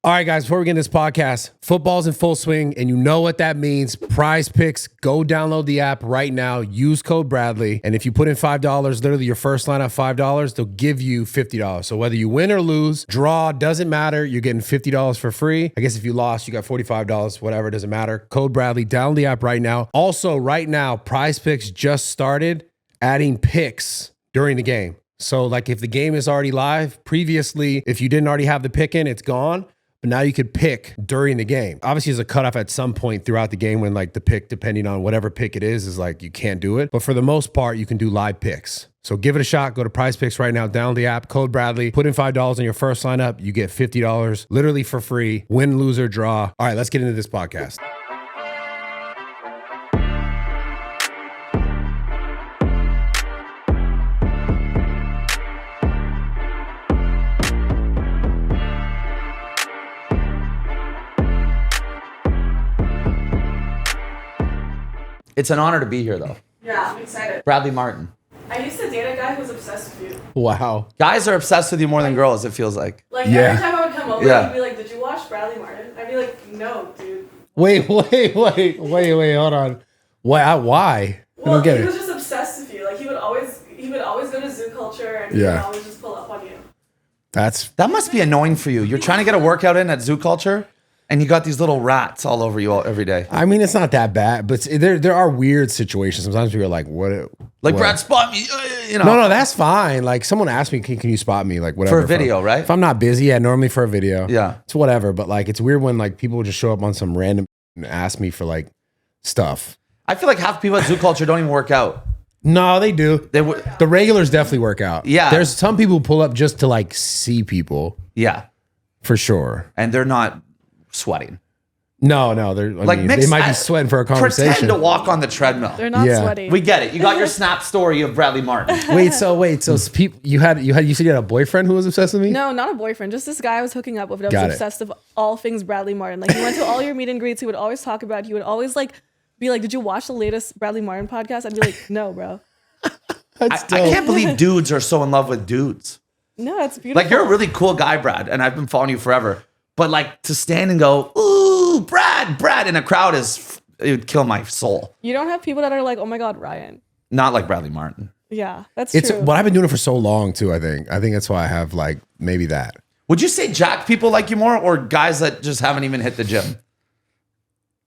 All right, guys, before we get into this podcast, football's in full swing, and you know what that means. Prize Picks, go download the app right now. Use code Bradley, and if you put in $5, literally your first line at $5, they'll give you $50. So whether you win or lose, draw, doesn't matter. You're getting $50 for free. I guess if you lost, you got $45, whatever, doesn't matter. Code Bradley, download the app right now. Also, right now, Prize Picks just started adding picks during the game. So like if the game is already live, previously, if you didn't already have the pick in, it's gone. But now you could pick during the game. Obviously, there's a cutoff at some point throughout the game when like the pick, depending on whatever pick it is like you can't do it. But for the most part, you can do live picks. So give it a shot. Go to Prize Picks right now. Download the app. Code Bradley. Put in $5 on your first sign up. You get $50 literally for free. Win, lose, or draw. All right, let's get into this podcast. It's an honor to be here, though. Yeah, I'm excited. Bradley Martyn. I used to date a guy who was obsessed with you. Wow. Guys are obsessed with you more than girls, it feels like. Like, Yeah. every time I would come over, he'd be like, did you watch Bradley Martyn? I'd be like, no, dude. Wait, hold on. Why? I Well, don't get he it. was just obsessed with you. Like, he would always go to Zoo Culture and he would always just pull up on you. That must be annoying for you. You're trying to get a workout in at Zoo Culture, and you got these little rats all over you every day. I mean, it's not that bad, but there are weird situations. Sometimes people are like, what? Brad, spot me, you know. No, that's fine. Like someone asked me, can you spot me? Like whatever. For a video, right? If I'm not busy, yeah, normally for a video. Yeah. It's whatever. But like, it's weird when like people just show up on some random and ask me for like stuff. I feel like half people at Zoo Culture don't even work out. No, they do. The regulars definitely work out. Yeah. There's some people who pull up just to like see people. Yeah. For sure. And they're not sweating. No, they might be sweating for a conversation. Pretend to walk on the treadmill. They're not sweaty. We get it. You got your snap story of Bradley Martyn. So people, you said you had a boyfriend who was obsessed with me? No, not a boyfriend. Just this guy I was hooking up with that Got was it. obsessed with all things Bradley Martyn. Like, he went to all your meet and greets. He would always talk about it. He would always like be like, did you watch the latest Bradley Martyn podcast? I'd be like, no, bro. I can't believe dudes are so in love with dudes. No, it's beautiful. Like, you're a really cool guy, Brad, and I've been following you forever. But like to stand and go, ooh, Brad in a crowd it would kill my soul. You don't have people that are like, oh my God, Ryan. Not like Bradley Martyn. Yeah, that's But true. I've been doing it for so long too, I think that's why I have like maybe that. Would you say jack people like you more or guys that just haven't even hit the gym?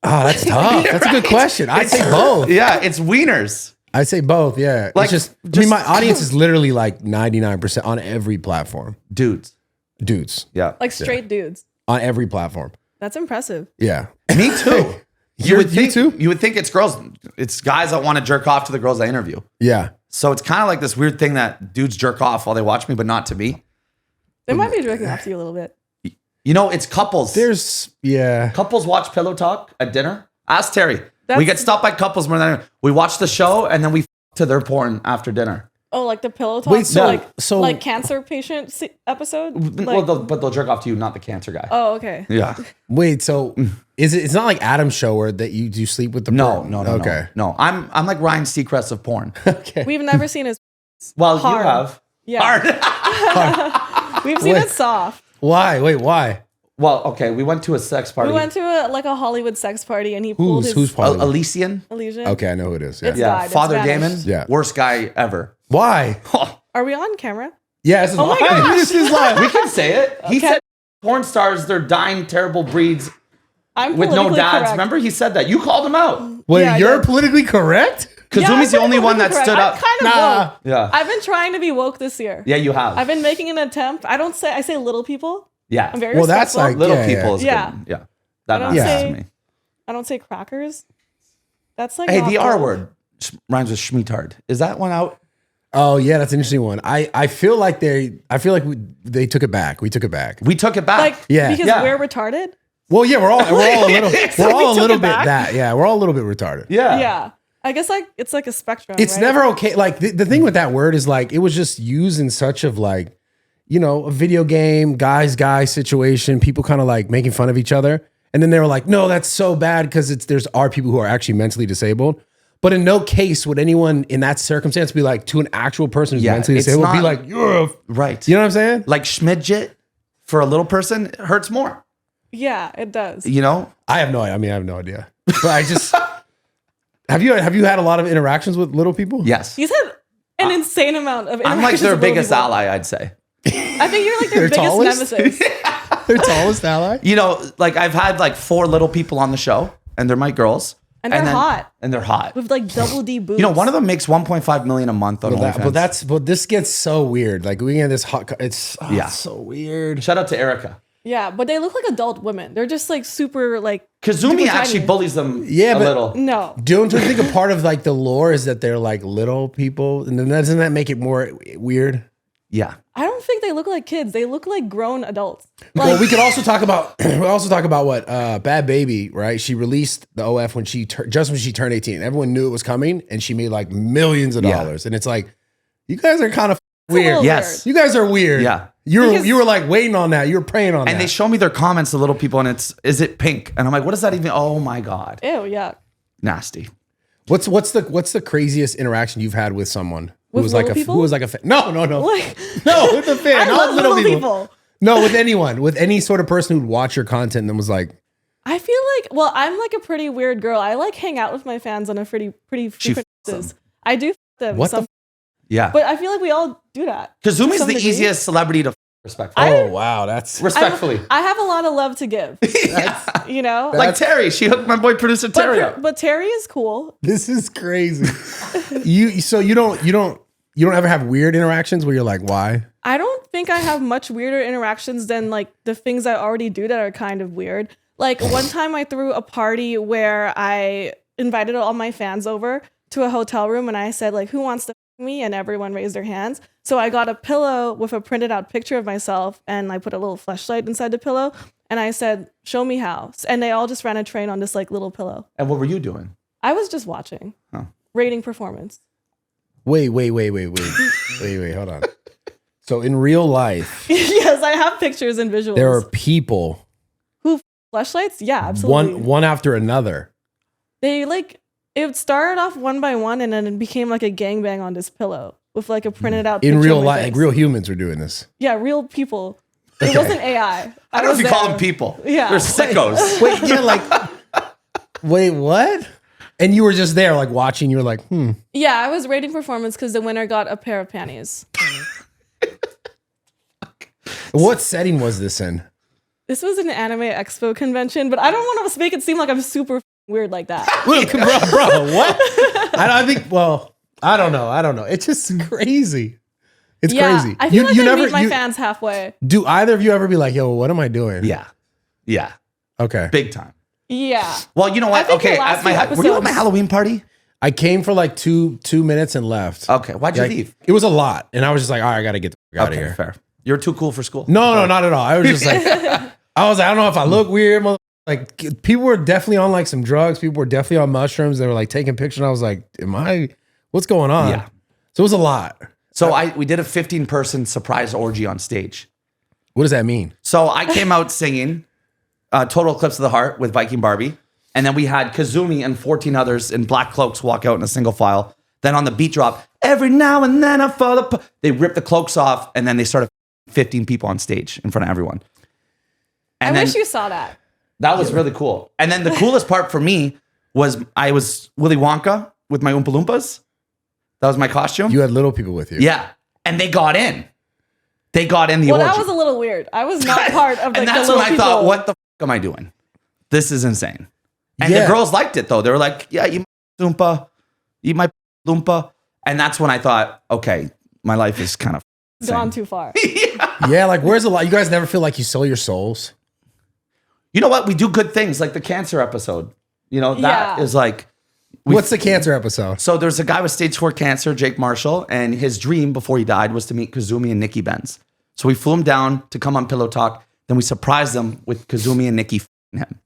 Oh, that's tough. That's a good question. I'd say both. Yeah, it's wieners. I'd say both. Yeah. Like, It's I mean, my audience is literally like 99% on every platform. Dudes. Yeah. Like straight dudes. On every platform. That's impressive. Yeah. Me too. You would think too? You would think it's girls. It's guys that want to jerk off to the girls I interview. Yeah. So it's kind of like this weird thing that dudes jerk off while they watch me, but not to me. They might be jerking off to you a little bit. You know, it's couples. Couples watch Pillow Talk at dinner. Ask Terry. We get stopped by couples more than we watch the show and then we to their porn after dinner. Oh, like the Pillow Talk? Wait, so like cancer patient episode? Well, they'll jerk off to you, not the cancer guy. Oh, okay. Yeah. Wait, so it's not like Adam's show where that you do sleep with the porn? No. Okay. No. I'm like Ryan Seacrest of porn. Okay. We've never seen his Well, hard. you have. Yeah. Hard. We've seen it soft. Why? Wait, why? Well, okay, we went to a sex party. We went to a Hollywood sex party and he pulled Who's party? Elysian. Elysian. Okay, I know who it is. Yeah. It's Yeah, God, it's Father Spanish. Damon. Yeah. Worst guy ever. Why? Are we on camera? Yeah, this is Oh my live. gosh. This is live. We can say it. He Okay. said porn stars, they're dying terrible breeds I'm with no politically dads. correct. Remember, he said that. You called him out. Wait, Yeah, I you're did. politically correct? Kazumi's the I'm only one that politically stood correct. up. I'm kind of woke. Yeah. I've been trying to be woke this year. Yeah, you have. I've been making an attempt. I say little people. Yeah. I'm very Well, that's respectful. like- Little Yeah, people yeah. is Yeah. good. Yeah. That I don't matters say- to me. I don't say crackers. That's like Hey, not the R cool. word rhymes with schmeatard. Is that one out? Oh yeah, that's an interesting one. I feel like they took it back. We took it back. We took it back. Like Yeah. because Yeah. we're retarded. Well, yeah, we're all a little So we took it bit back? that. Yeah, we're all a little bit retarded. yeah. Yeah. I guess like it's like a spectrum. It's right? never okay. Like the thing with that word is like it was just used in such of like, you know, a video game, guy situation, people kind of like making fun of each other. And then they were like, no, that's so bad because there's people who are actually mentally disabled. But in no case would anyone in that circumstance be like to an actual person who's Yeah, mentally it's disabled, be not- like, you're Right. you know what I'm saying? Like schmidget for a little person hurts more. Yeah, it does. You know? I have no idea. But I just have you had a lot of interactions with little people? Yes. He's had an insane amount of I'm like interactions their with little biggest people. ally, I'd say. I think you're like their biggest tallest? nemesis. Their tallest ally? You know, like I've had like 4 little people on the show, and they're my girls. And they're hot. And they're hot. With like double D boobs. You know, one of them makes 1.5 million a month on OnlyFans. But this gets so weird. Like we get this hot. It's so weird. Shout out to Erica. Yeah, but they look like adult women. They're just like super like. Kazumi super actually tiny. bullies them a but- little. No. Don't you think a part of like the lore is that they're like little people, and then doesn't that make it more weird? Yeah. I don't think they look like kids. They look like grown adults. Well, we could also talk about what Bad Baby, right? She released the OF when she turned 18. Everyone knew it was coming, and she made like millions of dollars. And it's like, you guys are kind of weird. Yes. You guys are weird. Yeah. You were like waiting on that. You were praying on that. And they show me their comments, the little people, and is it pink? And I'm like, what is that even? Oh my God. Ew, yeah. Nasty. What's the craziest interaction you've had with someone who With was like little people? who was like a fan? No. Like, No, with a fan, I not love little little people. people. No, with anyone, with any sort of person who'd watch your content and then was like, I feel like, well, I'm like a pretty weird girl. I like hang out with my fans on a pretty frequent basis. I do them. What the f- Yeah. But I feel like we all do that. Kazumi's some the degree. easiest celebrity to respectfully. oh wow, that's Respectfully. I have a lot of love to give. You know? Like Terry. She hooked my boy producer Terry up. But Terry is cool. this is crazy. you don't ever have weird interactions where you're like, why? I don't think I have much weirder interactions than like the things I already do that are kind of weird. Like one time I threw a party where I invited all my fans over to a hotel room and I said like, who wants to f- me? And everyone raised their hands. So I got a pillow with a printed out picture of myself and I put a little fleshlight inside the pillow and I said, show me how. And they all just ran a train on this like little pillow. And what were you doing? I was just watching, rating performance. Wait, hold on. So in real life, Yes, I have pictures and visuals. there are people Who fleshlights? Yeah, absolutely. one after another. They like it started off one by one and then it became like a gangbang on this pillow with like a printed out In picture real of my life, face. like real humans are doing this. Yeah, real people. It wasn't AI. I don't know if was you call there. them people. Yeah. They're sickos. Wait, yeah, like, wait, what? And you were just there, like watching. You were like, Yeah, I was rating performance because the winner got a pair of panties. What setting was this in? This was an anime expo convention, but I don't want to make it seem like I'm super weird like that. Look, bro, what? I think. Well, I don't know. It's just crazy. It's Yeah, crazy. I feel like I meet my fans halfway. Do either of you ever be like, yo, what am I doing? Yeah. Yeah. Okay. Big time. Yeah. Well, you know I what? think the Okay. last Were you few at my episodes- Halloween party? I came for like two minutes and left. Okay. Why'd you Like, leave? It was a lot, and I was just like, all right, I gotta get the fuck out of here. Fair. You're too cool for school. No, not at all. I was just like, I don't know if I look weird. Like people were definitely on like some drugs. People were definitely on mushrooms. They were like taking pictures. And I was like, what's going on? Yeah. So it was a lot. So we did a 15-person surprise orgy on stage. What does that mean? So I came out singing Total Eclipse of the Heart with Viking Barbie. And then we had Kazumi and 14 others in black cloaks walk out in a single file. Then on the beat drop, every now and then I fall apart. They ripped the cloaks off and then they started 15 people on stage in front of everyone. And I then wish you saw that. that was really cool. And then the coolest part for me was I was Willy Wonka with my Oompa Loompas. That was my costume. You had little people with you. Yeah. And they got in. They got in the Well, orgy. that was a little weird. I was not part of like, and the that's little when I people. thought, what the f am I doing? This is insane. And Yeah. the girls liked it though. They were like, yeah, eat my Loompa. Eat my Loompa. And that's when I thought, okay, my life is kind of Gone too far. Yeah, like where's the lot? You guys never feel like you sell your souls? You know what? We do good things like the cancer episode. You know, that Yeah. is like, What's the cancer episode? so there's a guy with stage 4 cancer, Jake Marshall, and his dream before he died was to meet Kazumi and Nikki Benz. So we flew him down to come on Pillow Talk. Then we surprised them with Kazumi and Nikki f***ing him.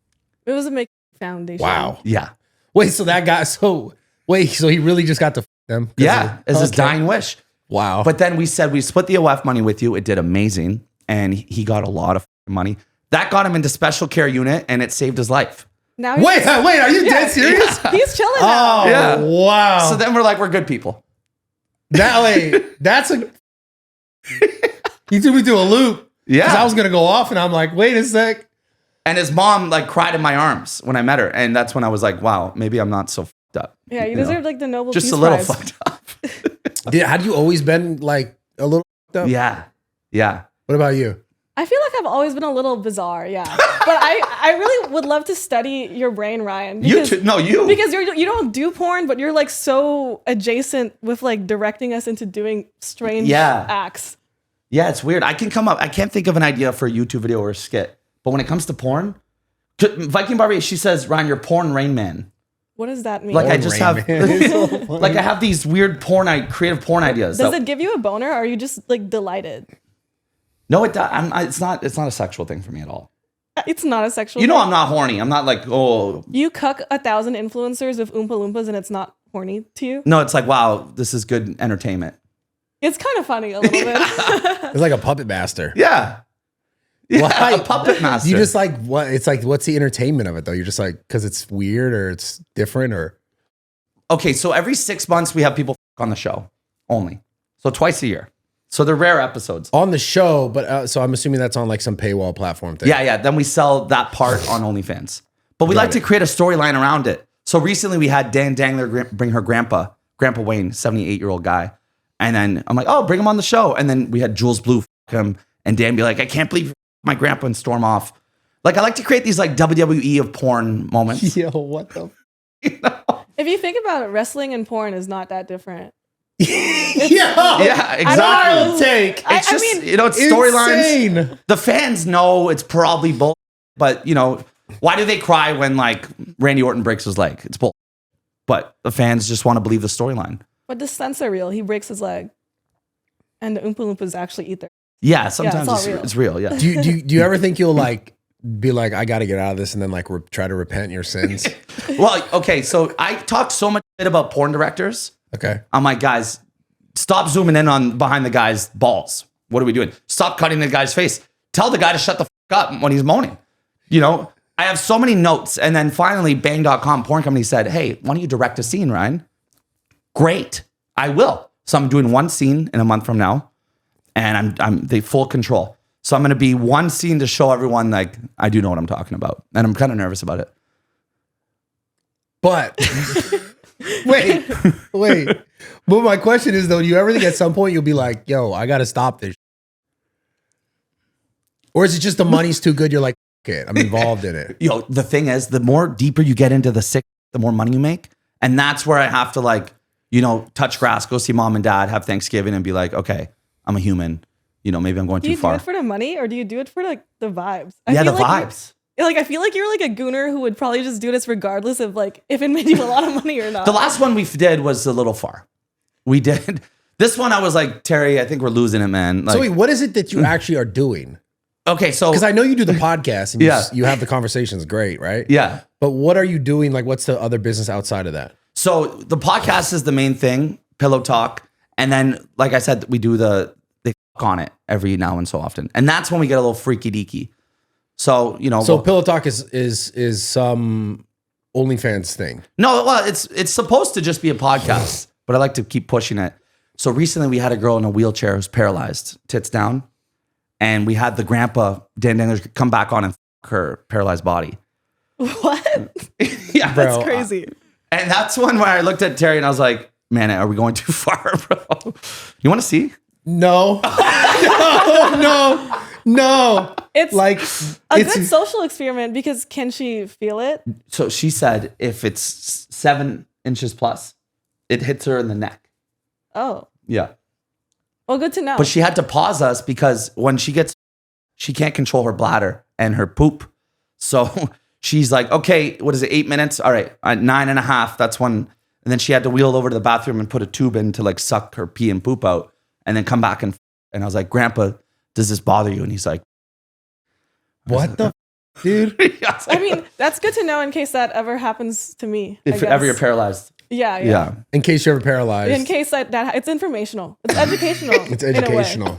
It was a make foundation. Wow. Yeah. Wait, so that guy, so he really just got to f them? 'Cause Yeah. of- As his okay. dying wish. Wow. But then we said we split the OF money with you. It did amazing. And he got a lot of money. That got him into special care unit and it saved his life. Now wait, are you Yeah. dead serious? He's chilling now. Oh, Yeah. wow. So then we're like, we're good people. That's a. You threw me through a loop. 'Cause Yeah. I was gonna go off, and I'm like, wait a sec. And his mom like cried in my arms when I met her. And that's when I was like, wow, maybe I'm not so fucked up. Yeah, you deserve like the Nobel Just Peace a little Prize. fucked up. Had you always been like a little fucked up? Yeah. Yeah. What about you? I feel like I've always been a little bizarre, yeah. But I really would love to study your brain, Ryan. Because, You too. No, you. Because you don't do porn, but you're like so adjacent with like directing us into doing strange acts. Yeah, it's weird. I can't think of an idea for a YouTube video or a skit. But when it comes to porn, Viking Barbie, she says, Ryan, you're porn Rain Man. What does that mean? Like I Porn just Rain have, Man. like I have these weird creative porn ideas. Does it give you a boner, or are you just like delighted? No, it does. It's not a sexual thing for me at all. It's not a sexual. You know, thing. I'm not horny. I'm not like, oh. You cuck 1,000 influencers with Oompa Loompas, and it's not horny to you. No, it's like, wow, this is good entertainment. It's kind of funny a little bit. It's like a puppet master. Yeah. Yeah, Why? a puppet master. You just like what? It's like, what's the entertainment of it though? You're just like, because it's weird or it's different or. Okay, so every 6 months we have people on the show only. So twice a year. So they're rare episodes. On the show, but so I'm assuming that's on like some paywall platform thing. Yeah. Then we sell that part on OnlyFans. But we like to create a storyline around it. So recently we had Dan Dangler bring her Grandpa Wayne, 78-year-old guy. And then I'm like, oh, bring him on the show. And then we had Jules Blue him and Dan be like, I can't believe my grandpa, and storm off. Like I like to create these like WWE of porn moments. Yo, what the? You know? If you think about it, wrestling and porn is not that different. Yeah, exactly. I don't know. Take. It's I just, mean, you know, it's storylines. Insane. The fans know it's probably bull, but you know, why do they cry when like Randy Orton breaks his leg? It's bull. But the fans just want to believe the storyline. But the stunts are real. He breaks his leg, and the Oompa Loompas actually eat their. Yeah, sometimes all it's real. Yeah. Do you ever think you'll like be like, I got to get out of this, and then like try to repent your sins? Well, okay, so I talk so much shit about porn directors. Okay. I'm like, guys, stop zooming in on behind the guy's balls. What are we doing? Stop cutting the guy's face. Tell the guy to shut the fuck up when he's moaning. You know, I have so many notes. And then finally, Bang.com porn company said, hey, why don't you direct a scene, Ryan? Great. I will. So I'm doing one scene in a month from now. And I'm the full control. So I'm going to be one scene to show everyone like I do know what I'm talking about. And I'm kind of nervous about it. But wait. But my question is though, do you ever think at some point you'll be like, yo, I got to stop this? Or is it just the money's too good? You're like, okay, I'm involved in it. Yo, the thing is, the more deeper you get into the sick, the more money you make. And that's where I have to like, you know, touch grass, go see mom and dad, have Thanksgiving and be like, okay, I'm a human. You know, maybe I'm going Do too you far. do it for the money, or do you do it for like the vibes? Yeah, feel the like vibes. Like I feel like you're like a gooner who would probably just do this regardless of like if it made you a lot of money or not. The last one we did was a little far. We did. This one I was like, Terry, I think we're losing it, man. Like, So wait, what is it that you actually are doing? okay, so. Because I know you do the podcast and Yeah. you have the conversations, great, right? Yeah. But what are you doing? Like, what's the other business outside of that? So the podcast is the main thing, Pillow Talk. And then, like I said, we do they fuck on it every now and so often. And that's when we get a little freaky deaky. So, you know. So Pillow Talk is some OnlyFans thing. No, well, it's supposed to just be a podcast, but I like to keep pushing it. So recently we had a girl in a wheelchair who's paralyzed, tits down. And we had the grandpa, Dan Dangler, come back on and fuck her paralyzed body. What? Yeah, Bro, That's crazy. And that's one where I looked at Terry and I was like, man, are we going too far, bro? You want to see? No. No. It's Like a good social experiment because can she feel it? So she said if it's 7 inches plus, it hits her in the neck. Oh, Yeah. well, good to know. But she had to pause us because when she can't control her bladder and her poop. So she's like, okay, what is it, 8 minutes? All right, 9.5. That's when, and then she had to wheel over to the bathroom and put a tube in to like suck her pee and poop out and then come back. And I was like, Grandpa, does this bother you? And he's like, what the dude? I mean, that's good to know in case that ever happens to me. I if ever you're guess. paralyzed. Yeah. Yeah. In case you're ever paralyzed. In case that it's informational. It's educational. It's in a way. educational.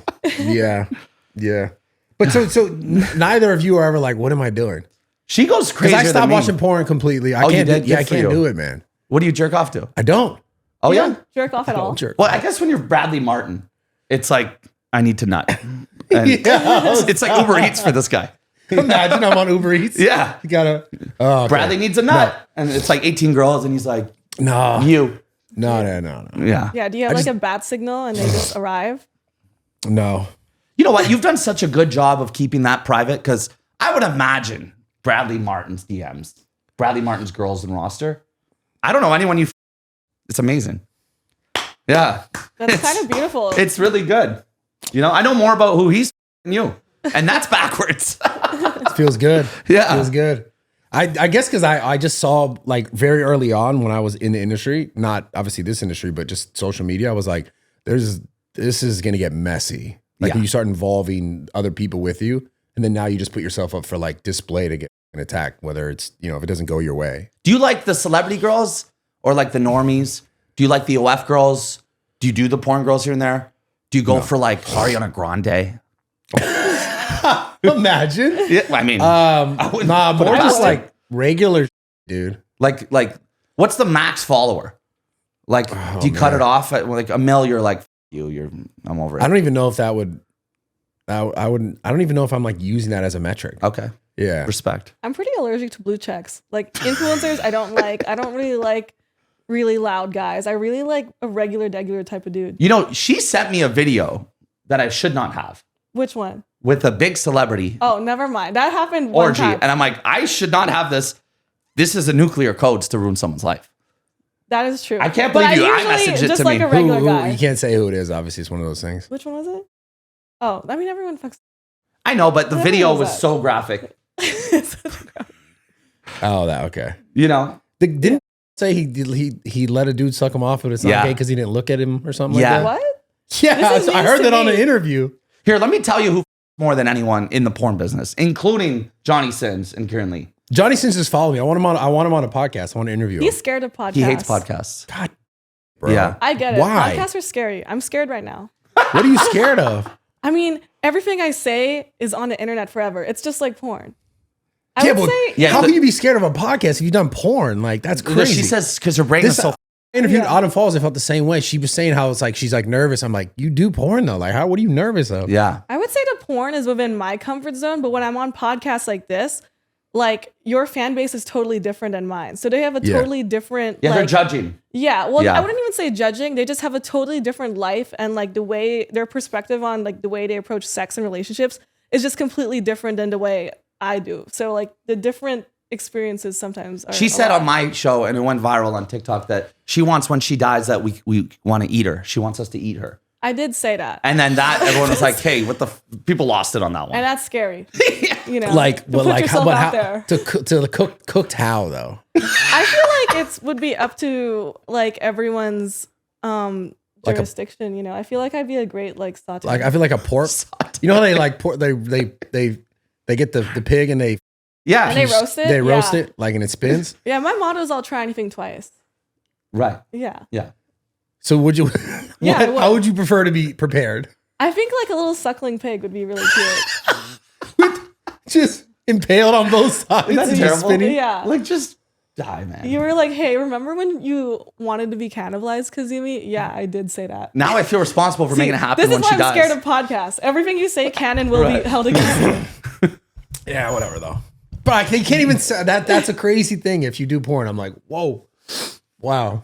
Yeah. But so neither of you are ever like, what am I doing? She goes crazy. Because I stopped watching porn completely. I Oh, you can't. did? Yeah, I Good for can't you. do it, man. What do you jerk off to? I don't. Oh, You yeah. don't jerk off at all. Don't jerk. Well, I guess when you're Bradley Martyn, it's like, I need to nut. And Yeah. it's like Uber Eats for this guy. Imagine I'm on Uber Eats. Yeah. You gotta. Oh, okay. Bradley needs a nut. And it's like 18 girls. And he's like, No. you. No. Yeah. Yeah. Do you have like a bat signal and they just arrive? No. You know what? You've done such a good job of keeping that private because I would imagine Bradley Martyn's DMs, Bradley Martyn's girls and roster. I don't know anyone you. It's amazing. Yeah. That's kind of beautiful. It's really good. You know, I know more about who he's than you. And that's backwards. It feels good. Yeah. Feels good. I guess because I just saw like very early on when I was in the industry, not obviously this industry, but just social media, I was like, this is going to get messy. Like when you start involving other people with you, and then now you just put yourself up for like display to get attacked, whether it's, you know, if it doesn't go your way. Do you like the celebrity girls or like the normies? Do you like the OF girls? Do you do the porn girls here and there? Do you go for like Ariana Grande? Imagine. Yeah, I mean, nah, more just like regular dude. like what's the max follower? Like, do you cut it off at like a mil? You're like, I'm over it. I don't even know if that would. I don't even know if I'm like using that as a metric. Okay. Yeah. Respect. I'm pretty allergic to blue checks. Like influencers, I don't like. I don't really like really loud guys. I really like a regular type of dude. You know, she sent me a video that I should not have Which one? with a big celebrity Oh, never mind. That happened one orgy. time. And I'm like, I should not have this. This is a nuclear codes to ruin someone's life. That is true. I can't But believe you usually iMessaged it just to like me. a regular Who- guy. you can't say who it is. Obviously, it's one of those things. Which one was it? Oh, I mean, everyone fucks. I know, but the What video was was that? so graphic. Oh, that okay. You know? Didn't say he let a dude suck him off, but it's not Yeah. gay because he didn't look at him or something Yeah. like that. What? Yeah, This is I news heard to that on an me. interview. Here, let me tell you who more than anyone in the porn business, including Johnny Sins and Kieran Lee. Johnny Sins just followed me. I want him on a podcast. I want to interview him. He's scared of podcasts. He hates podcasts. God, bro. Yeah. I get it. Why? Podcasts are scary. I'm scared right now. What are you scared of? I mean, everything I say is on the internet forever. It's just like porn. I Yeah, would but say, Yeah, how the- can you be scared of a podcast if you've done porn? Like that's crazy. She says because her brain This is so. I interviewed Yeah. Autumn Falls. I felt the same way. She was saying how it's like she's like nervous. I'm like, you do porn though. Like, what are you nervous of? Yeah. I would say the porn is within my comfort zone, but when I'm on podcasts like this, like your fan base is totally different than mine. So they have a Yeah. totally different. Yeah, like, they're judging. Yeah, well, Yeah. I wouldn't even say judging. They just have a totally different life, and like the way their perspective on like the way they approach sex and relationships is just completely different than the way I do. So like the different experiences sometimes are. She a said lot. on my show, and it went viral on TikTok, that she wants when she dies that we want to eat her. She wants us to eat her. I did say that, And then that everyone was like, "Hey, what the people lost it on that and one." that's scary. You know, Like, to but put like, yourself but out there. to cooked how though? I feel like it would be up to like everyone's Like a- jurisdiction. You know, I feel like I'd be a great like saute. Like, I feel like a pork. You know how they like pork? They get the pig and they Yeah, And they roast it? They roast Yeah. it like and it spins. Yeah, my motto is I'll try anything twice. right. Yeah. Yeah. So would you? Yeah, what, I would. how would you prefer to be prepared? I think like a little suckling pig would be really cute. Just impaled on both sides. Isn't that and just terrible? spinning? Yeah. Like just die, man. You were like, hey, remember when you wanted to be cannibalized, Kazumi? Yeah, I did say that. Now I feel responsible for making it happen This is when why she I'm dies. scared of podcasts. Everything you say can and will Right. be held against you. Yeah, whatever though. But they can't even say that. That's a crazy thing. If you do porn, I'm like, whoa, wow,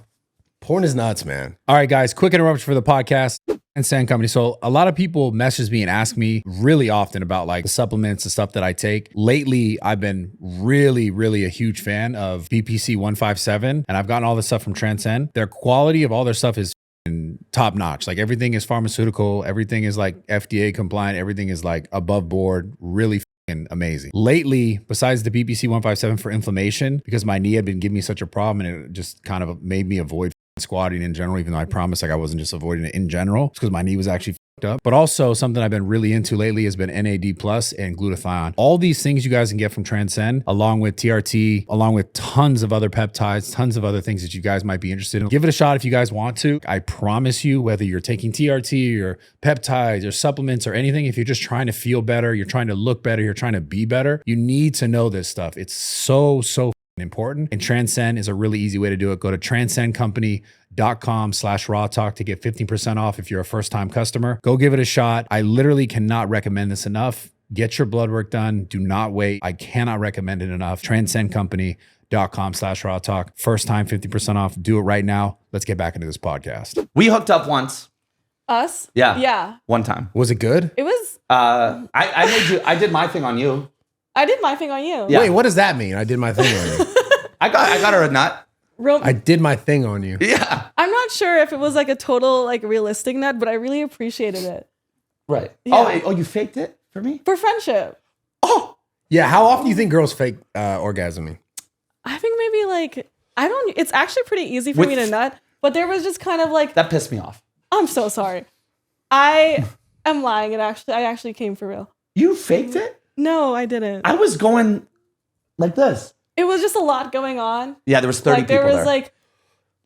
porn is nuts, man. All right, guys, quick interruption for the podcast and Sand Company. So a lot of people message me and ask me really often about like the supplements and stuff that I take. Lately, I've been really a huge fan of BPC 157, and I've gotten all this stuff from Transcend. Their quality of all their stuff is top notch. Like everything is pharmaceutical, everything is like FDA compliant, everything is like above board, really amazing. Lately, besides the BPC 157 for inflammation, because my knee had been giving me such a problem and it just kind of made me avoid squatting in general, even though I promised like I wasn't just avoiding it in general, because my knee was actually up. But also something I've been really into lately has been NAD plus and glutathione. All these things you guys can get from Transcend, along with TRT, along with tons of other peptides, tons of other things that you guys might be interested in. Give it a shot if you guys want to. I promise you, whether you're taking TRT or peptides or supplements or anything, if you're just trying to feel better, you're trying to look better, you're trying to be better, you need to know this stuff. It's so important. And Transcend is a really easy way to do it. Go to transcendcompany.com/rawtalk to get 15% off if you're a first-time customer. Go give it a shot. I literally cannot recommend this enough. Get your blood work done. Do not wait. I cannot recommend it enough. Transcendcompany.com/rawtalk. First time, 50% off. Do it right now. Let's get back into this podcast. We hooked up once. Us? Yeah. Yeah. One time. Was it good? It was. I did my thing on you. I did my thing on you. Yeah. Wait, what does that mean? I did my thing on you. I got her a nut. I did my thing on you. Yeah. I'm not sure if it was like a total like realistic nut, but I really appreciated it. Right. Yeah. Oh, you faked it for me? For friendship. Oh. Yeah, how often do you think girls fake orgasming? I think maybe like, it's actually pretty easy for me to nut, but there was just kind of like, That pissed me off. I'm so sorry. I am lying. I actually came for real. You faked it? No, I didn't. I was going like this. It was just a lot going on. Yeah, there was 30 Like there people was there. like,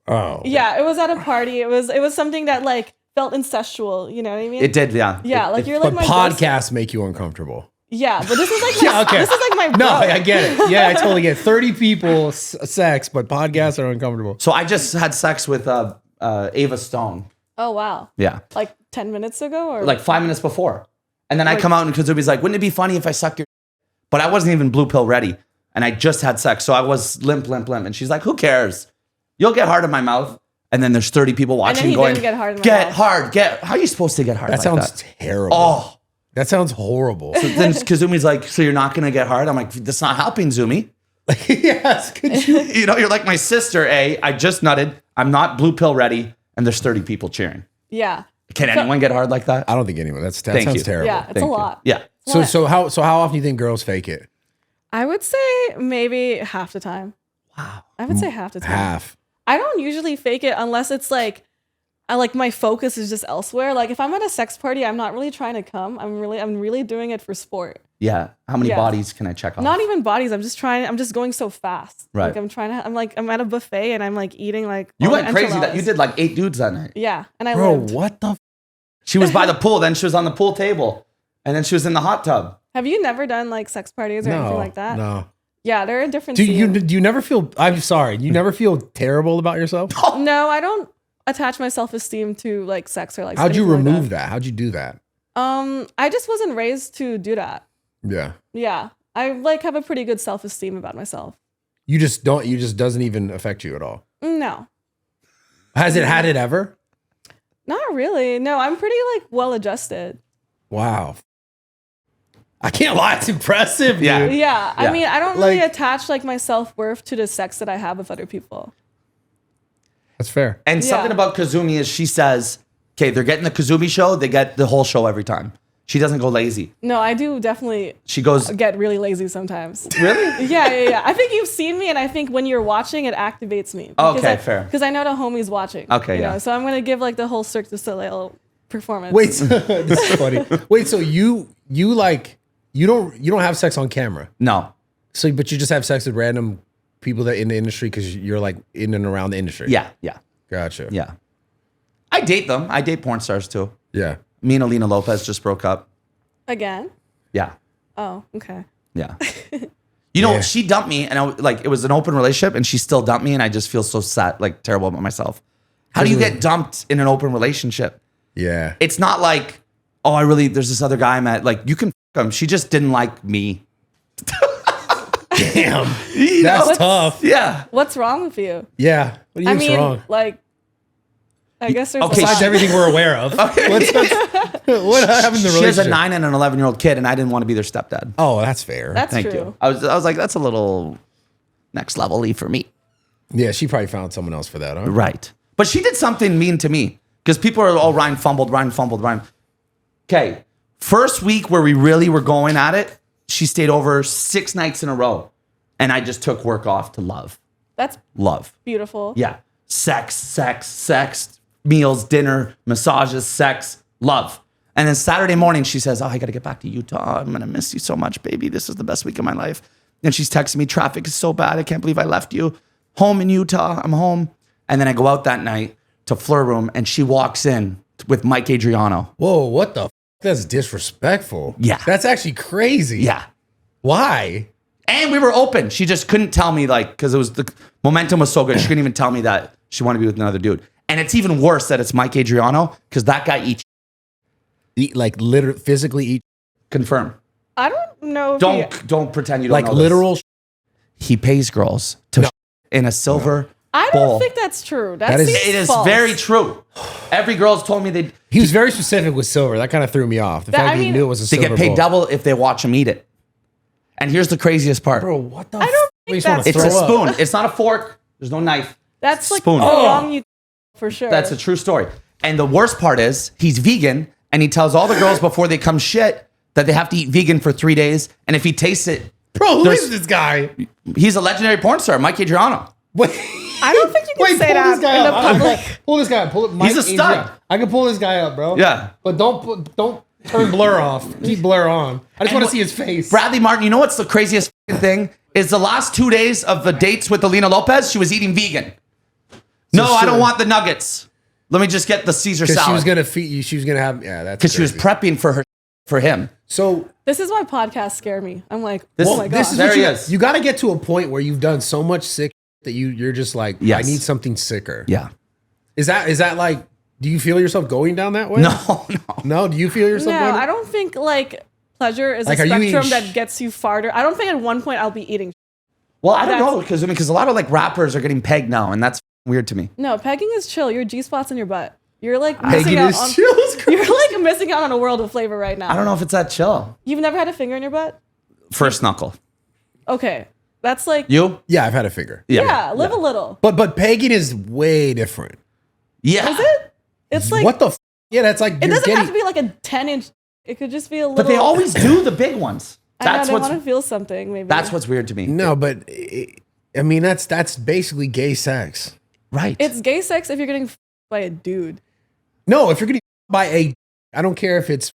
Oh. yeah, it was at a party. It was something that like felt incestual. You know what I mean? It did, yeah. Yeah, like you're like But my podcasts make you uncomfortable. Yeah, but this is like my, Yeah, okay. this is like my No, bro. I get it. Yeah, I totally get it. 30 people, sex, but podcasts are uncomfortable. So I just had sex with Ava Stone. Oh wow. Yeah. Like 10 minutes ago or Like 5 minutes before. And then I come out and Kazumi's like, wouldn't it be funny if I suck your But I wasn't even blue pill ready. And I just had sex. So I was limp. And she's like, who cares? You'll get hard in my mouth. And then there's 30 people watching he going, didn't get hard in my get mouth. hard. How are you supposed to get hard That like sounds that? terrible. Oh. That sounds horrible. So then Kazumi's like, so you're not going to get hard? I'm like, that's not helping, Zumi. Yes, could you? You know, you're like my sister, I just nutted. I'm not blue pill ready. And there's 30 people cheering. Yeah. Can anyone get hard like that? I don't think anyone. That Thank sounds you. terrible. Yeah, it's Thank a you. lot. Yeah. So how often do you think girls fake it? I would say maybe half the time. Wow. I would say half the time. Half. I don't usually fake it unless it's like my focus is just elsewhere. Like if I'm at a sex party, I'm not really trying to come. I'm really doing it for sport. Yeah. How many Yeah. bodies can I check off? Not even bodies. I'm just going so fast. Right. Like I'm at a buffet and I'm like eating like You all went the crazy that enchiladas. you did like 8 dudes that night. Yeah. And I Bro, lived. what the? She was by the pool, then she was on the pool table, and then she was in the hot tub. Have you never done like sex parties or anything like that? No. Yeah, they're a different Do scene. you never feel? I'm sorry. You never feel terrible about yourself? No, I don't attach my self-esteem to like sex or like How'd you anything like remove that? How'd you do that? I just wasn't raised to do that. Yeah. Yeah. I like have a pretty good self-esteem about myself. You just don't. You just doesn't even affect you at all. No. Has it had it ever? Not really. No, I'm pretty like well adjusted. Wow. I can't lie. It's impressive. Yeah. Dude. Yeah. I Yeah. mean, I don't really Like- attach like my self-worth to the sex that I have with other people. That's fair. And something Yeah. about Kazumi is she says, okay, they're getting the Kazumi show, they get the whole show every time. She doesn't go lazy. No, I do definitely She goes, get really lazy sometimes. really? Yeah. I think you've seen me, and I think when you're watching, it activates me. Okay, fair. Because I know the homie's watching. Okay, you yeah. know? So I'm gonna give like the whole Cirque du Soleil performance. Wait, this is funny. Wait, so you don't have sex on camera. No. So, but you just have sex with random people that in the industry because you're like in and around the industry. Yeah. Gotcha. Yeah. I date them. I date porn stars too. Yeah. Me and Alina Lopez just broke up. Again? Yeah. Oh, okay. Yeah. You know, Yeah. she dumped me and it was an open relationship and she still dumped me and I just feel so sad, like terrible about myself. How do you get dumped in an open relationship? Yeah. It's not like, there's this other guy I met. Like, you can f him. She just didn't like me. Damn. You That's know? tough. Yeah. What's wrong with you? Yeah. What do you I think's mean, wrong? like, I guess there's Okay, a lot. Besides everything we're aware of. What happened in the She has a relationship? 9 and an 11-year-old kid and I didn't want to be their stepdad. Oh, that's fair. That's Thank true. you. I was like, that's a little next level-y for me. Yeah, she probably found someone else for that, huh? Right. But she did something mean to me because people are all Ryan fumbled. Okay. First week where we really were going at it, she stayed over 6 nights in a row. And I just took work off to love. That's Love. beautiful. Yeah. Sex, meals, dinner, massages, sex, love. And then Saturday morning, she says, I got to get back to Utah. I'm going to miss you so much, baby. This is the best week of my life. And she's texting me, traffic is so bad. I can't believe I left you. Home in Utah. I'm home. And then I go out that night to Fleur Room and she walks in with Mike Adriano. Whoa, what the f? That's disrespectful. Yeah. That's actually crazy. Yeah. Why? And we were open. She just couldn't tell me, like, because the momentum was so good. She couldn't even tell me that she wanted to be with another dude. And it's even worse that it's Mike Adriano because that guy eats. Eat, like literally physically eat. Confirm. I don't know. Don't pretend you don't Like know literal. He pays girls to in a silver I bowl. don't think that's true. That is- seems It is false. very true. Every girl's told me they He was very specific with silver. That kind of threw me off. The fact that he knew it was a silver get paid bowl. double if they watch him eat it. And here's the craziest part. Bro, what the? I don't think that's It's throw a spoon. It's not a fork. There's no knife. That's like spoon. the wrong you for sure. That's a true story. And the worst part is he's vegan and he tells all the girls before they come shit that they have to eat vegan for 3 days. And if he tastes it, Bro, who there's- is this guy? he's a legendary porn star, Mike Adriano. Wait, I don't think you can say pull that this guy in the up. public. Pull this guy up. Pull it. Mike He's a stud. Adriano. I can pull this guy up, bro. Yeah. But don't turn blur off. Keep blur on. I just want to see his face. Bradley Martyn, you know what's the craziest thing? Is the last 2 days of the dates with Alina Lopez, she was eating vegan. No, I don't want the nuggets. Let me just get the Caesar Because salad. she was gonna feed you. She was gonna have. Yeah, that's Because she was crazy. prepping for him. So This is why podcasts scare me. I'm like, This- oh my god. this is There what he you, is. you got to get to a point where you've done so much sick that you're just like, Yes. I need something sicker. Yeah. Is that like? Do you feel yourself going down that way? No. No. Do you feel yourself? No, going I don't think like pleasure is Like, a are you spectrum eating that gets you farther. I don't think at one point I'll be eating. Well, I don't That's- know because a lot of like rappers are getting pegged now, and that's weird to me. No, pegging is chill. Your G spot's in your butt. You're like Pegging missing out is on. chill is crazy. You're like missing out on a world of flavor right now. I don't know if it's that chill. You've never had a finger in your butt? First knuckle. Okay, that's like You? Yeah, I've had a figure. yeah, live a little. But pegging is way different. Yeah. Is it? It's like What the? Yeah, that's like it you're doesn't getting. have to be like a 10-inch. It could just be a little. But they always do the big ones. I know, That's they what's want to feel something. Maybe that's what's weird to me. No, but I mean that's basically gay sex. Right. It's gay sex if you're getting by a dude. No, if you're getting by a, I don't care if it's.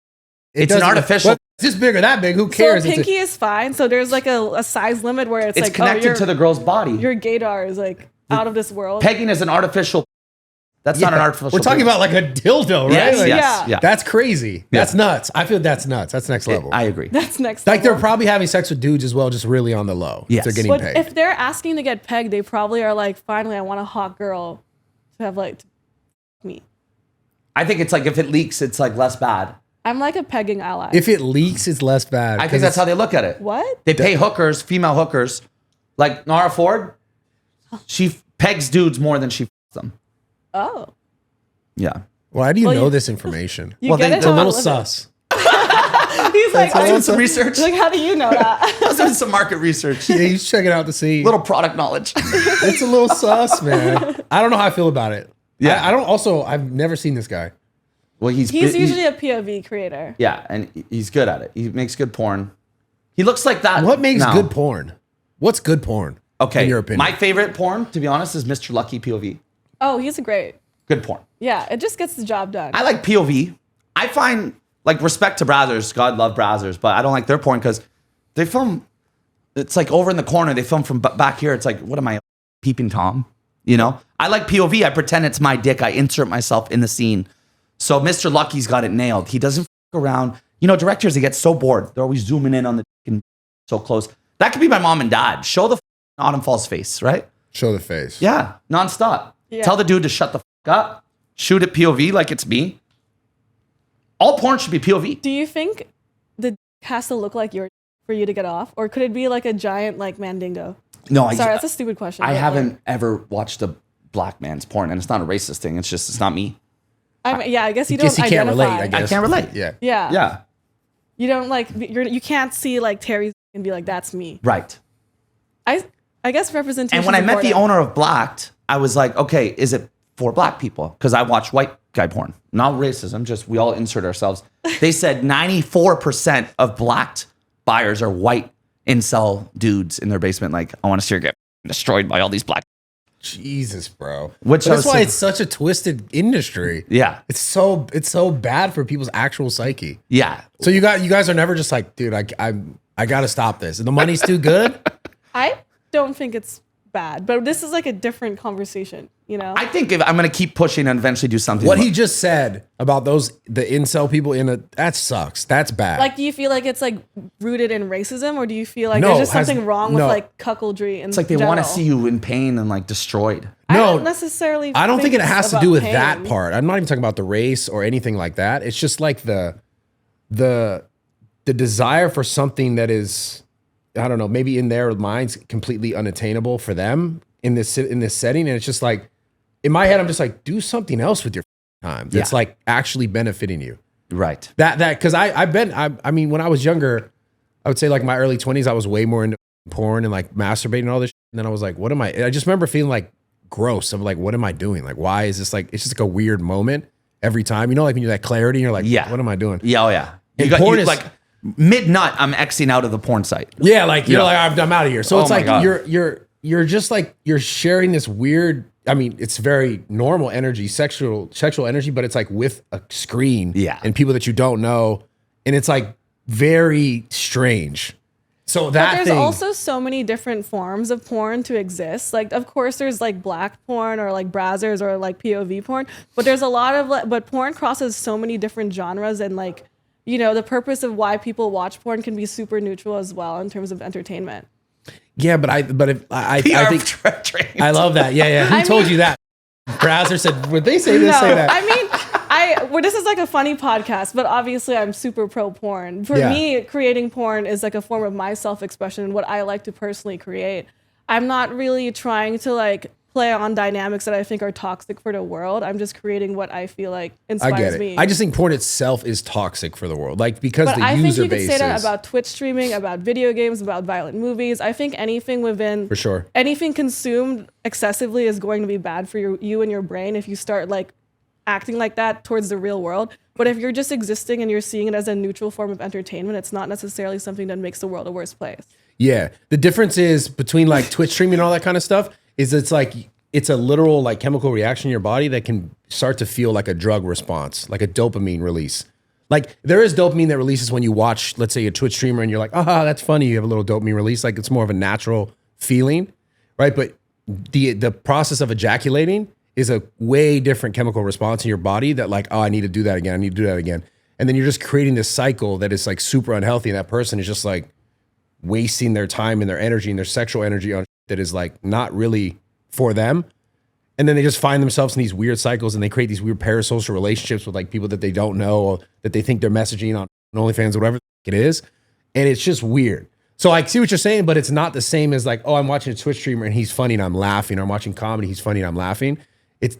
It's an doesn't- artificial- well, it's this big or that big. Who cares? So It's pinky is fine. So there's like a size limit where it's it's like connected oh, to the girl's body. your gaydar is like out of this world. Pegging is an artificial. That's Yeah, not an artificial. We're talking penis. about like a dildo, right? Yes, Like, yes, Yeah. yeah. That's crazy. That's nuts. I feel that's nuts. That's next level. I agree. That's next. Like they're level. probably having sex with dudes as well, just really on the low. Yes. If they're getting But paid. if they're asking to get pegged, they probably are like, finally, I want a hot girl to have like to me. I think it's like if it leaks, it's like less bad. I'm like a pegging ally. If it leaks, it's less bad. I think that's how they look at it. What? They pay hookers, female hookers, like Nara Ford. She pegs dudes more than she f***s them. Oh, Yeah. Why do you Well, know you- this information? you Well, get they- it. It's a how I little live it. sus. He's like, I was oh, doing some research. like, how do you know that? I was doing some market research. Yeah, you should check it out to see. Little product knowledge. It's a little sus, man. I don't know how I feel about it. Yeah. I don't. Also, I've never seen this guy. Well, He's usually a POV creator. yeah, and he's good at it. He makes good porn. He looks like that. What makes now. good porn? What's good porn? Okay, in your opinion. my favorite porn, to be honest, is Mr. Lucky POV. Oh, he's a great. Good porn. Yeah, it just gets the job done. I like POV. I find like respect to Brazzers. God love Brazzers, but I don't like their porn because they film. It's like over in the corner. They film from back here. It's like, what am I, peeping Tom? You know. I like POV. I pretend it's my dick. I insert myself in the scene. So Mr. Lucky's got it nailed. He doesn't f around. You know, directors, they get so bored. They're always zooming in on the dick and so close. That could be my mom and dad. Show the Autumn Falls face, right? Show the face. Yeah, nonstop. Yeah. Tell the dude to shut the up. Shoot it POV like it's me. All porn should be POV. Do you think the dick has to look like your for you to get off, or could it be like a giant like mandingo? No, Sorry, that's a stupid question. I but, haven't like, ever watched a black man's porn, and it's not a racist thing. It's just it's not me. I mean, yeah, I guess you Guess don't you can't identify. relate. I guess. I can't relate. Yeah. Yeah, Yeah, You don't like you can't see like Terry's and be like that's me. right. I guess representation. And when I met the owner of Blacked, I was like, okay, is it for black people? Because I watch white guy porn, not racism. Just we all insert ourselves. They said 94% of Blacked buyers are white incel dudes in their basement. Like, I want to see her get destroyed by all these black. Jesus, bro. Which But that's I was why so- it's such a twisted industry. Yeah, It's so bad for people's actual psyche. yeah. So you guys are never just like, dude, I got to stop this. And the money's too good. I don't think it's bad. But this is like a different conversation, you know? I think if I'm going to keep pushing and eventually do something. What he just said about the incel people that sucks. That's bad. Like, do you feel like it's like rooted in racism, or do you feel like No, there's just has- something wrong with no. like cuckoldry? It's like they want to see you in pain and like destroyed. I No, don't necessarily. I don't think it it's has to about do with pain. that part. I'm not even talking about the race or anything like that. It's just like the desire for something that is, I don't know, maybe in their minds completely unattainable for them in this setting. And it's just like, in my head, I'm just like, do something else with your time that's like actually benefiting you. Right. Because I mean, when I was younger, I would say like my early 20s, I was way more into porn and like masturbating and all this shit. And then I was like, what am I just remember feeling like gross. I'm like, what am I doing? Like, why is this like, it's just like a weird moment every time, you know, like when you're that clarity and you're like, what am I doing? Yeah. Oh yeah. And You porn is like mid nut. I'm Xing out of the porn site. Yeah, like you're like I'm out of here. So Oh it's my like God. you're just like you're sharing this weird. I mean, it's very normal energy, sexual energy, but it's like with a screen, and people that you don't know, and it's like very strange. So that But there's thing, also so many different forms of porn to exist. Like, of course, there's like black porn or like brazzers or like POV porn, but there's a lot of but porn crosses so many different genres, and like, you know, the purpose of why people watch porn can be super neutral as well in terms of entertainment. yeah, but I think I love that. Yeah. Who I told mean- you that? Browser said, would they say this? Say that. I mean, well, this is like a funny podcast, but obviously I'm super pro porn. For me, creating porn is like a form of my self-expression, what I like to personally create. I'm not really trying to like play on dynamics that I think are toxic for the world. I'm just creating what I feel like I inspires get it. me. I just think porn itself is toxic for the world, like because But the I think user you could base say that is about Twitch streaming, about video games, about violent movies. I think anything within for sure. anything consumed excessively is going to be bad for you and your brain if you start like acting like that towards the real world. But if you're just existing and you're seeing it as a neutral form of entertainment, it's not necessarily something that makes the world a worse place. Yeah. The difference is between like Twitch streaming and all that kind of stuff is it's like it's a literal like chemical reaction in your body that can start to feel like a drug response, like a dopamine release. Like there is dopamine that releases when you watch, let's say, a Twitch streamer and you're like, that's funny. You have a little dopamine release. Like it's more of a natural feeling, right? But the process of ejaculating is a way different chemical response in your body that like, I need to do that again. I need to do that again. And then you're just creating this cycle that is like super unhealthy. And that person is just like wasting their time and their energy and their sexual energy on that is like not really for them. And then they just find themselves in these weird cycles and they create these weird parasocial relationships with like people that they don't know or that they think they're messaging on OnlyFans or whatever it is. And it's just weird. So I see what you're saying, but it's not the same as like, I'm watching a Twitch streamer and he's funny and I'm laughing, or I'm watching comedy, he's funny and I'm laughing.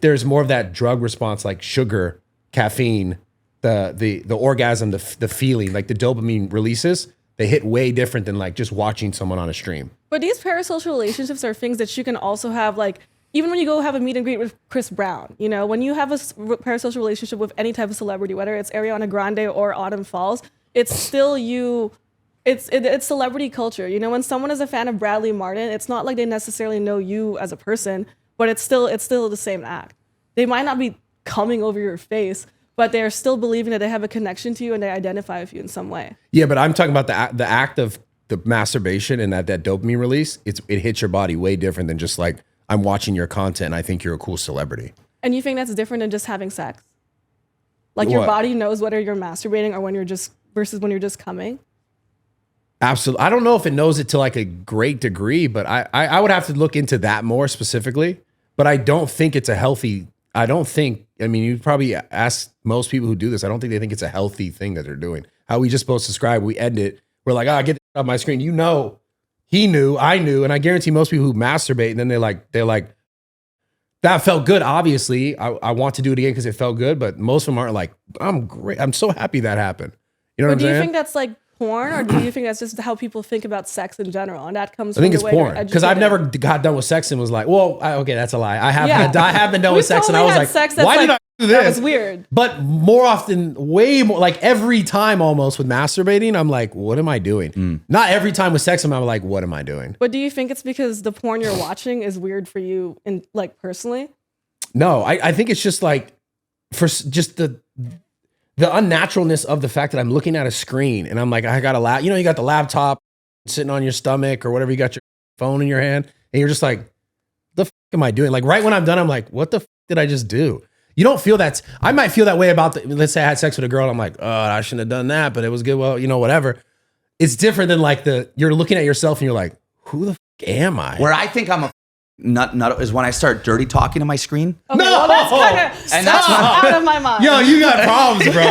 There's more of that drug response, like sugar, caffeine, the orgasm, the feeling, like the dopamine releases, they hit way different than like just watching someone on a stream. But these parasocial relationships are things that you can also have, like, even when you go have a meet and greet with Chris Brown, you know, when you have a parasocial relationship with any type of celebrity, whether it's Ariana Grande or Autumn Falls, it's still you. It's celebrity culture. You know, when someone is a fan of Bradley Martyn, it's not like they necessarily know you as a person, but it's still the same act. They might not be coming over your face, but they're still believing that they have a connection to you and they identify with you in some way. Yeah, but I'm talking about the act of the masturbation and that dopamine release. It hits your body way different than just like, I'm watching your content and I think you're a cool celebrity. And you think that's different than just having sex? Like your What? body knows whether you're masturbating or when you're just versus when you're just coming? Absolutely. I don't know if it knows it to like a great degree, but I would have to look into that more specifically. But I don't think it's a healthy, I mean, you probably ask most people who do this, I don't think they think it's a healthy thing that they're doing. How we just supposed to subscribe, we end it. We're like, get that off my screen. You know, he knew, I knew, and I guarantee most people who masturbate and then they're like, that felt good. Obviously, I want to do it again because it felt good. But most of them aren't like, I'm great. I'm so happy that happened. You know what I'm But do you saying? think that's like porn, or do you think that's just how people think about sex in general? And that comes I from think the it's way they're porn because I've educated? never got done with sex and was like, well, okay, that's a lie. I have been done We've with sex and I totally was had like, sex that's why did I like, do that this? was weird. But more often, way more, like every time almost with masturbating, I'm like, what am I doing? Not every time with sex, I'm like, what am I doing? But do you think it's because the porn you're watching is weird for you, in like personally? No, I think it's just like just the unnaturalness of the fact that I'm looking at a screen and I'm like, I got a you got the laptop sitting on your stomach or whatever, you got your phone in your hand and you're just like, the fuck am I doing? Like right when I'm done, I'm like, what the fuck did I just do? You don't feel that. I might feel that way about let's say I had sex with a girl and I'm like, oh, I shouldn't have done that, but it was good. Well, whatever. It's different than like you're looking at yourself and you're like, who the fuck am I? Where I think I'm a nut is when I start dirty talking to my screen. Okay, well, that's kind of And that's out of my mind. Yo, you got problems, bro.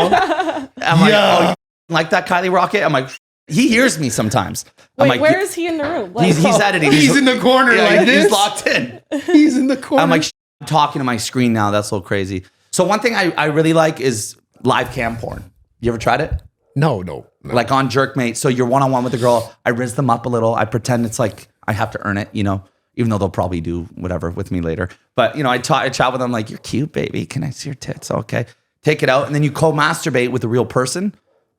I'm like, oh, you like that Kylie Rocket? I'm like, he hears me sometimes. I'm Wait, like, where is he in the room? Like, he's editing. He's in the corner like this. He's locked in. He's in the corner. I'm like talking to my screen now. That's a little crazy. So one thing I really like is live cam porn. You ever tried it? No. Like on Jerkmate. So you're one-on-one with a girl. I rizz them up a little. I pretend it's like I have to earn it, even though they'll probably do whatever with me later. But, I chat with them like, you're cute, baby. Can I see your tits? Okay. Take it out. And then you co-masturbate with a real person.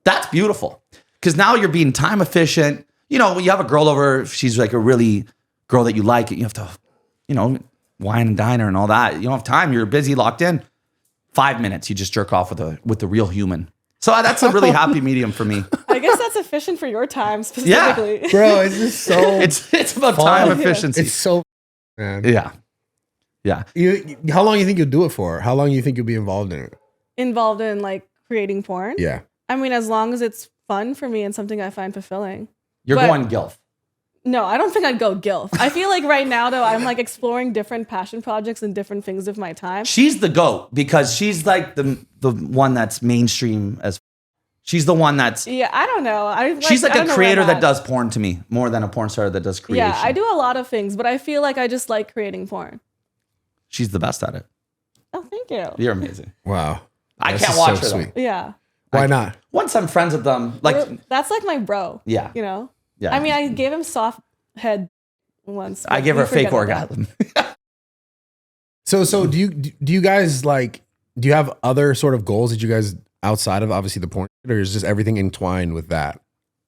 That's beautiful. Because now you're being time efficient. You have a girl over. If she's like a really girl that you like, you have to, wine and dine her and all that. You don't have time. You're busy, locked in. 5 minutes, you just jerk off with the real human. So that's a really happy medium for me. I guess that's efficient for your time specifically. Yeah. bro, it's just so. It's about time efficiency. It's so. Man. Yeah. How long do you think you'll do it for? How long do you think you'll be involved in it? Involved in like creating porn? Yeah. I mean, as long as it's fun for me and something I find fulfilling. You're But- going gilf. No, I don't think I'd go gilf. I feel like right now though, I'm like exploring different passion projects and different things of my time. She's the GOAT because she's like the one that's mainstream as. She's the one that's. Yeah, I don't know. She's like I don't a know creator where I'm that does porn to me more than a porn star that does creation. Yeah, I do a lot of things, but I feel like I just like creating porn. She's the best at it. Oh, thank you. You're amazing. Wow. I This can't is watch so her though. sweet. Yeah. Why not? Once I'm friends with them, like That's like my bro. Yeah. Yeah. I mean, I gave him soft head once. I but give we her a fake forget about orgasm. So do you guys like? Do you have other sort of goals that you guys outside of obviously the porn, or is just everything entwined with that?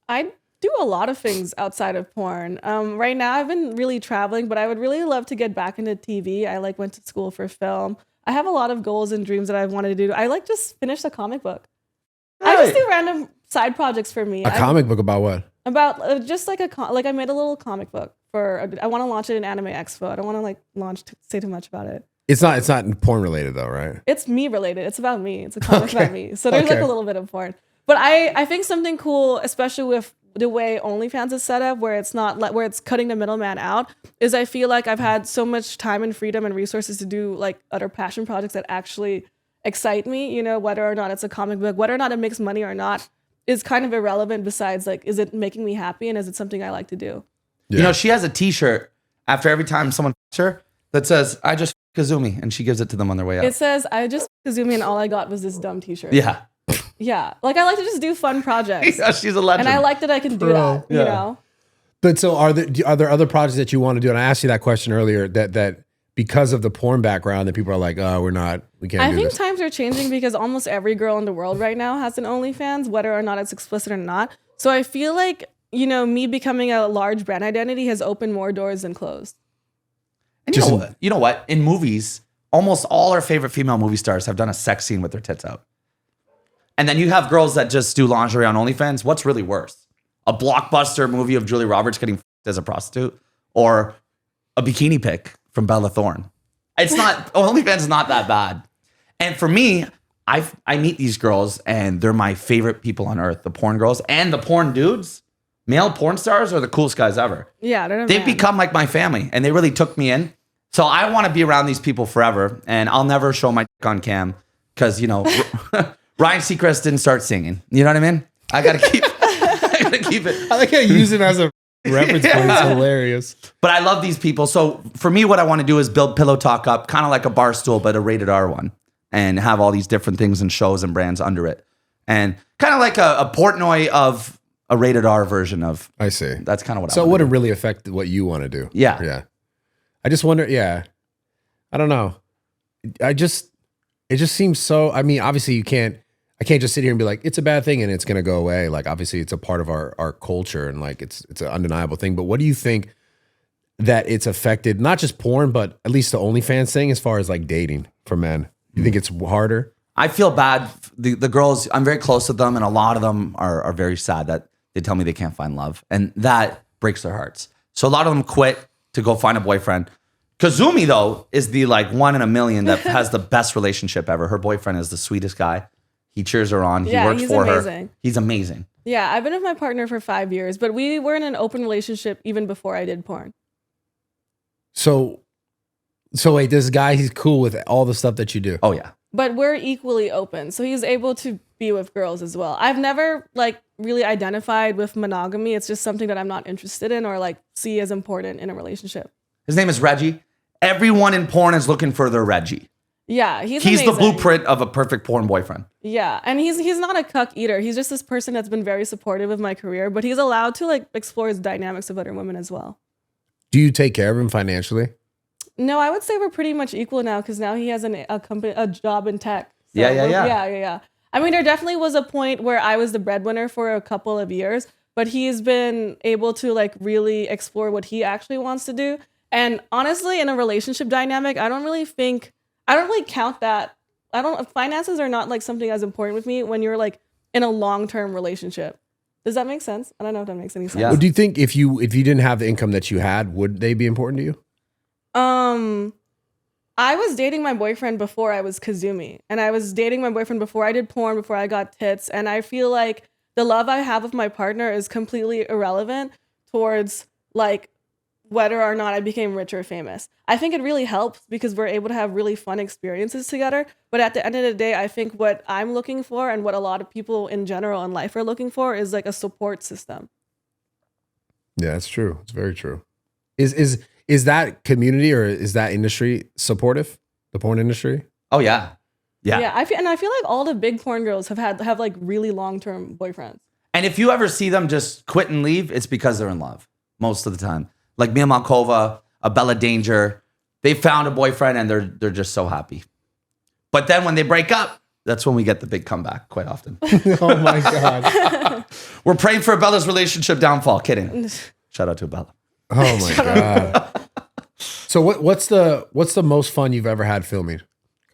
I do a lot of things outside of porn. Right now, I've been really traveling, but I would really love to get back into TV. I went to school for film. I have a lot of goals and dreams that I've wanted to do. I just finished a comic book. I just do random side projects for me. A comic book about what? About just like I made a little comic book I want to launch it in Anime Expo. I don't want to say too much about it. It's not porn related though, right? It's me related. It's about me. It's a comic about me. So there's like a little bit of porn. But I think something cool, especially with the way OnlyFans is set up, where it's not where it's cutting the middleman out, is I feel like I've had so much time and freedom and resources to do like other passion projects that actually excite me, whether or not it's a comic book, whether or not it makes money or not is kind of irrelevant besides like, is it making me happy and is it something I like to do? Yeah. She has a t-shirt after every time someone f***s her that says, I just Kazumi, and she gives it to them on their way out. It says, I just Kazumi and all I got was this dumb t-shirt. Yeah. Yeah. Like I like to just do fun projects. Yeah, she's a legend. And I like that I can do Bro, that, you know? But so are there other projects that you want to do? And I asked you that question earlier that because of the porn background that people are like, oh, we can't I do think this. times are changing because almost every girl in the world right now has an OnlyFans, whether or not it's explicit or not. So I feel like, me becoming a large brand identity has opened more doors than closed. And you know what? In movies, almost all our favorite female movie stars have done a sex scene with their tits out. And then you have girls that just do lingerie on OnlyFans. What's really worse? A blockbuster movie of Julia Roberts getting as a prostitute, or a bikini pic from Bella Thorne. It's not, OnlyFans is not that bad. And for me, I meet these girls and they're my favorite people on earth, the porn girls and the porn dudes. Male porn stars are the coolest guys ever. Yeah, They've become like my family and they really took me in. So I want to be around these people forever, and I'll never show my dick on cam because, Ryan Seacrest didn't start singing. You know what I mean? I got to keep it. I like how you use it as a reference point. It's hilarious. But I love these people. So for me, what I want to do is build Pillow Talk up, kind of like a bar stool, but a rated R one, and have all these different things and shows and brands under it. And kind of like a Portnoy of a rated R version of. I see. That's kind of what I So it want to wouldn't do. really affect what you want to do. Yeah. Yeah. I just wonder, I don't know. It just seems so, I mean, obviously I can't just sit here and be like, it's a bad thing and it's going to go away. Like, obviously it's a part of our culture and like, it's an undeniable thing. But what do you think that it's affected, not just porn, but at least the OnlyFans thing as far as like dating for men? You think it's harder? I feel bad. The girls, I'm very close with them, and a lot of them are very sad that they tell me they can't find love. And that breaks their hearts. So a lot of them quit to go find a boyfriend. Kazumi, though, is the like 1 in a million that has the best relationship ever. Her boyfriend is the sweetest guy. He cheers her on. He works he's for amazing. her. He's amazing. Yeah, I've been with my partner for 5 years, but we were in an open relationship even before I did porn. So wait, this guy, he's cool with all the stuff that you do. Oh, yeah. But we're equally open, so he's able to be with girls as well. I've never like really identified with monogamy. It's just something that I'm not interested in or like see as important in a relationship. His name is Reggie. Everyone in porn is looking for their Reggie. Yeah, he's the amazing. blueprint of a perfect porn boyfriend. Yeah, and he's not a cuck either. He's just this person that's been very supportive of my career, but he's allowed to like explore his dynamics of other women as well. Do you take care of him financially? No, I would say we're pretty much equal now because now he has a job in tech. So Yeah. I mean, there definitely was a point where I was the breadwinner for a couple of years, but he's been able to like really explore what he actually wants to do. And honestly, in a relationship dynamic, I don't really count that. Finances are not like something as important with me when you're like in a long-term relationship. Does that make sense? I don't know if that makes any sense. Yeah. Well, do you think if you didn't have the income that you had, would they be important to you? I was dating my boyfriend before I was Kazumi, and I was dating my boyfriend before I did porn, before I got tits, and I feel like the love I have with my partner is completely irrelevant towards like whether or not I became rich or famous. I think it really helps because we're able to have really fun experiences together, but at the end of the day, I think what I'm looking for and what a lot of people in general in life are looking for is like a support system. Yeah, that's true. It's very true. Is that community or is that industry supportive? The porn industry? Oh, yeah. Yeah. I feel like all the big porn girls have like really long-term boyfriends. And if you ever see them just quit and leave, it's because they're in love most of the time. Like Mia Malkova, Bella Danger, they found a boyfriend and they're just so happy. But then when they break up, that's when we get the big comeback quite often. Oh my God. We're praying for Bella's relationship downfall. Kidding. Shout out to Bella. Oh my God. So what's the most fun you've ever had filming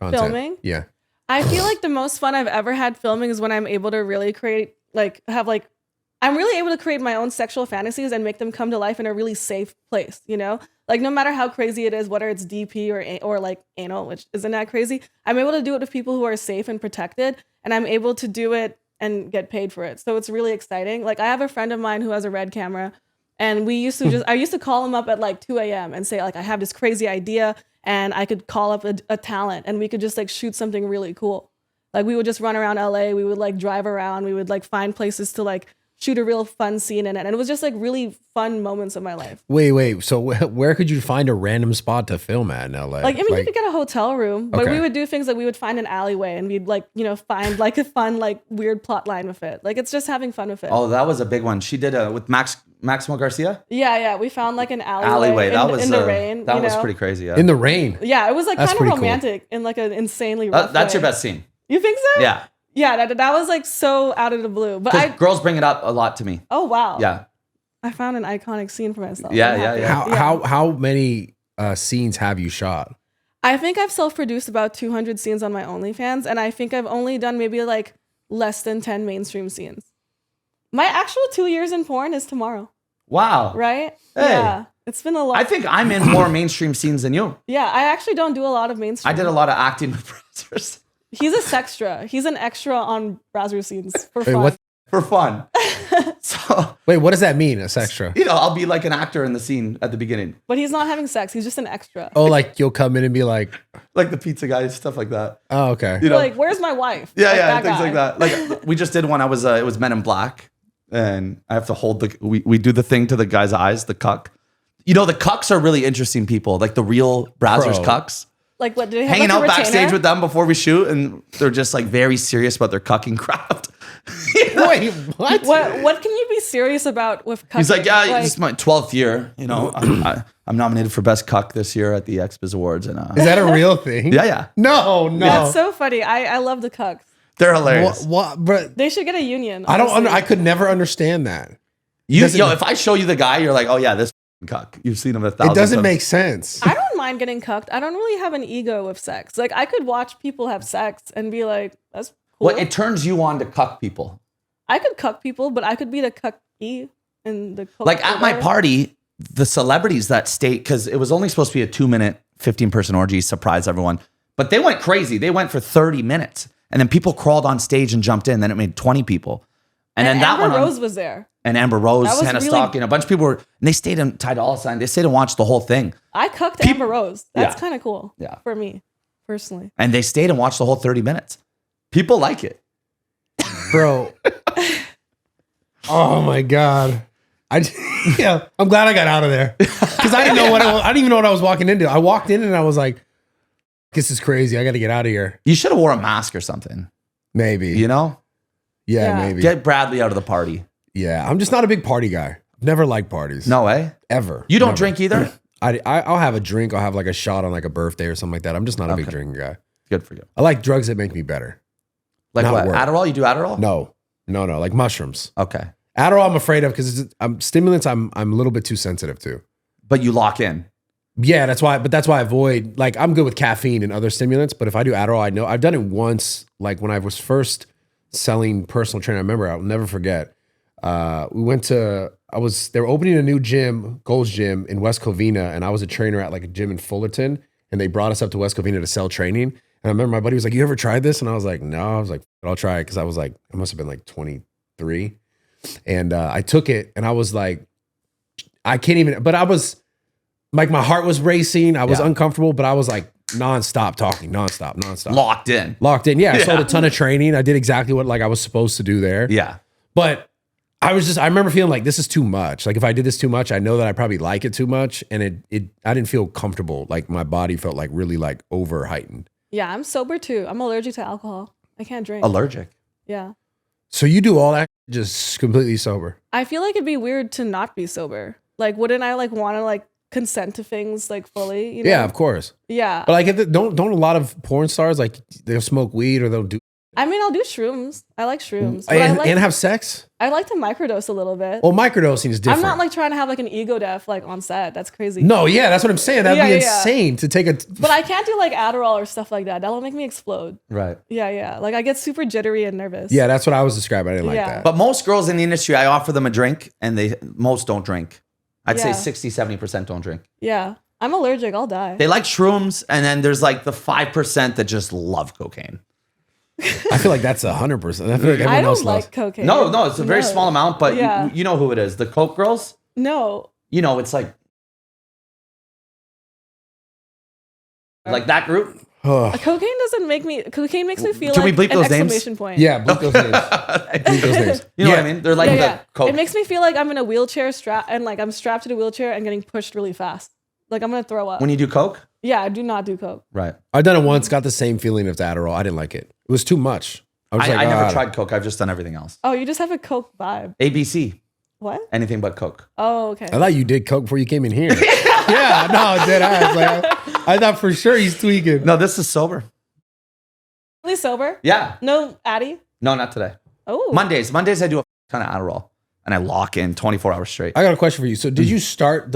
content? Filming? Yeah. I feel like the most fun I've ever had filming is when I'm able to really create, I'm really able to create my own sexual fantasies and make them come to life in a really safe place, you know? Like no matter how crazy it is, whether it's DP or like anal, which isn't that crazy, I'm able to do it with people who are safe and protected, and I'm able to do it and get paid for it. So it's really exciting. Like I have a friend of mine who has a Red camera, and I used to call him up at like 2 a.m. and say like, I have this crazy idea, and I could call up a talent and we could just like shoot something really cool. Like we would just run around LA, we would like drive around, we would like find places to like shoot a real fun scene in it. And it was just like really fun moments of my life. Wait. So where could you find a random spot to film at in LA? Like, I mean, you could get a hotel room, but Okay. we would do things like we would find an alleyway and we'd like, you know, find like a fun, like weird plot line with it. Like it's just having fun with it. Oh, that was a big one. She did with Maximo Garcia? Yeah. We found like an alleyway in the rain. That you was know? pretty crazy. Yeah. in the rain. Yeah, it was like That's kind of pretty cool. romantic in like an insanely rough That's way. your best scene. You think so? Yeah. Yeah, that was like so out of the blue. But Girls bring it up a lot to me. oh wow. Yeah. I found an iconic scene for myself. Yeah, I'm happy. yeah. How many scenes have you shot? I think I've self-produced about 200 scenes on my OnlyFans, and I think I've only done maybe like less than 10 mainstream scenes. My actual 2 years in porn is tomorrow, Wow. right? Hey. Yeah. It's been a lot. I think I'm in more mainstream scenes than you. Yeah, I actually don't do a lot of mainstream. I did a lot of acting with browsers He's a sextra. He's an extra on browser scenes for Wait, fun. what? for fun. So, Wait, what does that mean? A extra? I'll be like an actor in the scene at the beginning. But he's not having sex. He's just an extra. Oh, like you'll come in and be like, Like the pizza guy, stuff like that. oh, okay. You know? Like, where's my wife? Yeah, Like yeah, that things guy. like that. Like we just did one. It was Men in Black, and I have to hold we do the thing to the guy's eyes, the cuck. You know, the cucks are really interesting people, like the real browsers Pro. cucks. Like, what did they have? Hanging like, out a backstage retainer? with them before we shoot, and they're just like very serious about their cucking craft. You know? Wait, what? What can you be serious about with cucking? He's like, yeah, Like, this is my 12th year. You know, I'm nominated for best cuck this year at the XBiz Awards, and Is that a real thing? yeah, No. that's so funny. I love the cucks. they're hilarious. What? But They should get a union. I don't. honestly. I could never understand that. If I show you the guy, you're like, oh yeah, this cuck. You've seen him 1,000 It doesn't times. make sense. I don't mind getting cucked. I don't really have an ego with sex. Like, I could watch people have sex and be like, that's cool. Well, it turns you on to cuck people. I could cuck people, but I could be the cucky in the Like at my party, the celebrities that stayed, because it was only supposed to be a 2-minute, 15-person orgy, surprise everyone. But they went crazy. They went for 30 minutes. And then people crawled on stage and jumped in. Then it made 20 people. And then that Amber one Rose was there. And Amber Rose, That was Hannah really- Stock, a bunch of people were, and they stayed in Ty Dolla $ign. They stayed and watched the whole thing. I cucked Amber Rose. That's Yeah. kind of cool. Yeah. For me, personally. And they stayed and watched the whole 30 minutes. People like it. Bro. Oh my God. Yeah, I'm glad I got out of there. Because I didn't know I didn't even know what I was walking into. I walked in and I was like, this is crazy. I got to get out of here. You should have wore a mask or something. Maybe. You know? Yeah, Yeah. maybe. Get Bradley out of the party. Yeah, I'm just not a big party guy. I've never liked parties. No way. Ever. You don't Never. drink either? I'll have a drink. I'll have like a shot on like a birthday or something like that. I'm just not a big drinking guy. Good for you. I like drugs that make me better. Like Not what? work. Adderall? You do Adderall? No, like mushrooms. Okay. Adderall I'm afraid of because stimulants I'm a little bit too sensitive to. But you lock in. Yeah, that's why I avoid, like, I'm good with caffeine and other stimulants, but if I do Adderall, I know I've done it once, like when I was first selling personal training. I remember, I'll never forget. They were opening a new gym, Gold's Gym in West Covina, and I was a trainer at like a gym in Fullerton, and they brought us up to West Covina to sell training. And I remember my buddy was like, "You ever tried this?" And I was like, "No." I was like, "I'll try it," because I was like, I must have been like 23, and I took it, and I was like, I can't even. But I was like, my heart was racing. I was uncomfortable, but I was like nonstop talking, nonstop. Locked in. Locked in. Yeah, I sold a ton of training. I did exactly what like I was supposed to do there. Yeah. But I remember feeling like this is too much. Like if I did this too much, I know that I probably like it too much. And I didn't feel comfortable. Like my body felt like really like over heightened. Yeah, I'm sober too. I'm allergic to alcohol. I can't drink. Allergic. Yeah. So you do all that just completely sober. I feel like it'd be weird to not be sober. Like, wouldn't I like want to like consent to things like fully? You know? Yeah, of course. Yeah. But like, don't a lot of porn stars like they'll smoke weed or they'll do I mean, I'll do shrooms. I like shrooms. But and have sex? I like to microdose a little bit. Well, microdosing is different. I'm not like trying to have like an ego death like on set. That's crazy. No, yeah, that's what I'm saying. That'd be insane to take a. But I can't do like Adderall or stuff like that. That'll make me explode. Right. Yeah. Like I get super jittery and nervous. Yeah, that's what I was describing. I didn't like that. But most girls in the industry, I offer them a drink and most don't drink. I'd say Yeah. 60-70% don't drink. Yeah. I'm allergic. I'll die. They like shrooms, and then there's like the 5% that just love cocaine. I feel like that's 100%. I feel like everyone I else don't loves. like cocaine. No, it's a very small amount, but Yeah. you know who it is. The Coke girls, No. you know, it's like that group. Ugh. Cocaine doesn't make me. Cocaine makes me feel Can we like bleep an those names? exclamation point. Yeah, bleep those names. Bleep those names. You know what I mean? They're like Yeah. the Coke. It makes me feel like I'm in a wheelchair and like I'm strapped to the wheelchair and getting pushed really fast. Like I'm gonna throw up. When you do Coke? Yeah, I do not do coke. Right. I've done it once, got the same feeling as Adderall. I didn't like it. It was too much. I was I never "Ah." tried Coke. I've just done everything else. Oh, you just have a coke vibe. ABC. What? Anything but Coke. Oh, okay. I thought you did coke before you came in here. Yeah, no, dead ass. Like, I thought for sure he's tweaking. No, this is sober. Really sober? Yeah. No Addy? No, not today. Oh. Mondays I do a ton of Adderall and I lock in 24 hours straight. I got a question for you. So, did you start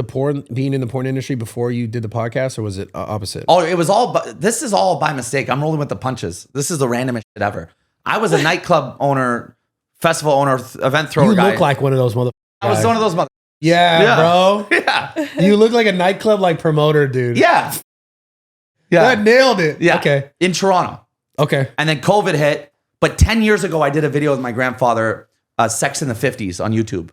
being in the porn industry before you did the podcast, or was it opposite? Oh, it was all, this is all by mistake. I'm rolling with the punches. This is the randomest shit ever. I was a nightclub owner, festival owner, event thrower You guy. look like one of those mother. I was one of those mother. Yeah, bro. Yeah. You look like a nightclub like promoter, dude. Yeah. That nailed it. Yeah. Okay. In Toronto. Okay. And then COVID hit. But 10 years ago, I did a video with my grandfather, Sex in the 50s on YouTube.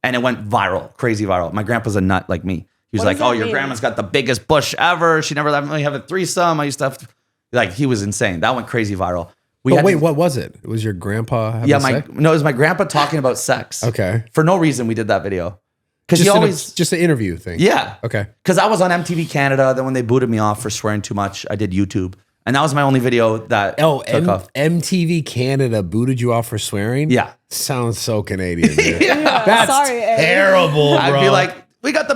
And it went viral, crazy viral. My grandpa's a nut like me. He was What like, does that "Oh, your mean? grandma's got the biggest bush ever. She never let me have a threesome. I used to have," like, he was insane. That went crazy viral. But wait, what was it? It was your grandpa having sex? No, it was my grandpa talking about sex. Okay. For no reason, we did that video. Because he always, just an interview thing. yeah. Okay. Because I was on MTV Canada. Then when they booted me off for swearing too much, I did YouTube. And that was my only video that took off. MTV Canada booted you off for swearing? Yeah. Sounds so Canadian, dude. Yeah, That's sorry, Ed. terrible, bro. I'd be like, "We got the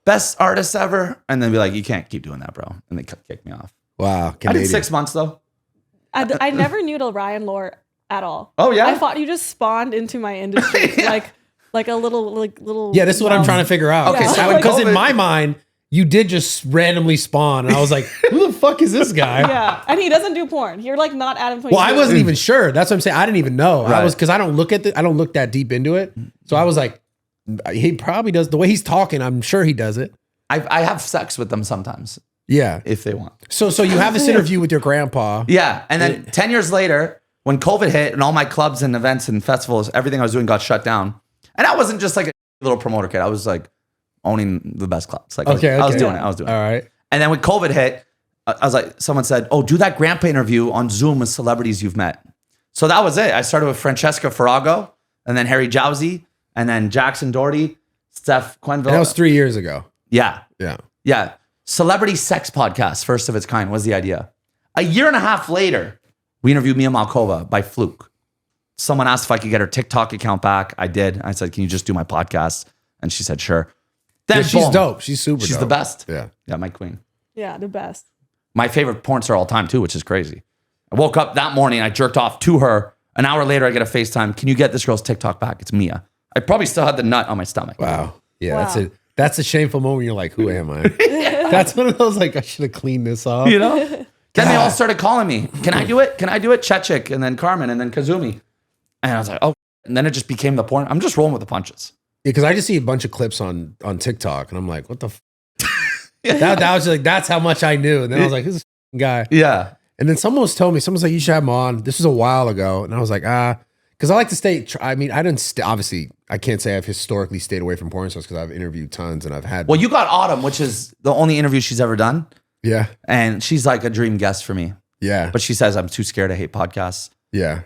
best artists ever," and then be like, "You can't keep doing that, bro." And they kicked me off. wow, I Canadian. did 6 months though. I never knew the Ryan lore at all. Oh, yeah? I thought you just spawned into my industry. Like a little. Yeah, this is what I'm trying to figure out. Okay, Yeah. so when Because in COVID- my mind, you did just randomly spawn. And I was like, who the fuck is this guy? Yeah, and he doesn't do porn. You're like not Adam. Well, I wasn't even sure. That's what I'm saying. I didn't even know. I Right. was because I don't look that deep into it. So I was like, He probably does. The way he's talking, I'm sure he does it. I have sex with them sometimes Yeah. if they want. So you have this interview with your grandpa. Yeah. And then 10 years later, when COVID hit and all my clubs and events and festivals, everything I was doing got shut down. And I wasn't just like a little promoter kid. I was like owning the best clubs. Like I was doing it. I was doing it. All right. And then when COVID hit, I was like, someone said, oh, do that grandpa interview on Zoom with celebrities you've met. So that was it. I started with Francesca Farrago and then Harry Jowsey and then Jackson Doherty, Steph Quenville. That was 3 years ago. Yeah. Yeah. Yeah. Celebrity sex podcast, first of its kind, was the idea. A year and a half later, we interviewed Mia Malkova by fluke. Someone asked if I could get her TikTok account back. I did. I said, can you just do my podcast? And she said, sure. Then Yeah, she's boom. dope. She's super dope. She's the best. Yeah. Yeah, my queen. Yeah, the best. My favorite porn star all time too, which is crazy. I woke up that morning, I jerked off to her. An hour later, I get a FaceTime. Can you get this girl's TikTok back? It's Mia. I probably still had the nut on my stomach. Wow. Yeah, Wow. that's a shameful moment. You're like, who am I? That's one of those like, I should have cleaned this off. You know? Then they all started calling me. Can I do it? Can I do it? Chechik, and then Carmen, and then Kazumi. And I was like, oh. And then it just became the porn. I'm just rolling with the punches. Yeah, because I just see a bunch of clips on TikTok, and I'm like, what the that was just like, that's how much I knew. And then I was like, who's this guy? Yeah. And then someone was telling me, someone's like, you should have him on. This was a while ago. And I was like, because I like to stay, I mean, I didn't, obviously, I can't say I've historically stayed away from porn stars because I've interviewed tons and I've had. Well, you got Autumn, which is the only interview she's ever done. Yeah. And she's like a dream guest for me. Yeah. But she says, I'm too scared. I hate podcasts. Yeah.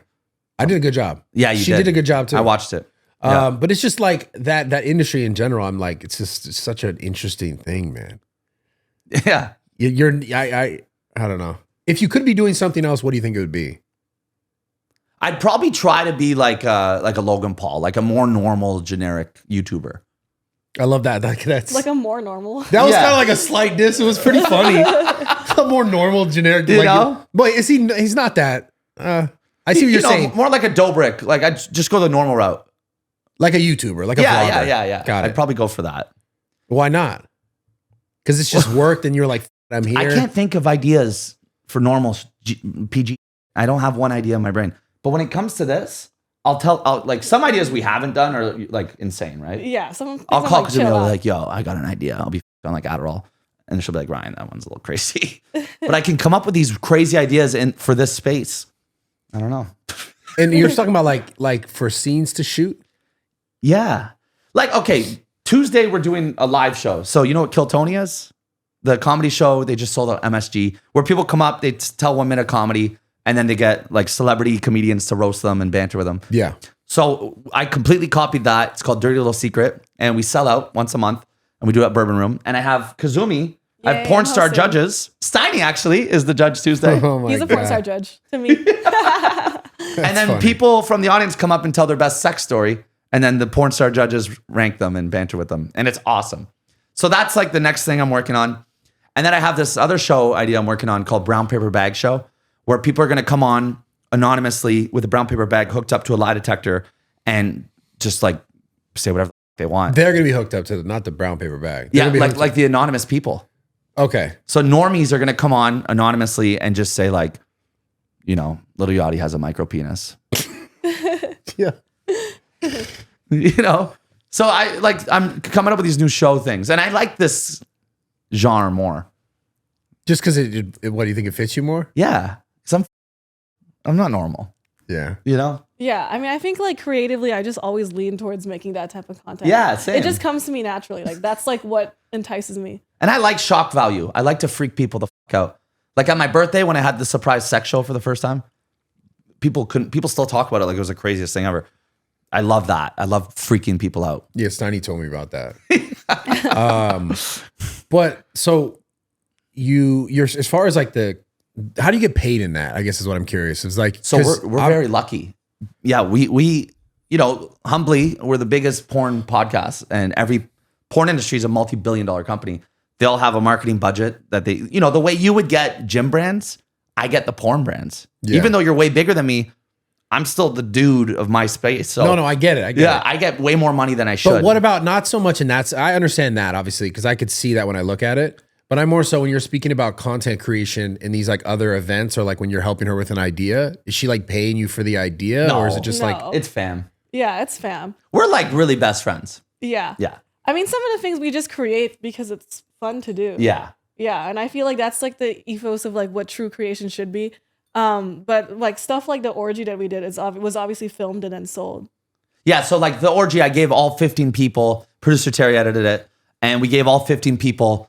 I did a good job. Yeah, She did a good job too. I watched it. Yeah. But it's just like that industry in general. I'm like, it's just such an interesting thing, man. Yeah. I don't know. If you could be doing something else, what do you think it would be? I'd probably try to be like a Logan Paul, like a more normal, generic YouTuber. I love that. That's Like a more normal. that was Yeah. kind of like a slight diss. It was pretty funny. A more normal, generic. You know? But is he? He's not that. I see what you're saying. More like a Dobrik. Like I'd just go the normal route. Like a YouTuber, like a vlogger. Yeah. Got I'd it. probably go for that. Why not? Because it's just worked, and you're like, I'm here. I can't think of ideas for normal PG. I don't have one idea in my brain. But when it comes to this, I'll like some ideas we haven't done are like insane, right? Yeah. Some I'll call like, Kazumi chill out. like, yo, I got an idea. I'll be on like Adderall. And she'll be like, Ryan, that one's a little crazy. But I can come up with these crazy ideas for this space. I don't know. And you're talking about like for scenes to shoot. Yeah. Like, okay, Tuesday we're doing a live show. So you know what Kill Tony is? The comedy show they just sold out MSG, where people come up, they tell 1 minute comedy, and then they get like celebrity comedians to roast them and banter with them. Yeah. So I completely copied that. It's called Dirty Little Secret. And we sell out once a month and we do it at Bourbon Room. And I have Kazumi. I have Yay, porn star hosting. judges. Steiny actually is the judge Tuesday. Oh my He's a God. porn star judge to me. And then funny. people from the audience come up and tell their best sex story. And then the porn star judges rank them and banter with them. And it's awesome. So that's like the next thing I'm working on. And then I have this other show idea I'm working on called Brown Paper Bag Show, where people are going to come on anonymously with a brown paper bag hooked up to a lie detector and just like say whatever they want. They're gonna be hooked up to not the brown paper bag. They're Yeah, gonna be like hooked like the anonymous people. okay. So normies are going to come on anonymously and just say like, you know, Little Yachty has a micro penis. Yeah. You know? So I'm coming up with these new show things. And I like this genre more. Just because what do you think it fits you more? Yeah. Because I'm not normal. Yeah. You know? Yeah, I mean, I think like creatively, I just always lean towards making that type of content. Yeah, same. It just comes to me naturally. Like that's like what entices me. And I like shock value. I like to freak people the fuck out. Like on my birthday when I had the surprise sex show for the first time, people still talk about it like it was the craziest thing ever. I love that. I love freaking people out. Yeah, Steiny told me about that. But so you're as far as like how do you get paid in that? I guess is what I'm curious. It's like So we're very lucky. Yeah, we you know, humbly, we're the biggest porn podcast, and every porn industry is a multi-billion-dollar company. They'll have a marketing budget that they, you know, the way you would get gym brands, I get the porn brands. Yeah. Even though you're way bigger than me, I'm still the dude of my space. So no, I get it. I get yeah, it. I get way more money than I should. But what about not so much in that? I understand that obviously because I could see that when I look at it. But I'm more so when you're speaking about content creation in these like other events or like when you're helping her with an idea, is she like paying you for the idea No. or is it just like No. It's fam. Yeah, it's fam. We're like really best friends. Yeah. Yeah. I mean, some of the things we just create because it's fun to do. Yeah. Yeah, and I feel like that's like the ethos of like what true creation should be. But like stuff like the orgy that we did was obviously filmed and then sold. Yeah. So like the orgy, I gave all 15 people, producer Terry edited it, and we gave all 15 people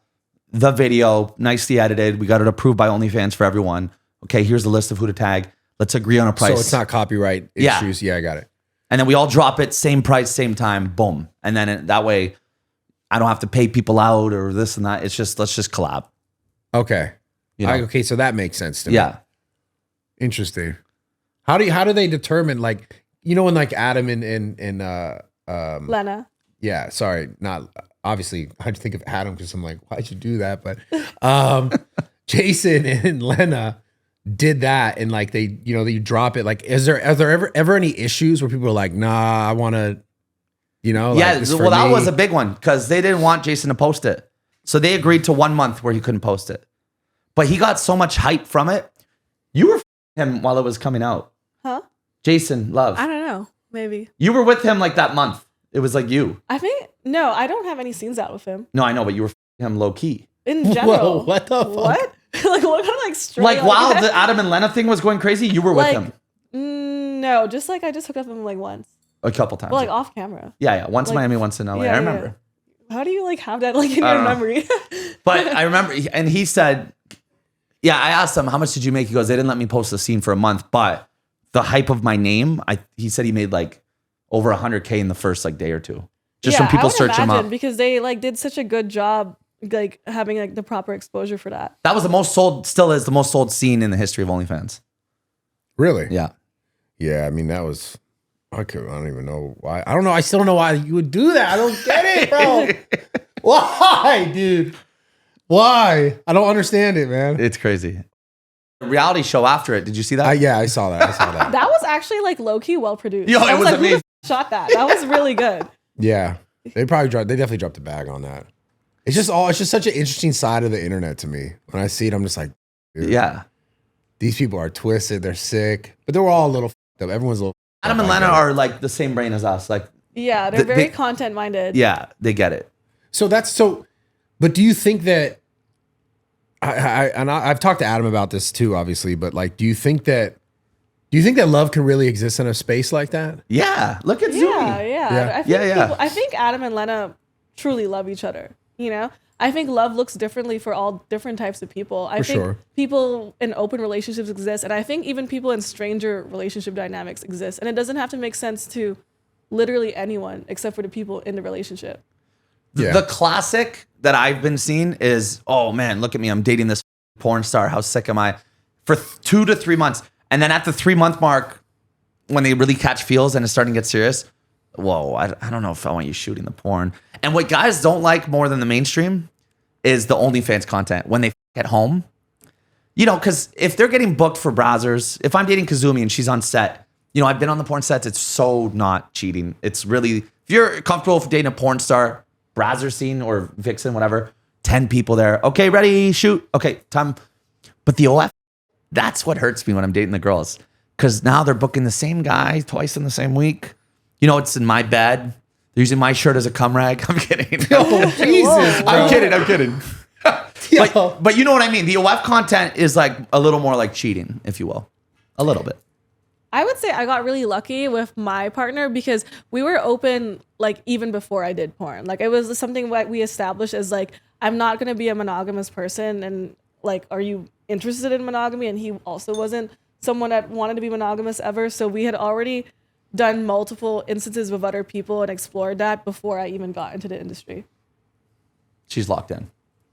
the video, nicely edited. We got it approved by OnlyFans for everyone. Okay, here's the list of who to tag. Let's agree on a price. So it's not copyright Yeah. issues. Yeah, I got it. And then we all drop it, same price, same time, boom. And then that way I don't have to pay people out or this and that. It's just, let's just collab. Okay. You know? Okay, so that makes sense to me. Yeah. Interesting. How do they determine, like, you know, when like Adam and Lana. yeah, sorry, not obviously I had to think of Adam because I'm like, why'd you do that? But Jason and Lana did that, and like they, you know, you drop it. Like, are there ever any issues where people are like, nah, I want to, you know, Yeah, like, this for well, that me? was a big one because they didn't want Jason to post it. So they agreed to 1 month where he couldn't post it. But he got so much hype from it. You were him while it was coming out. Huh? Jason Love. I don't know. Maybe. You were with him like that month. It was like you. I think no, I don't have any scenes out with him. No, I know, but you were him low key. In general. Whoa, what the fuck? What? Like what kind of like straight Like while the Adam and Lena thing was going crazy, you were with like, him no, just like I just hooked up with him like once. a couple times. Well, like off camera. yeah. Once in like- Miami, once in LA. Yeah, I remember. yeah. How do you like have that like in I your don't know. memory? But I remember, and he said, yeah, I asked him, how much did you make? He goes, they didn't let me post the scene for a month, but the hype of my name, he said he made like over 100K in the first like day or two. Just yeah, from people I would search him imagine up. because they like did such a good job like having like the proper exposure for that. That was the most sold, still is the most sold scene in the history of OnlyFans. Really? Yeah. Yeah, I mean, that was, I don't even know why. I don't know. I still don't know why you would do that. I don't get it, bro. Why, dude? Why? I don't understand it, man. It's crazy. The reality show after it, did you see that? Yeah, I saw that. That was actually like low key well produced. Yo, it I was like, who the amazing. shot that? That was really good. Yeah, they definitely dropped the bag on that. It's just such an interesting side of the internet to me. When I see it, I'm just like, dude, Yeah. these people are twisted, they're sick, but they were all a little up. Everyone's a little. Adam and Lena are like the same brain as us. Like, Yeah, they're very they- content minded. yeah, they get it. But do you think that? I've talked to Adam about this too, obviously. But like, do you think that love can really exist in a space like that? Yeah. Look at Yeah, Zumi. yeah. I think Yeah. I think Adam and Lena truly love each other. You know, I think love looks differently for all different types of people. I For think sure. people in open relationships exist, and I think even people in stranger relationship dynamics exist. And it doesn't have to make sense to literally anyone except for the people in the relationship. Yeah. The classic that I've been seeing is, oh man, look at me. I'm dating this porn star. How sick am I? For 2 to 3 months. And then at the 3-month mark, when they really catch feels and it's starting to get serious, whoa, I don't know if I want you shooting the porn. And what guys don't like more than the mainstream is the OnlyFans content when they at home. You know, because if they're getting booked for browsers, if I'm dating Kazumi and she's on set, you know, I've been on the porn sets. It's so not cheating. It's really, if you're comfortable with dating a porn star, browser scene or vixen, whatever, 10 people there. Okay, ready, shoot. Okay, time. But the OF, that's what hurts me when I'm dating the girls. Because now they're booking the same guy twice in the same week. You know, it's in my bed. They're using my shirt as a cum rag. I'm kidding. Oh, Jesus, bro. I'm kidding. But you know what I mean? The OF content is like a little more like cheating, if you will. A little bit. I would say I got really lucky with my partner because we were open like even before I did porn. Like it was something that we established as like, I'm not going to be a monogamous person. And like, are you interested in monogamy? And he also wasn't someone that wanted to be monogamous ever. So we had already done multiple instances with other people and explored that before I even got into the industry. She's locked in.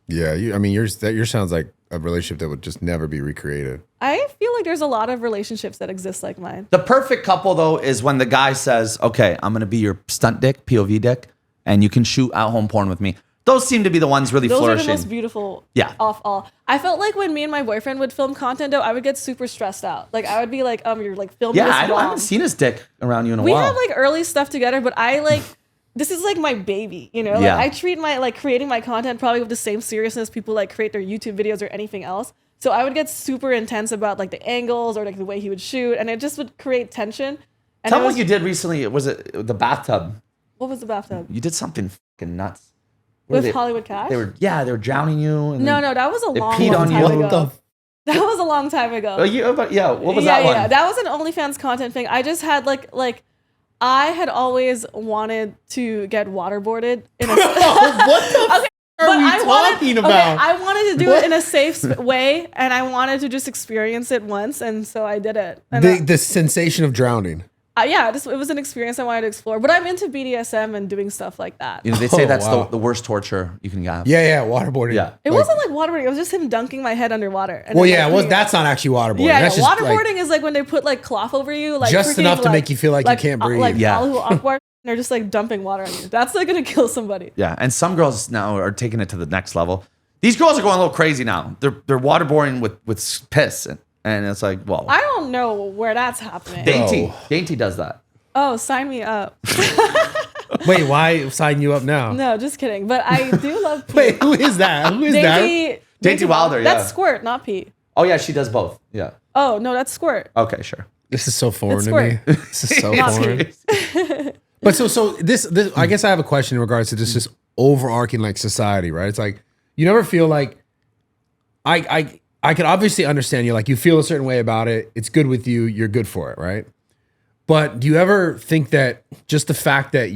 Yeah, yours sounds like a relationship that would just never be recreated. I feel like there's a lot of relationships that exist like mine. The perfect couple, though, is when the guy says, okay, I'm going to be your stunt dick, POV dick, and you can shoot at-home porn with me. Those seem to be the ones really Those flourishing. are the most beautiful Yeah. off all. I felt like when me and my boyfriend would film content, though, I would get super stressed out. Like, I would be like, you're like filming Yeah, this I wrong. haven't seen his dick around you in a We while. have like early stuff together, but I like, this is like my baby, you know? Like, Yeah. I treat my, like, creating my content probably with the same seriousness people like create their YouTube videos or anything else. So I would get super intense about like the angles or like the way he would shoot, and it just would create tension. And Tell it me was, what you did recently. Was it the bathtub? What was the bathtub? You did something fucking nuts. What With were they- Hollywood Cash? They were drowning you. And No, then- no, that was a They long, peed long on time you. ago. That was a long time ago. Oh, what was yeah, that one? Yeah, that was an OnlyFans content thing. I just had like I had always wanted to get waterboarded in a what the okay, are but we I wanted, talking okay, about? I wanted to do it in a safe way, and I wanted to just experience it once, and so I did it. And The sensation of drowning. yeah, it was an experience I wanted to explore. But I'm into BDSM and doing stuff like that. You know, they say Oh, that's wow. the worst torture you can have. Yeah, waterboarding. Yeah. It wasn't like waterboarding. It was just him dunking my head underwater. And Well, then, yeah, like, well, putting- that's not actually waterboarding. Yeah, That's yeah. just Waterboarding like, is like when they put like cloth over you, like Just freaking, enough to like- make you feel like you can't breathe. Like Yeah. Allahu Akbar, and they're just like dumping water on you. That's like gonna kill somebody. Yeah, and some girls now are taking it to the next level. These girls are going a little crazy now. They're waterboarding with piss, and it's like, whoa. I don't know where that's happening. Dainty does that. Oh, sign me up. wait, why sign you up now? No, just kidding. But I do love pee. Wait, who is that? Who is that? Dainty Wilder, That's yeah. squirt, not pee. Oh yeah, she does both. Yeah. Oh no, that's squirt. Okay, sure. This is so foreign It's to me. squirt. This is so Not foreign. But so this I guess I have a question in regards to this overarching like society, right? It's like you never feel like I can obviously understand you, like you feel a certain way about it. It's good with you. You're good for it, right? But do you ever think that just the fact that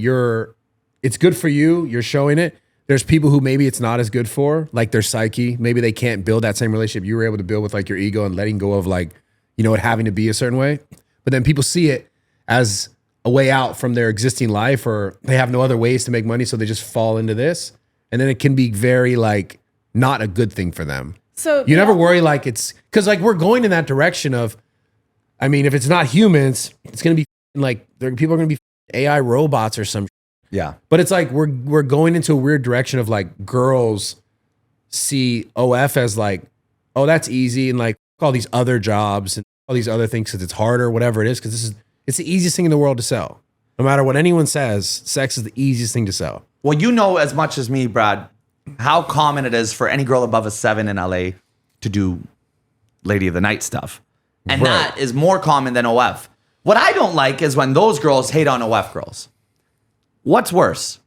it's good for you, you're showing it. There's people who maybe it's not as good for, like their psyche. Maybe they can't build that same relationship you were able to build with like your ego and letting go of like, you know, it having to be a certain way. But then people see it as a way out from their existing life, or they have no other ways to make money. So they just fall into this. And then it can be very like not a good thing for them. So You never worry like it's because like we're going in that direction of, I mean, if it's not humans, it's gonna be like people are gonna be AI robots or some. Yeah. But it's like we're going into a weird direction of like girls see OF as like, oh, that's easy, and like all these other jobs and all these other things because it's harder, whatever it is, because it's the easiest thing in the world to sell. No matter what anyone says, sex is the easiest thing to sell. Well, you know as much as me, Brad, how common it is for any girl above a 7 in LA to do Lady of the Night stuff. And Right. that is more common than OF. What I don't like is when those girls hate on OF girls. What's worse?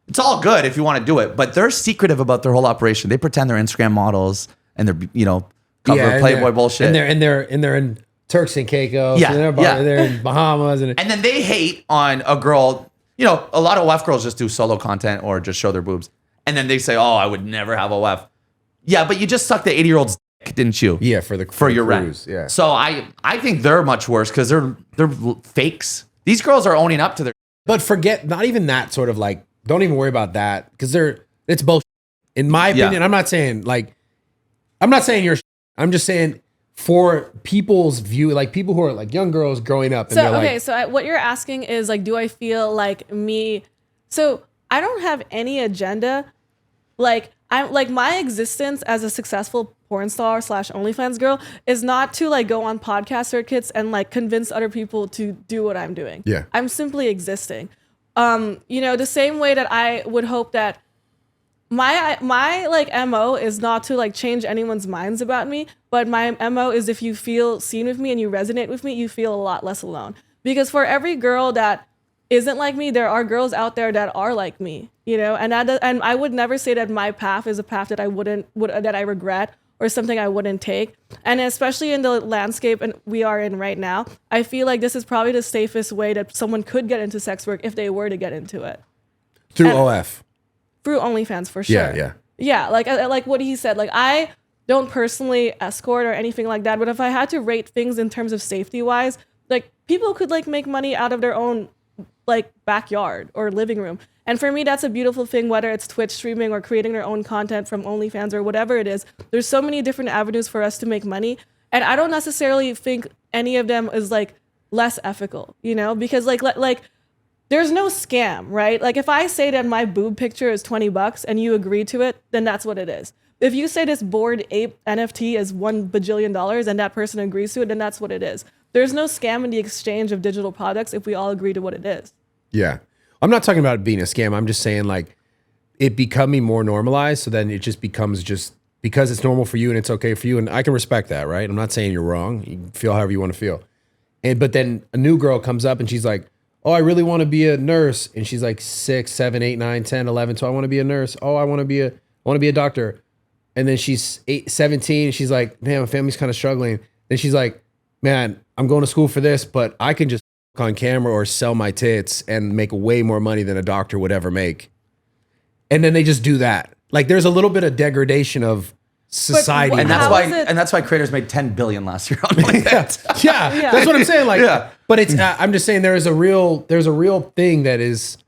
It's all good if you want to do it, but they're secretive about their whole operation. They pretend they're Instagram models and they're, cover and Playboy they're- bullshit. And they're in Turks and Caicos. Yeah, and yeah. they're in Bahamas and And then they hate on a girl. A lot of OF girls just do solo content or just show their boobs. And then they say, oh, I would never have OF. Yeah, but you just sucked the 80-year-old's dick, didn't you? yeah for the your cruise, rent. yeah. So I think they're much worse because they're fakes. These girls are owning up to their. But forget, not even that sort of like, don't even worry about that because it's both. In my opinion, Yeah. I'm not saying you're, I'm just saying for people's view, like people who are like young girls growing up and So they're okay, like, so what you're asking is like, do I feel like me? So I don't have any agenda. Like I'm like my existence as a successful porn star / OnlyFans girl is not to like go on podcast circuits and like convince other people to do what I'm doing. Yeah. I'm simply existing. The same way that I would hope that my like MO is not to like change anyone's minds about me, but my MO is if you feel seen with me and you resonate with me, you feel a lot less alone. Because for every girl that isn't like me, there are girls out there that are like me, and and I would never say that my path is a path that that I regret or something I wouldn't take. And especially in the landscape and we are in right now, I feel like this is probably the safest way that someone could get into sex work if they were to get into it. through and- OF. Through OnlyFans for sure. Yeah. Like what he said, like I don't personally escort or anything like that, but if I had to rate things in terms of safety wise, like people could like make money out of their own like backyard or living room. And for me, that's a beautiful thing, whether it's Twitch streaming or creating their own content from OnlyFans or whatever it is. There's so many different avenues for us to make money. And I don't necessarily think any of them is like less ethical, because like there's no scam, right? Like if I say that my boob picture is $20 and you agree to it, then that's what it is. If you say this Bored Ape NFT is $1 bajillion and that person agrees to it, then that's what it is. There's no scam in the exchange of digital products if we all agree to what it is. Yeah. I'm not talking about it being a scam. I'm just saying like it becoming more normalized. So then it just becomes just because it's normal for you and it's okay for you. And I can respect that, right? I'm not saying you're wrong. You can feel however you want to feel. But then a new girl comes up and she's like, oh, I really want to be a nurse. And she's like 6, 7, 8, 9, 10, 11. So I want to be a nurse. Oh, I want to be a doctor. And then she's 17. She's like, man, my family's kind of struggling. Then she's like, man, I'm going to school for this, but I can just on camera or sell my tits and make way more money than a doctor would ever make. And then they just do that. Like there's a little bit of degradation of society. And How is it- that's why creators made 10 billion last year on OnlyFans. yeah, that's what I'm saying. Like, Yeah. but it's, I'm just saying there's a real thing that's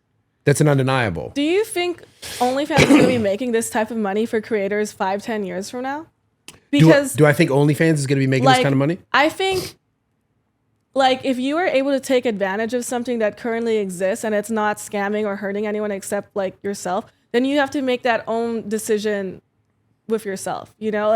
an undeniable. Do you think OnlyFans is going to be making this type of money for creators 5-10 years from now? Because Do I think OnlyFans is going to be making this kind of money? I think, like, if you are able to take advantage of something that currently exists and it's not scamming or hurting anyone except like yourself, then you have to make that own decision with yourself. You know,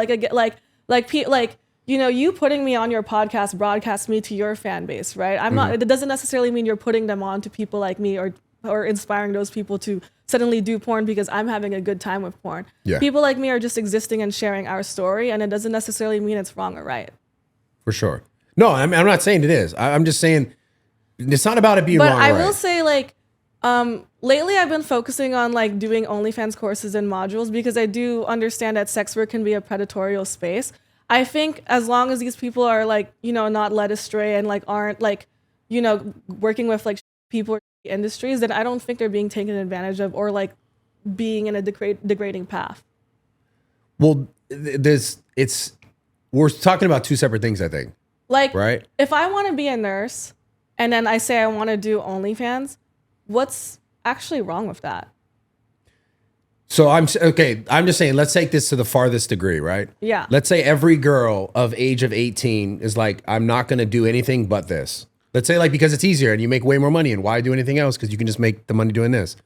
you know, you putting me on your podcast broadcasts me to your fan base, right? I'm not. It doesn't necessarily mean you're putting them on to people like me or inspiring those people to suddenly do porn because I'm having a good time with porn. Yeah. People like me are just existing and sharing our story, and it doesn't necessarily mean it's wrong or right. For sure. No, I'm not saying it is. I'm just saying it's not about it being But wrong or I right. will say, like, lately I've been focusing on like doing OnlyFans courses and modules because I do understand that sex work can be a predatorial space. I think as long as these people are like, you know, not led astray and like aren't like, you know, working with like people or industries, then I don't think they're being taken advantage of or like being in a degrading path. Well, we're talking about two separate things, I think. Like, Right. if I want to be a nurse and then I say I want to do OnlyFans, what's actually wrong with that? So I'm just saying, let's take this to the farthest degree, right? Yeah. Let's say every girl of age of 18 is like, I'm not going to do anything but this. Let's say like, because it's easier and you make way more money, and why do anything else? Because you can just make the money doing this.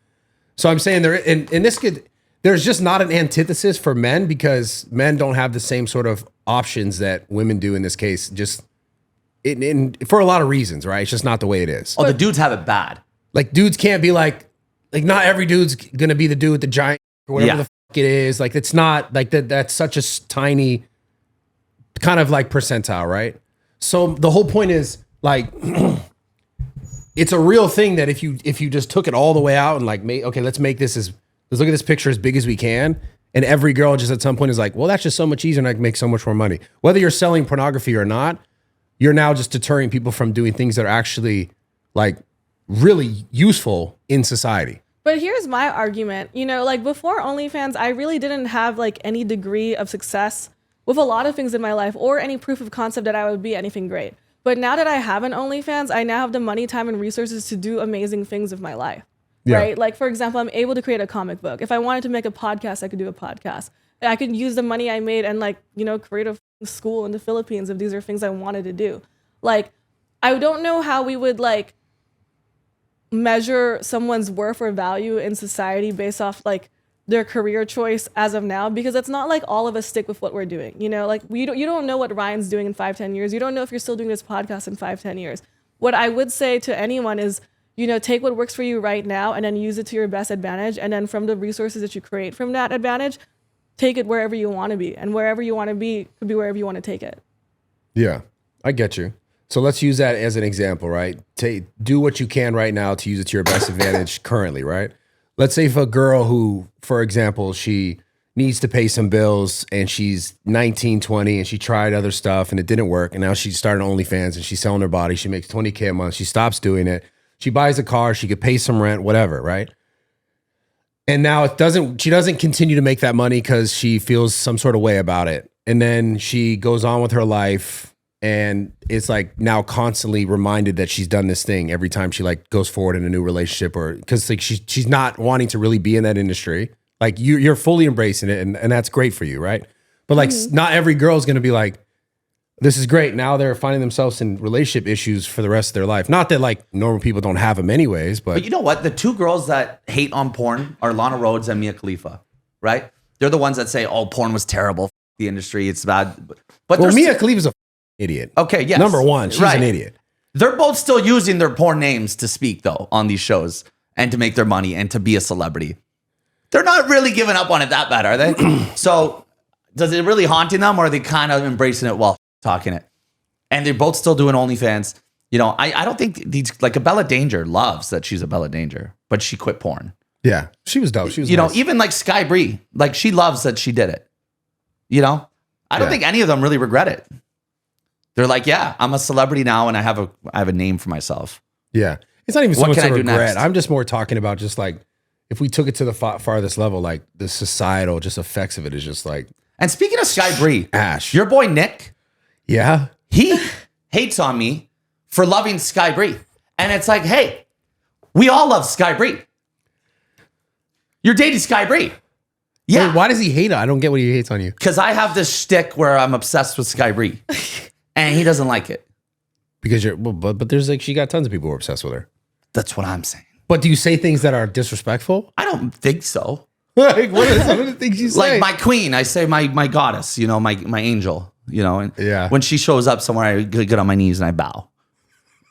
So I'm saying there's just not an antithesis for men because men don't have the same sort of options that women do in this case. Just for a lot of reasons, right? It's just not the way it is. Oh, the dudes have it bad. Like dudes can't be like not every dude's gonna be the dude with the giant or whatever Yeah. the fuck it is. Like it's not like that. That's such a tiny kind of like percentile, right? So the whole point is like it's a real thing that if you just took it all the way out and like let's look at this picture as big as we can. And every girl just at some point is like, well, that's just so much easier and I can make so much more money. Whether you're selling pornography or not, you're now just deterring people from doing things that are actually like really useful in society. But here's my argument. You know, like before OnlyFans, I really didn't have like any degree of success with a lot of things in my life or any proof of concept that I would be anything great. But now that I have an OnlyFans, I now have the money, time, and resources to do amazing things with my life. Yeah. Right? Like, for example, I'm able to create a comic book. If I wanted to make a podcast, I could do a podcast. I could use the money I made and like, you know, create a school in the Philippines if these are things I wanted to do. Like, I don't know how we would like measure someone's worth or value in society based off like their career choice as of now, because it's not like all of us stick with what we're doing. You know, like you don't know what Ryan's doing in 5-10 years. You don't know if you're still doing this podcast in 5-10 years. What I would say to anyone is, you know, take what works for you right now and then use it to your best advantage. And then from the resources that you create from that advantage, take it wherever you want to be. And wherever you want to be could be wherever you want to take it. Yeah, I get you. So let's use that as an example, right? Do what you can right now to use it to your best advantage currently, right? Let's say if a girl who, for example, she needs to pay some bills and she's 19, 20 and she tried other stuff and it didn't work. And now she's starting OnlyFans and she's selling her body. She makes $20K a month. She stops doing it. She buys a car, she could pay some rent, whatever, right? And now she doesn't continue to make that money because she feels some sort of way about it. And then she goes on with her life and it's like now constantly reminded that she's done this thing every time she like goes forward in a new relationship, or because like she's not wanting to really be in that industry. Like you're fully embracing it and that's great for you, right? But like not every girl is gonna be like, this is great. Now they're finding themselves in relationship issues for the rest of their life. Not that like normal people don't have them anyways, but But you know what? The two girls that hate on porn are Lana Rhodes and Mia Khalifa, right? They're the ones that say, "Oh, porn was terrible. The industry, it's bad." But well, they're Mia Khalifa's a idiot. Okay, yes. Number one, she's Right. an idiot. They're both still using their porn names to speak though on these shows and to make their money and to be a celebrity. They're not really giving up on it that bad, are they? So, does it really haunting them, or are they kind of embracing it while talking it? And they're both still doing OnlyFans. You know, I don't think these, like a Bella Danger loves that she's a Bella Danger, but she quit porn. Yeah, she was dope. She was, you nice. know, even like Sky Bree, like she loves that she did it. You know, I don't think any of them really regret it. They're like, yeah, I'm a celebrity now, and I have a name for myself. Yeah, it's not even so What much can a I do regret. next? I'm just more talking about just like if we took it to the farthest level, like the societal just effects of it is just like And speaking of Sky Bree, ash. your boy Nick, Yeah, he hates on me for loving Sky Bree. And it's like, hey, we all love Sky Bree. You're dating Sky Bree. Yeah. Wait, why does he hate it? I don't get what he hates on you. Because I have this shtick where I'm obsessed with Sky Bree. And he doesn't like it. Because you're, but there's like she got tons of people who are obsessed with her. That's what I'm saying. But do you say things that are disrespectful? I don't think so. Like what are some of the things you say? Like my queen, I say my goddess, you know, my angel, you know. And Yeah. when she shows up somewhere, I get on my knees and I bow.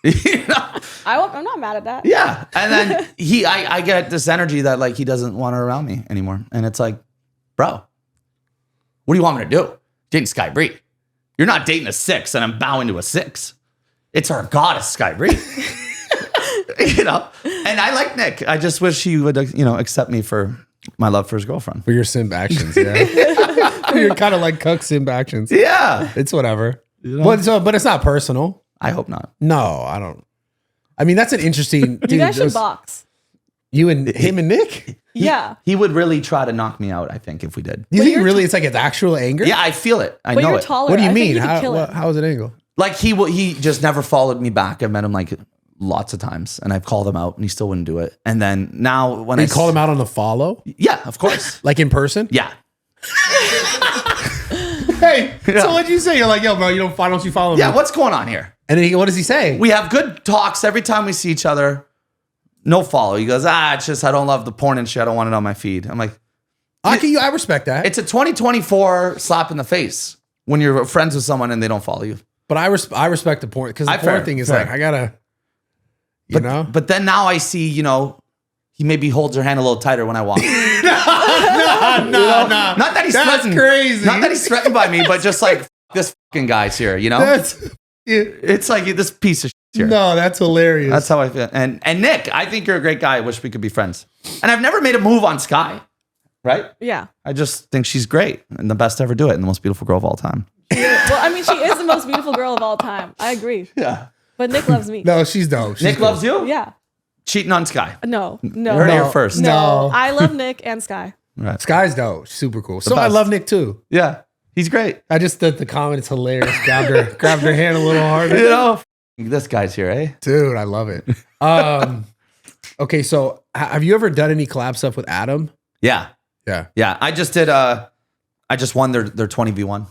You know? I'm not mad at that. Yeah. And then I get this energy that like he doesn't want her around me anymore. And it's like, bro, what do you want me to do? Dating Sky Bree. You're not dating a 6 and I'm bowing to a 6. It's our goddess, Sky Bree. You know? And I like Nick. I just wish he would, you know, accept me for my love for his girlfriend. For your simp actions, yeah. You're kind of like cuck simp actions. Yeah. It's whatever. You know? But it's not personal. I hope not. No, I don't. I mean, that's an interesting. Dude, You guys should those- box. You and him and Nick. Yeah. He would really try to knock me out, I think, if we did. You But think you're really it's like it's actual anger? Yeah, I feel it. I But know you're it. taller. What do you I think mean? could kill him. How is it angle? Like he just never followed me back. I've met him like lots of times, and I've called him out, and he still wouldn't do it. And then now when You called him out on the follow, yeah, of course, like in person. yeah. Hey, so what'd you say? You're like, yo, bro, why don't you follow me? Yeah, what's going on here? And then what does he say? We have good talks every time we see each other. No follow. He goes, it's just I don't love the porn and shit. I don't want it on my feed. I'm like, I respect that. it's a 2024 slap in the face when you're friends with someone and they don't follow you. But I respect the porn because the porn fair, thing is fair. like I gotta, you know. But then now I see, you know, he maybe holds her hand a little tighter when I walk. No. Not that he's That's threatened. crazy. Not that he's threatened by me, but just like this fucking guy's here, you know? That's It's like this piece of shit here. no, that's hilarious. That's how I feel. And Nick, I think you're a great guy. I wish we could be friends. And I've never made a move on Sky, right? Yeah. I just think she's great and the best to ever do it and the most beautiful girl of all time. Well, I mean, she is the most beautiful girl of all time. I agree. Yeah. But Nick loves me. no, she's dope. She's Nick cool. loves you? Yeah. Cheating on Sky. No. You heard it No. here first. No. No. I love Nick and Sky. Right. Sky's dope. Super cool. So I best. love Nick too. Yeah. He's great. I just thought the comment is hilarious. Grabbed her hand a little harder. You know? This guy's here, eh? Dude, I love it. Okay, so have you ever done any collab stuff with Adam? Yeah. Yeah. Yeah. I just did I just won their 20v1.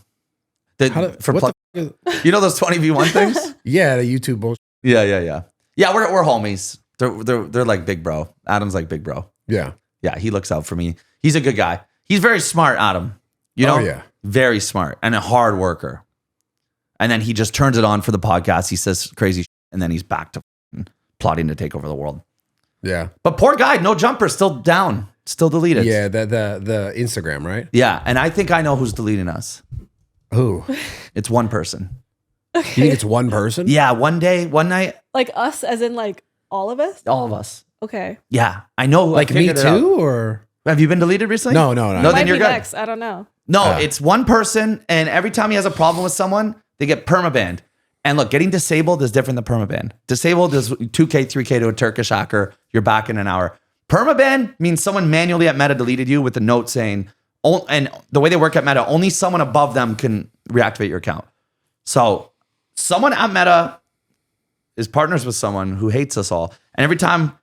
You know those 20v1 things? Yeah, the YouTube bullshit. Yeah. Yeah, we're homies. They're like big bro. Adam's like big bro. Yeah. Yeah, he looks out for me. He's a good guy. He's very smart, Adam. You know? Oh, yeah. Very smart and a hard worker. And then he just turns it on for the podcast. He says crazy shit, and then he's back to plotting to take over the world. Yeah. But poor guy, no jumper, still down, still deleted. Yeah, the Instagram, right? Yeah, and I think I know who's deleting us. Who? It's one person. You think it's one person? Yeah, one night, Like us, as in like all of us? all of us. Okay. Yeah, I know. Like I me figured it out. too, or Have you been deleted recently? No. No, Might then you're be good. next. I don't know. No, it's one person, and every time he has a problem with someone, they get permabanned. And look, getting disabled is different than permaban. Disabled is 2K, 3K to a Turkish hacker. You're back in an hour. Permaban means someone manually at Meta deleted you with a note saying, and the way they work at Meta, only someone above them can reactivate your account. So someone at Meta is partners with someone who hates us all. And every time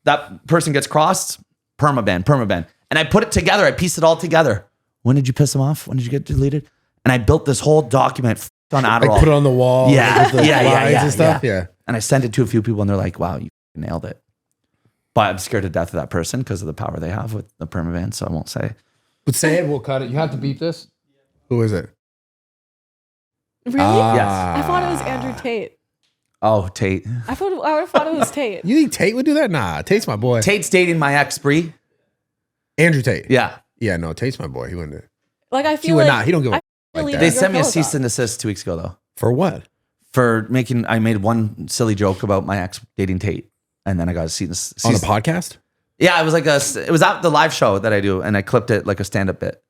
that person gets crossed, permaban. And I put it together. I pieced it all together. When did you piss him off? When did you get deleted? And I built this whole document on Adderall. like put it on the wall, Yeah. like, with the Yeah, lines and stuff. Yeah. And I sent it to a few people and they're like, wow, you nailed it. But I'm scared to death of that person because of the power they have with the permaban. So I won't say. But say it, we'll cut it. You have to beep this. Who is it? Really? Yes. I thought it was Andrew Tate. Oh, Tate. I would have thought it was Tate. You think Tate would do that? Nah, Tate's my boy. Tate's dating my ex, Bree. Andrew Tate. Yeah. Yeah, no, Tate's my boy. He wouldn't. Like I He feel would like not. He don't give a I like believe that. They your sent me a fellow cease thought. and desist 2 weeks ago, though, For what? I made one silly joke about my ex dating Tate, and then I got to see this On the podcast? Yeah, it was it was at the live show that I do, and I clipped it like a stand-up bit.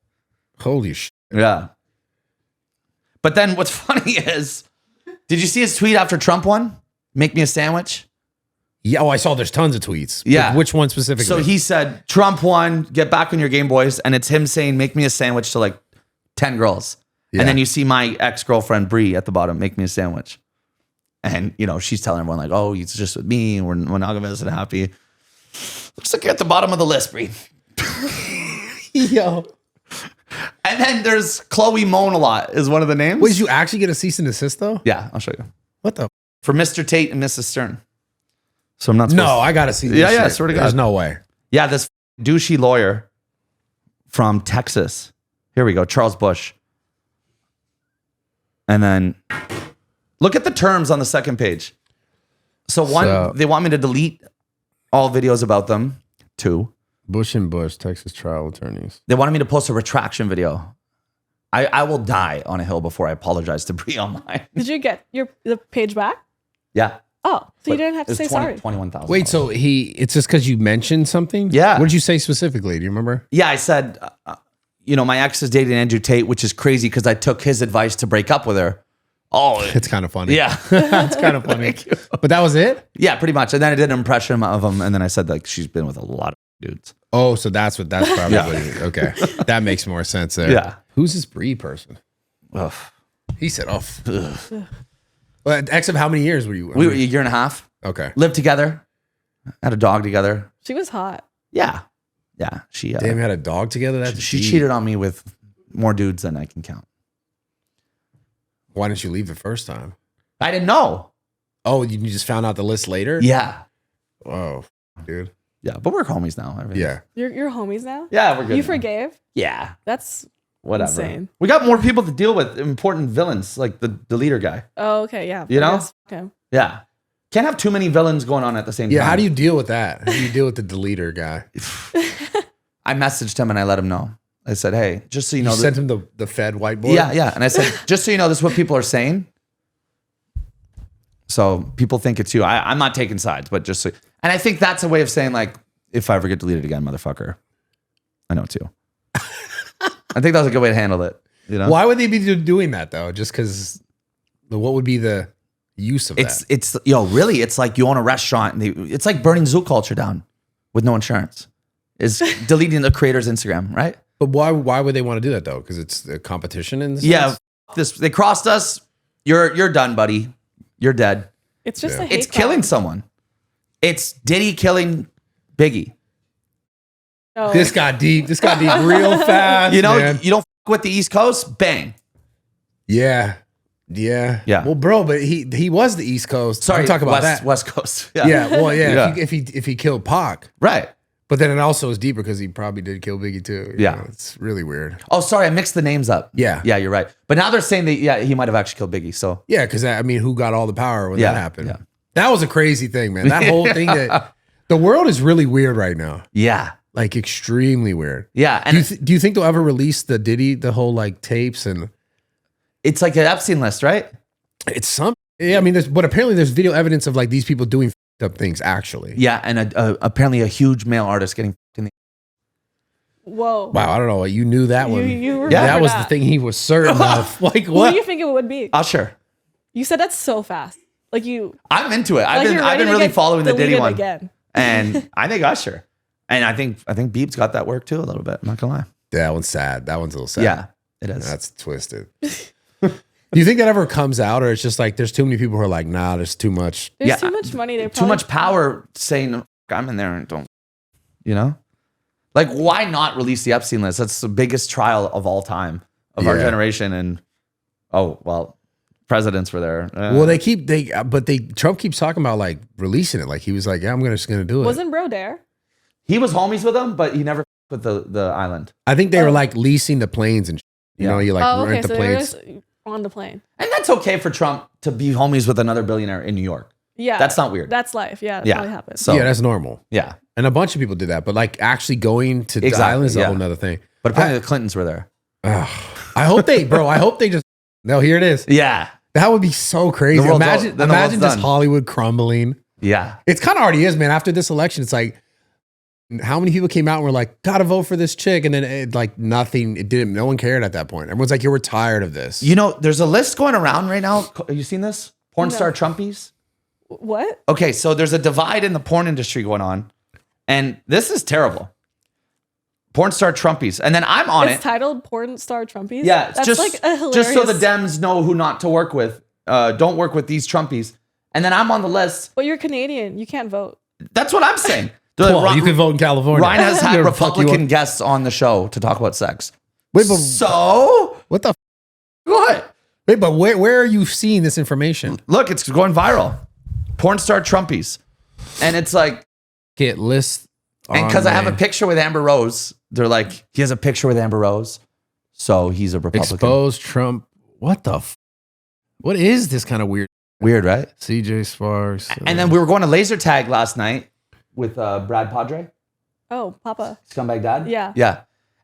Holy shit. Yeah. But then what's funny is, did you see his tweet after Trump won? Make me a sandwich. Yeah, I saw there's tons of tweets. Yeah. Which one specifically? So he said, Trump won, get back on your Game Boys. And it's him saying, make me a sandwich to like 10 girls. Yeah. And then you see my ex-girlfriend, Bree, at the bottom, make me a sandwich. And, she's telling everyone like, oh, he's just with me. We're monogamous and happy. Looks like you're at the bottom of the list, Bree. Yo. And then there's Chloe Moan a lot is one of the names. Wait, did you actually get a cease and desist though? Yeah, I'll show you. What the? For Mr. Tate and Mrs. Stern. So I'm not supposed No, I got to see this. Yeah, shit. swear to God. There's no way. Yeah, this douchey lawyer from Texas. Here we go, Charles Bush. And then look at the terms on the second page. So one, they want me to delete all videos about them. 2, Bush and Bush, Texas trial attorneys. they wanted me to post a retraction video. I will die on a hill before I apologize to Bree online. Did you get the page back? Yeah. Oh, so you didn't have to say sorry. 21,000. Wait, so it's just because you mentioned something? Yeah. What did you say specifically? Do you remember? Yeah, I said, my ex is dating Andrew Tate, which is crazy because I took his advice to break up with her. Oh, It's kind of funny. yeah. It's kind of funny. But that was it? Yeah, pretty much. And then I did an impression of him, and then I said like she's been with a lot of dudes. Oh, so that's probably okay. That makes more sense there. Yeah. Who's this Bree person? Ugh. He said, "Oh." Well, ex of how many years were you? We were a year and a half. Okay. Lived together. Had a dog together. She was hot. Yeah, yeah. She Damn, you had a dog together. That's she deep. cheated on me with more dudes than I can count. Why didn't you leave the first time? I didn't know. Oh, you just found out the list later? Yeah, Oh, dude. yeah. But we're homies now. Everything. Yeah. You're homies now? yeah. We're good. You now. forgave? Yeah. That's Whatever. insane. We got more people to deal with. Important villains like the leader guy. Oh, okay, yeah. You I know? guess. Okay. Yeah. Can't have too many villains going on at the same Yeah. time. How do you deal with that? How do you deal with the deleter guy? I messaged him and I let him know. I said, hey, just so you know. You sent him the Fed whiteboard? Yeah, yeah. And I said, just so you know, this is what people are saying. So people think it's you. I'm not taking sides, but just so. And I think that's a way of saying, like, if I ever get deleted again, motherfucker, I know it's you. I think that was a good way to handle it. You know? Why would they be doing that though? Just because what would be the use of that? It's really, it's like you own a restaurant and it's like burning zoo culture down with no insurance. Is deleting the creator's Instagram, right? But why would they want to do that though? Because it's the competition and Yeah. They crossed us. You're done, buddy. You're dead. It's just Yeah. a hate It's killing crime. someone. It's Diddy killing Biggie. Oh. This got deep. This got deep real fast. You know, man. you don't f- with the East Coast, bang. Yeah. Well, bro, but he was the East Coast. Sorry, talk about that. West Coast. Yeah. Well, yeah. Yeah. If he killed Pac, Right. but then it also is deeper because he probably did kill Biggie too. You Yeah. know, it's really weird. Oh, sorry, I mixed the names up. Yeah. Yeah, you're right. But now they're saying that he might have actually killed Biggie. So Yeah, because I mean, who got all the power when Yeah, that happened? yeah. That was a crazy thing, man. That whole thing that the world is really weird right now. yeah. Like extremely weird. Yeah. Do And you think they'll ever release the whole like tapes and it's like an Epstein list, right? it's some? Yeah, I mean, but apparently there's video evidence of like these people doing f***ed up things actually. Yeah, and apparently a huge male artist getting f***ed in the Whoa. Wow, I don't know. You knew that one. You remember that was the thing he was certain of. Like Who what? do you think it would be? Usher. You said that so fast. Like you. I'm into it. Like I've you're ready been to really get following the Diddy deleted one. again. And I think Usher. And I think Bieb's got that work too a little bit. I'm not gonna lie. That one's sad. That one's a little sad. Yeah, it is. That's twisted. Do you think that ever comes out, or it's just like there's too many people who are like, nah, there's too much. There's Yeah. too much money. They Too probably, much power saying I'm in there and don't, you know? Like, why not release the Epstein list? That's the biggest trial of all time of our Yeah. generation. And presidents were there. Well, Trump keeps talking about like releasing it. Like he was like, yeah, I'm just gonna do it. Wasn't bro there? He was homies with them, but he never with the island. I think they were like leasing the planes and you know, you like Oh, okay. rent the So they're planes. just on the plane. And that's okay for Trump to be homies with another billionaire in New York. Yeah. That's not weird. That's life. Yeah. That Yeah. probably happens. So Yeah, that's normal. yeah. And a bunch of people did that, but like actually going to the Exactly, island is a yeah. whole nother thing. But apparently the Clintons were there. I hope they just. No, here it is. Yeah. That would be so crazy. The world's Imagine, then the world's imagine just done. Hollywood crumbling. Yeah. It's kind of already is, man. After this election, it's like, how many people came out and were like, gotta vote for this chick? And then it, like nothing, it didn't, no one cared at that point. Everyone's like, we're tired of this. You know, there's a list going around right now. Have you seen this? Porn star Trumpies? What? Okay, so there's a divide in the porn industry going on. And this is terrible. Porn star Trumpies. And then I'm on It's it. titled Porn Star Trumpies? Yeah, That's just, like a hilarious... just so the Dems know who not to work with. Don't work with these Trumpies. And then I'm on the list. But you're Canadian. You can't vote. That's what I'm saying. They're Well, like, you can vote in California. Ryan has had Whatever the fuck you Republican want. guests on the show to talk about sex. Wait, but So, what the? what? Wait, but where are you seeing this information? Look, it's going viral. Porn star Trumpies. And it's like, Get list. and because I have a picture with Amber Rose, they're like, he has a picture with Amber Rose. So he's a Republican. Expose Trump. What the? What is this kind of weird? Weird, right? CJ Sparks. And then we were going to laser tag last night with Brad Padre, Oh, Papa. scumbag dad. Yeah. Yeah.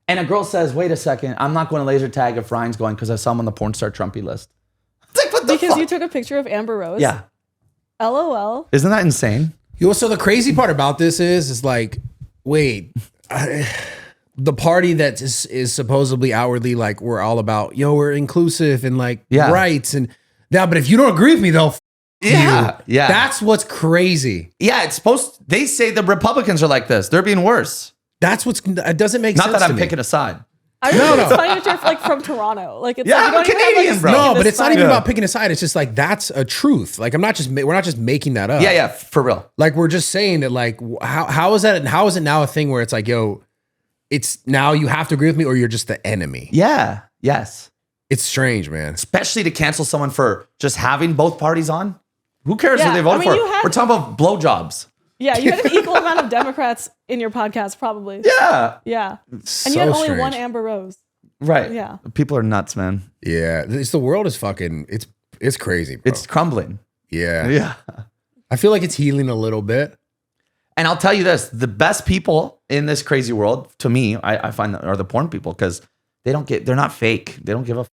And a girl says, wait a second, I'm not going to laser tag if Ryan's going because I saw him on the porn star Trumpy list. It's like, what the Because fuck? you took a picture of Amber Rose? Yeah. LOL. Isn't that insane? You know, so the crazy part about this is like, wait, the party that is supposedly outwardly like we're all about, we're inclusive and like Yeah. rights and yeah, but if you don't agree with me though, Yeah. Yeah. that's what's crazy. Yeah, it's they say the Republicans are like this. They're being worse. That's it doesn't make Not sense. that I'm to me. picking a side. I just think it's funny that you're like from Toronto. Like it's Yeah, like, I'm you a don't even have, Canadian, like, bro. No, this but it's not vibe. even about picking a side. It's just like that's a truth. Like we're not just making that up. Yeah, yeah, for real. Like we're just saying that. Like how is that? And how is it now a thing where it's like, it's now you have to agree with me or you're just the enemy. Yeah. Yes. It's strange, man. Especially to cancel someone for just having both parties on. Who cares Yeah, who they voted I mean, for? you had- We're talking about blowjobs. Yeah, you had an equal amount of Democrats in your podcast, probably. Yeah. Yeah. So And you had only strange. one Amber Rose. Right. Yeah. People are nuts, man. Yeah, the world is fucking. It's crazy. Bro. It's crumbling. yeah. Yeah. I feel like it's healing a little bit. And I'll tell you this, the best people in this crazy world, to me, I find are the porn people because they're not fake. They don't give a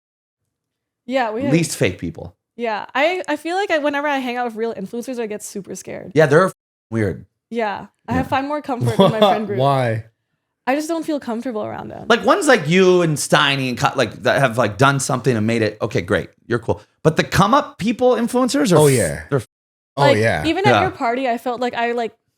Yeah, we had, least fake people. Yeah. I feel like whenever I hang out with real influencers, I get super scared. Yeah, they're weird. Yeah. I find more comfort in my friend group. Why? I just don't feel comfortable around them. Like ones like you and Steiny and like that have like done something and made it. Okay, great. You're cool. But the come up people influencers are Oh, yeah. they're Like, yeah. Even at Yeah. your party, I felt like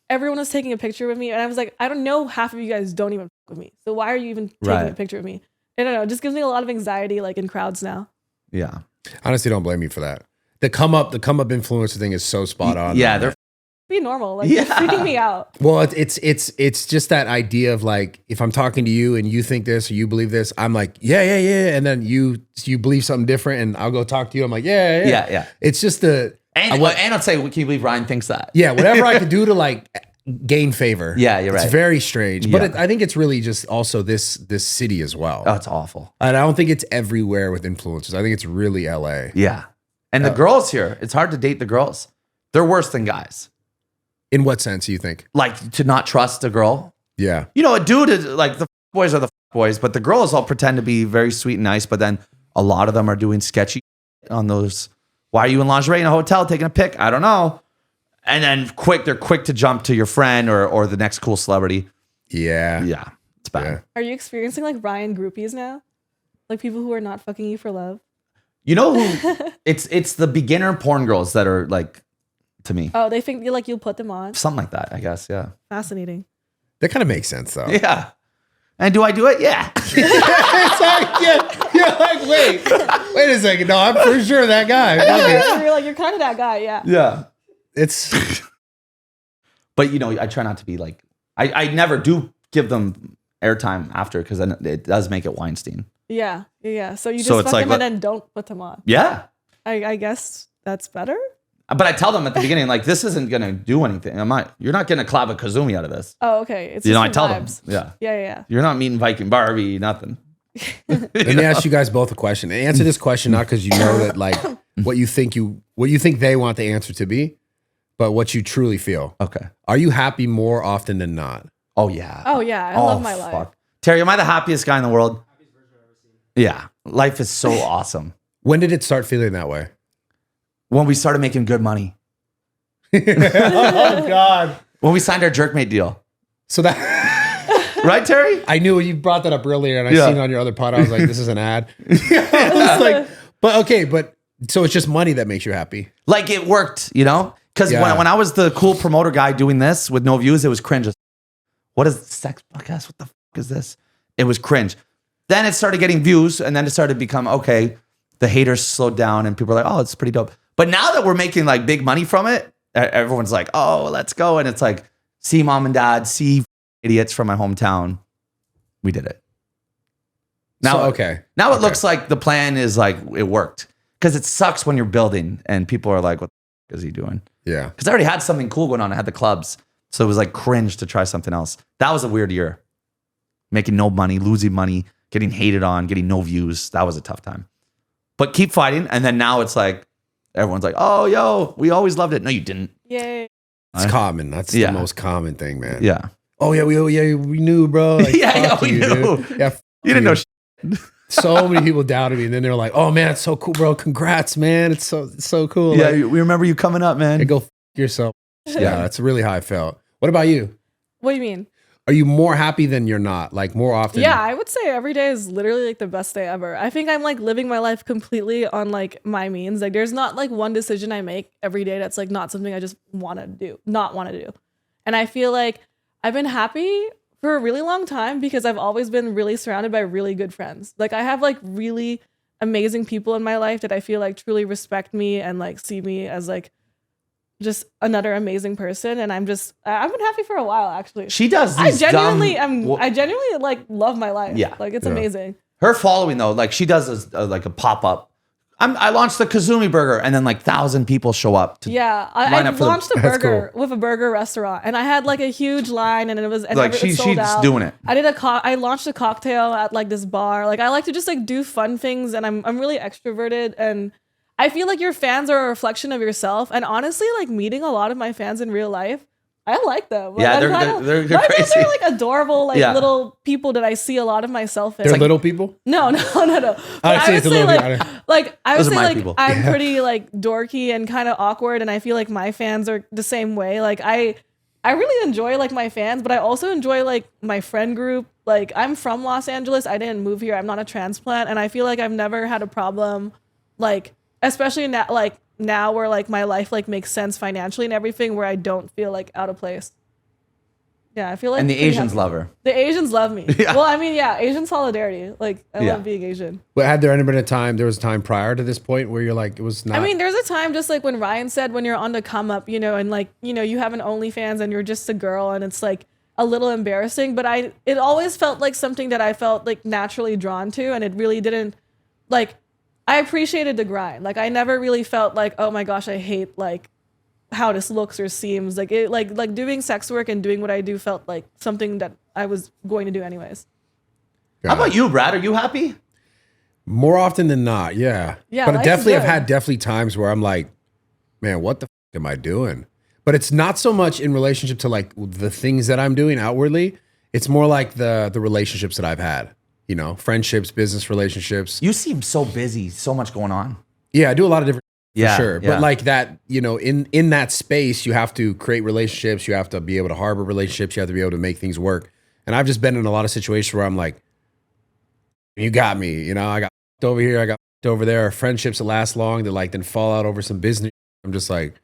everyone was taking a picture with me, and I was like, I don't know, half of you guys don't even fuck with me. So why are you even taking Right. a picture of me? I don't know. It just gives me a lot of anxiety, like in crowds now. yeah. Honestly, don't blame me for that. The come up influencer thing is so spot on. Yeah, man. they're Be normal. Like Yeah. it's freaking me out. Well, it's just that idea of like if I'm talking to you and you think this or you believe this, I'm like yeah, and then you believe something different, and I'll go talk to you. I'm like yeah. yeah. It's just the And I'd say, can you believe Ryan thinks that? yeah, whatever I could do to like gain favor. Yeah, you're right. It's very strange, but Yeah. I think it's really just also this city as well. Oh, it's awful. And I don't think it's everywhere with influencers. I think it's really LA. Yeah. And the girls here, it's hard to date the girls. They're worse than guys. In what sense do you think? Like to not trust a girl. Yeah. You know, a dude is like the boys are the boys, but the girls all pretend to be very sweet and nice, but then a lot of them are doing sketchy on those. Why are you in lingerie in a hotel taking a pic? I don't know. And then they're quick to jump to your friend or the next cool celebrity. Yeah. Yeah. It's bad. Yeah. Are you experiencing like Ryan groupies now? Like people who are not fucking you for love? You know who it's the beginner porn girls that are like to me. Oh, they think you'll put them on. Something like that, I guess. Yeah. Fascinating. That kind of makes sense though. Yeah. And do I do it? Yeah. It's like, yeah, you're like, wait a second. No, I'm for sure that guy. You're kind of that guy, yeah. Yeah. It's But you know, I try not to be like I never do give them airtime after because then it does make it Weinstein. Yeah. So you just So it's fuck like, them and then don't put them on. Yeah. I guess that's better. But I tell them at the beginning, like, this isn't gonna do anything. You're not gonna clap a Kazumi out of this. Oh, okay. It's You know, just I the tell them. vibes. Yeah. Yeah. You're not meeting Viking Barbie, nothing. Let me ask you guys both a question. And answer this question not because you know that like what you think they want the answer to be, but what you truly feel. Okay. Are you happy more often than not? Oh yeah. Oh yeah. I love my life. Terry, am I the happiest guy in the world? Yeah. Life is so awesome. When did it start feeling that way? When we started making good money. Oh God. When we signed our Jerkmate deal. So that Right, Terry? I knew you brought that up earlier, and I Yeah. seen it on your other pod. I was like, this is an ad. I was like, but so it's just money that makes you happy. Like it worked, you know? Because Yeah. when I was the cool promoter guy doing this with no views, it was cringe. What is sex podcast? What the fuck is this? It was cringe. Then it started getting views, and then it started to become, okay, the haters slowed down, and people are like, oh, it's pretty dope. But now that we're making like big money from it, everyone's like, oh, let's go. And it's like, see mom and dad, see idiots from my hometown. We did it. Now, So, okay. Now it Okay. looks like the plan is like, it worked. Because it sucks when you're building and people are like, what the is he doing? Yeah. Because I already had something cool going on. I had the clubs. So it was like cringe to try something else. That was a weird year. Making no money, losing money, getting hated on, getting no views. That was a tough time. But keep fighting. And then now it's like, everyone's like, oh, yo, we always loved it. No, you didn't. Yay. It's common. That's Yeah. the most common thing, man. Yeah. Oh yeah, we knew, bro. Like, Yeah, fuck we you, knew. dude. Yeah, You didn't know so many people doubted me, and then they're like, "Oh man, it's so cool, bro. Congrats, man. It's so cool." Yeah, Like, we remember you coming up, man. hey, go yourself. Yeah, that's really how I felt. What about you? What do you mean? Are you more happy than you're not? Like more often? Yeah, I would say every day is literally like the best day ever. I think I'm like living my life completely on like my means. Like there's not like one decision I make every day that's like not something I just want to do. And I feel like I've been happy for a really long time because I've always been really surrounded by really good friends. Like I have like really amazing people in my life that I feel like truly respect me and like see me as like just another amazing person. And I've been happy for a while actually. She does I these genuinely dumb... I genuinely like love my life. Yeah. Like it's Yeah. amazing. Her following though, like she does like a pop-up. I launched the Kazumi burger and then like 1,000 people show up. Yeah, line I up for the- launched a That's burger with a burger restaurant, and I had like a huge line, and it was and Like, it sold she's out. doing it. I launched a cocktail at like this bar. Like I like to just like do fun things, and I'm really extroverted, and I feel like your fans are a reflection of yourself. And honestly, like meeting a lot of my fans in real life, I like them. Like, Yeah, I'm they're I think crazy. They're like adorable, like Yeah. little people that I see a lot of myself in. They're Like, little people. no. But I'd say I would it's a say little like, bit- I would Those are say my like people. I'm pretty like dorky and kind of awkward, and I feel like my fans are the same way. Like I really enjoy like my fans, but I also enjoy like my friend group. Like I'm from Los Angeles. I didn't move here. I'm not a transplant, and I feel like I've never had a problem, like especially now where like my life like makes sense financially and everything, where I don't feel like out of place. Yeah, I feel like And the pretty Asians happy. love her. The Asians love me. Yeah. Well, I mean, yeah, Asian solidarity. Like I Yeah. love being Asian. But had there been a time? There was a time prior to this point where you're like, it was not. I mean, there's a time just like when Ryan said when you're on the come up, and like, you have an OnlyFans and you're just a girl and it's like a little embarrassing, but it always felt like something that I felt like naturally drawn to, and it really didn't like, I appreciated the grind. Like I never really felt like, oh my gosh, I hate like how this looks or seems. Like it like doing sex work and doing what I do felt like something that I was going to do anyways. How about you, Brad? Are you happy? more often than not, yeah. Yeah, But life definitely, is I've good. had definitely times where I'm like, man, what the am I doing? But it's not so much in relationship to like the things that I'm doing outwardly. It's more like the relationships that I've had. You know, friendships, business relationships. You seem so busy, so much going on. Yeah, I do a lot of different. Yeah, For sure. yeah. But like that, you know, in that space, you have to create relationships. You have to be able to harbor relationships. You have to be able to make things work. And I've just been in a lot of situations where I'm like, you got me. You know, I got over here. I got over there. Friendships that last long that like then fall out over some business. I'm just like,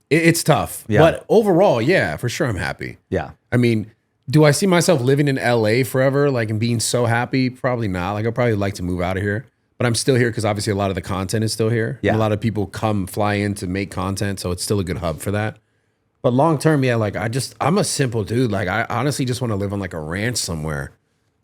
it's tough. Yeah. But overall, yeah, for sure, I'm happy. Yeah. I mean, do I see myself living in LA forever, like, and being so happy? Probably not. Like, I'd probably like to move out of here. But I'm still here because obviously a lot of the content is still here. Yeah. And a lot of people fly in to make content, so it's still a good hub for that. But long term, yeah, like I'm a simple dude. Like I honestly just want to live on like a ranch somewhere.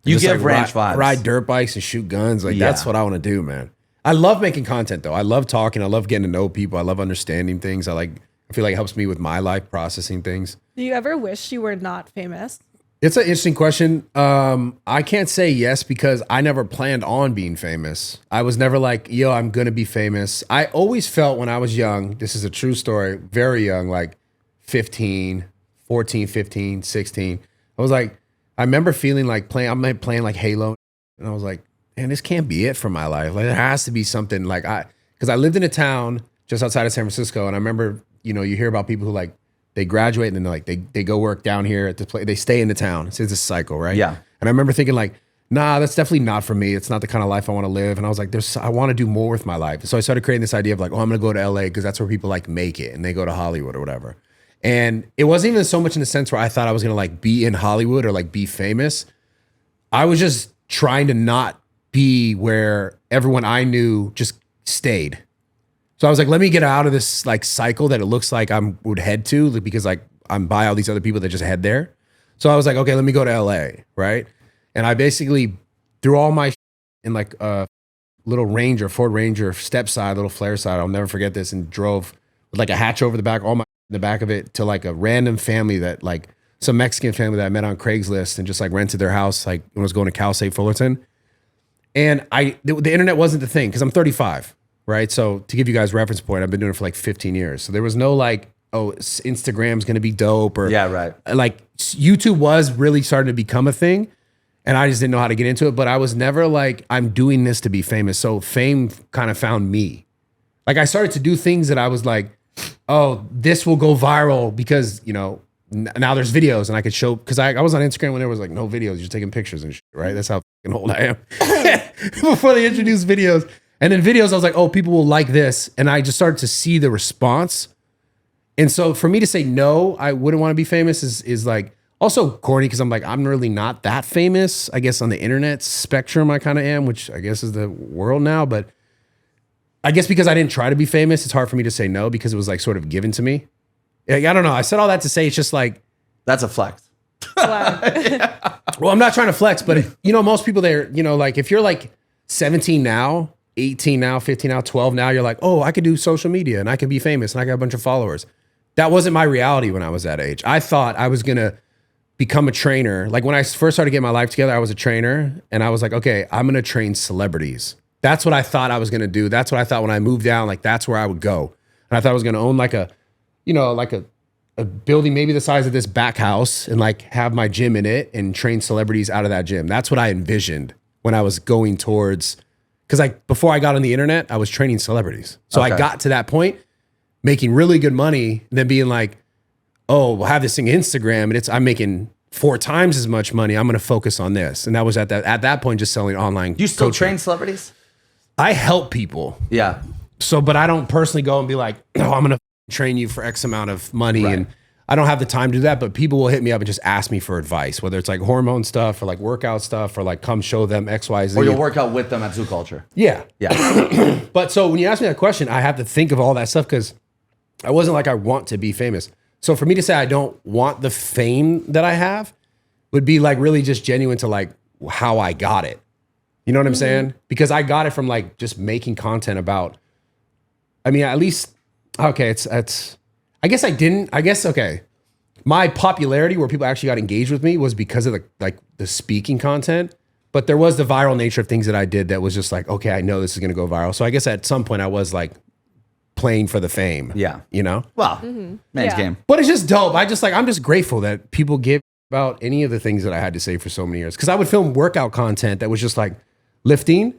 You Just, give like, ranch vibes. Ride dirt bikes and shoot guns. Like Yeah. that's what I want to do, man. I love making content though. I love talking. I love getting to know people. I love understanding things. I feel like it helps me with my life processing things. Do you ever wish you were not famous? It's an interesting question. I can't say yes because I never planned on being famous. I was never like, yo, I'm going to be famous. I always felt when I was young, this is a true story, very young, like 14, 15, 16. I was like, I remember feeling like playing like Halo. And I was like, man, this can't be it for my life. Like there has to be something like because I lived in a town just outside of San Francisco. And I remember, you know, you hear about people who like, they graduate and then like they go work down here at the place. They stay in the town. It's a cycle, right? Yeah. And I remember thinking like, nah, that's definitely not for me. It's not the kind of life I want to live. And I was like, I want to do more with my life. So I started creating this idea of like, oh, I'm going to go to LA because that's where people like make it and they go to Hollywood or whatever. And it wasn't even so much in the sense where I thought I was going to like be in Hollywood or like be famous. I was just trying to not be where everyone I knew just stayed. So I was like, let me get out of this like cycle that it looks like I would head to because like I'm by all these other people that just head there. So I was like, okay, let me go to LA, right? And I basically threw all my in like a little Ranger, Ford Ranger step side, little flare side. I'll never forget this, and drove with like a hatch over the back, all my in the back of it to like a random family that like some Mexican family that I met on Craigslist and just like rented their house like when I was going to Cal State Fullerton. And the internet wasn't the thing because I'm 35. Right. So to give you guys reference point, I've been doing it for like 15 years. So there was no like, oh, Instagram's going to be dope or Yeah, right. Like YouTube was really starting to become a thing and I just didn't know how to get into it. But I was never like, I'm doing this to be famous. So fame kind of found me. Like I started to do things that I was like, oh, this will go viral because, you know, now there's videos and I could show, because I was on Instagram when there was like no videos, you're just taking pictures and shit, right? That's how fucking old I am. Before they introduced videos. And in videos, I was like, oh, people will like this. And I just started to see the response. And so for me to say, no, I wouldn't want to be famous is like also corny because I'm like, I'm really not that famous. I guess on the internet spectrum, I kind of am, which I guess is the world now. But I guess because I didn't try to be famous, it's hard for me to say no because it was like sort of given to me. Like, I don't know. I said all that to say it's just like. That's a flex. Wow. Well, I'm not trying to flex, but you know, most people there, you know, like if you're like 17 now, 18 now, 15 now, 12 now, you're like, oh, I could do social media and I could be famous and I got a bunch of followers. That wasn't my reality when I was that age. I thought I was going to become a trainer. Like when I first started getting my life together, I was a trainer and I was like, okay, I'm going to train celebrities. That's what I thought I was going to do. That's what I thought when I moved down, like that's where I would go. And I thought I was going to own like a, you know, like a building maybe the size of this back house and like have my gym in it and train celebrities out of that gym. That's what I envisioned when I was going towards. Because like before I got on the internet, I was training celebrities. So I got to that point, making really good money, and then being like, oh, we'll have this thing Instagram, and I'm making 4 times as much money. I'm going to focus on this. And that was at that point just selling online. Do you still coaching. train celebrities? I help people. Yeah. So, but I don't personally go and be like, oh, I'm going to train you for X amount of money. Right. And I don't have the time to do that, but people will hit me up and just ask me for advice, whether it's like hormone stuff or like workout stuff or like come show them X, Y, Z. Or you'll work out with them at Zoo Culture. Yeah. Yeah. But so when you ask me that question, I have to think of all that stuff because I wasn't like I want to be famous. So for me to say I don't want the fame that I have would be like really just genuine to like how I got it. You know what I'm saying? Because I got it from like just making content about, I mean, at least, okay, it's, I guess I didn't, I guess, okay. My popularity where people actually got engaged with me was because of the speaking content, but there was the viral nature of things that I did that was just like, okay, I know this is going to go viral. So I guess at some point I was like playing for the fame. Yeah. You know? Well, man's game. But it's just dope. I'm just grateful that people give about any of the things that I had to say for so many years. Cause I would film workout content that was just like lifting,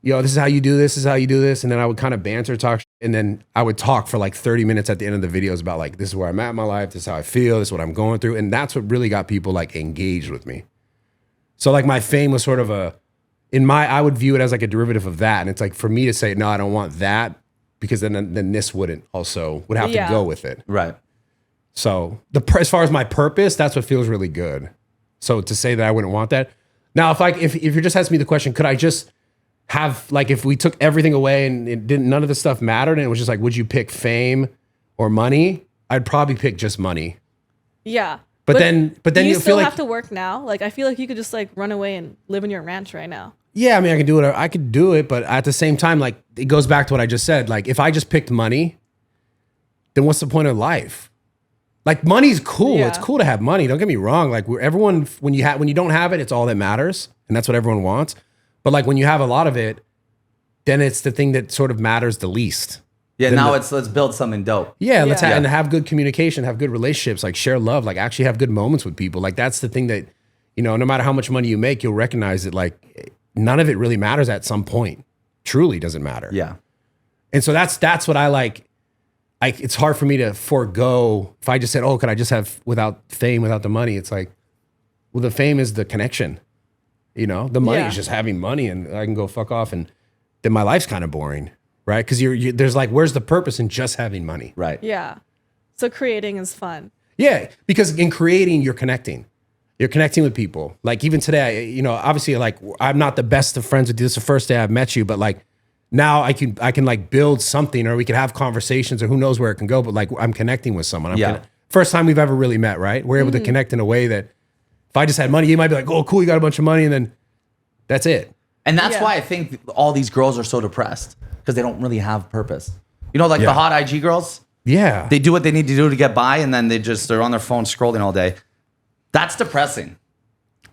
yo, this is how you do this, is how you do this. And then I would kind of banter talk. And then I would talk for like 30 minutes at the end of the videos about like, this is where I'm at in my life. This is how I feel. This is what I'm going through. And that's what really got people like engaged with me. So like my fame was sort of I would view it as like a derivative of that. And it's like for me to say, no, I don't want that because then this would have to go with it. Right. So as far as my purpose, that's what feels really good. So to say that I wouldn't want that. Now, if you're just asking me the question, could I just have like, if we took everything away and none of the stuff mattered and it was just like, would you pick fame or money? I'd probably pick just money. Yeah. But then do you feel still like, have to work now? Like, I feel like you could just like run away and live in your ranch right now. yeah, I mean, I could do it, but at the same time, like it goes back to what I just said. Like if I just picked money, then what's the point of life? Like money's cool. Yeah. It's cool to have money. Don't get me wrong. Like everyone, when you don't have it, it's all that matters. And that's what everyone wants. But like when you have a lot of it, then it's the thing that sort of matters the least. Yeah, now let's build something dope. Yeah, let's Yeah. and have good communication, have good relationships, like share love, like actually have good moments with people. Like that's the thing that, you know, no matter how much money you make, you'll recognize that like none of it really matters at some point. Truly doesn't matter. Yeah. And so that's what I like. It's hard for me to forego. If I just said, oh, could I just have without fame, without the money? It's like, well, the fame is the connection. You know, the money is just having money and I can go fuck off. And then my life's kind of boring, right? Because there's like, where's the purpose in just having money? Right. Yeah. So creating is fun. Yeah. Because in creating, you're connecting. You're connecting with people. Like even today, you know, obviously like I'm not the best of friends with you. This is the first day I've met you, but like now I can like build something or we could have conversations or who knows where it can go. But like I'm connecting with someone. First time we've ever really met, right? We're able to connect in a way that if I just had money, you might be like, oh, cool, you got a bunch of money. And then that's it. And that's why I think all these girls are so depressed because they don't really have purpose. You know, like the hot IG girls? Yeah. They do what they need to do to get by and then they're on their phone scrolling all day. That's depressing.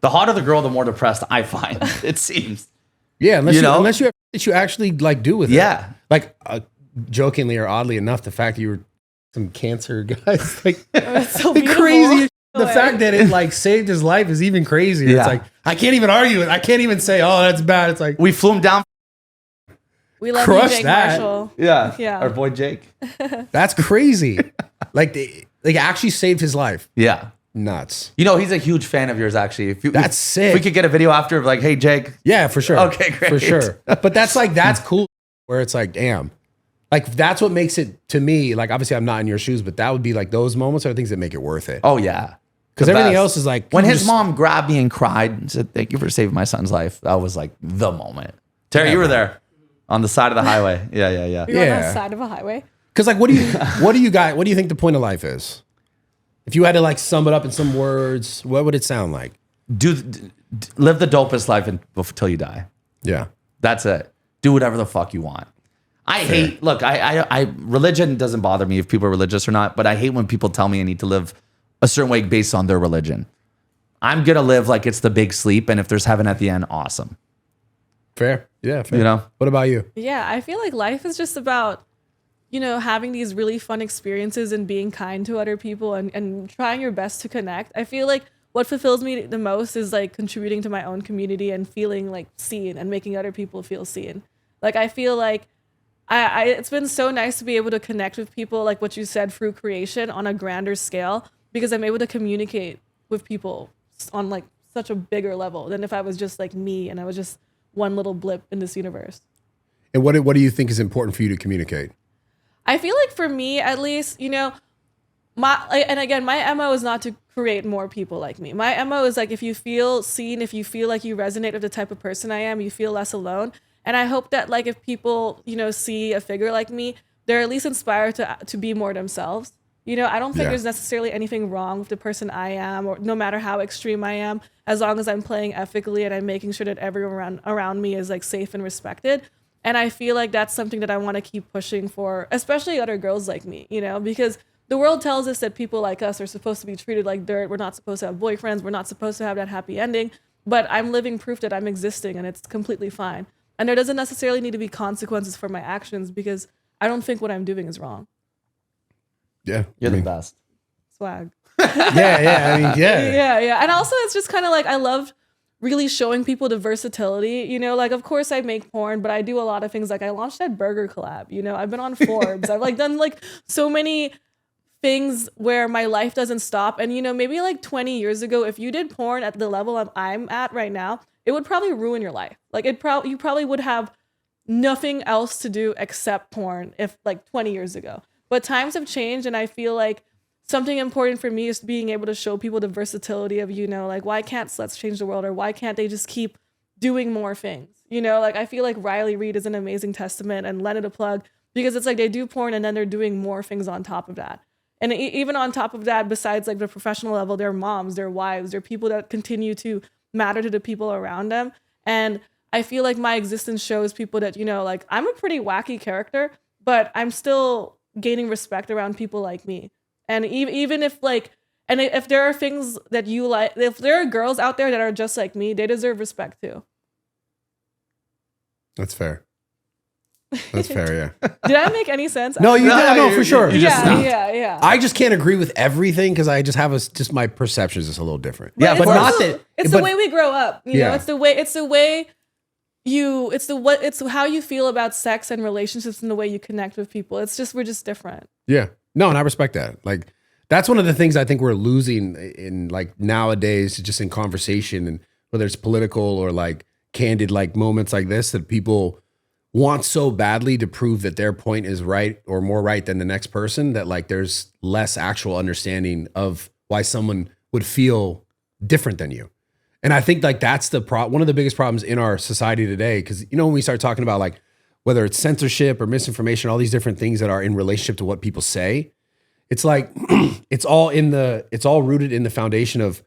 The hotter the girl, the more depressed I find, it seems. Yeah, unless you have that you actually like do with it. Yeah. Like jokingly or oddly enough, the fact that you were some cancer guys, like It's so the beautiful. crazy. The fact that it like saved his life is even crazier. Yeah. It's like I can't even argue it. I can't even say, oh, that's bad. It's like We flew him down. We love Crush you, Jake that. Marshall. Yeah. Yeah. Our boy Jake. that's crazy. Like they actually saved his life. Yeah. Nuts. You know, he's a huge fan of yours, actually. That's sick. If we could get a video after of like, hey, Jake. Yeah, for sure. Okay, great. For sure. But that's cool. Where it's like, damn. Like that's what makes it to me. Like obviously I'm not in your shoes, but that would be like those moments are things that make it worth it. Oh, yeah. Because The everything best. else is like When his just- mom grabbed me and cried and said, thank you for saving my son's life. That was like the moment. Terry, you were there on the side of the highway. Yeah. You're on Yeah. the side of a highway. Because like, what do you think the point of life is? If you had to like sum it up in some words, what would it sound like? Live the dopest life until you die. Yeah. That's it. Do whatever the fuck you want. I hate, look, I religion doesn't bother me if people are religious or not, but I hate when people tell me I need to live a certain way based on their religion. I'm going to live like it's the big sleep. And if there's heaven at the end, awesome. Fair. Yeah. Fair. You know? What about you? Yeah, I feel like life is just about, you know, having these really fun experiences and being kind to other people and trying your best to connect. I feel like what fulfills me the most is like contributing to my own community and feeling like seen and making other people feel seen. Like I feel like it's been so nice to be able to connect with people, like what you said, through creation on a grander scale, because I'm able to communicate with people on like such a bigger level than if I was just like me and I was just one little blip in this universe. And what do you think is important for you to communicate? I feel like for me, at least, you know, my MO is not to create more people like me. My MO is like, if you feel seen, if you feel like you resonate with the type of person I am, you feel less alone. And I hope that like if people, you know, see a figure like me, they're at least inspired to be more themselves. You know, I don't think there's necessarily anything wrong with the person I am, or no matter how extreme I am, as long as I'm playing ethically and I'm making sure that everyone around me is like safe and respected. And I feel like that's something that I want to keep pushing for, especially other girls like me, you know, because the world tells us that people like us are supposed to be treated like dirt. We're not supposed to have boyfriends. We're not supposed to have that happy ending. But I'm living proof that I'm existing and it's completely fine. And there doesn't necessarily need to be consequences for my actions because I don't think what I'm doing is wrong. Yeah. You're the best. Swag. Yeah. I mean, yeah. Yeah. And also it's just kind of like, I love really showing people the versatility, you know, like, of course I make porn, but I do a lot of things. Like I launched that burger collab, you know, I've been on Forbes. I've like done like so many things where my life doesn't stop. And, you know, maybe like 20 years ago, if you did porn at the level I'm at right now, it would probably ruin your life. Like you probably would have nothing else to do except porn if like 20 years ago. But times have changed. And I feel like something important for me is being able to show people the versatility of, you know, like why can't sluts change the world, or why can't they just keep doing more things? You know, like I feel like Riley Reid is an amazing testament, and Lana the Plug, because it's like they do porn and then they're doing more things on top of that. And even on top of that, besides like the professional level, they're moms, they're wives, they're people that continue to matter to the people around them. And I feel like my existence shows people that, you know, like I'm a pretty wacky character, but I'm still gaining respect around people like me. And even if like, and if there are things that you like, if there are girls out there that are just like me, they deserve respect too. That's fair. That's fair, yeah. Did I make any sense? No, you did. No, for sure. Yeah. I just can't agree with everything because I just have just my perception is just a little different. But but it's not also- that. It's but, the way we grow up. You know, it's the way it's how you feel about sex and relationships and the way you connect with people. It's just, we're just different. Yeah. No, and I respect that. Like, that's one of the things I think we're losing in like nowadays, just in conversation, and whether it's political or like candid, like moments like this, that people want so badly to prove that their point is right or more right than the next person, that like there's less actual understanding of why someone would feel different than you. And I think like that's one of the biggest problems in our society today. Cause you know, when we start talking about like, whether it's censorship or misinformation, all these different things that are in relationship to what people say, it's like, it's all rooted in the foundation of,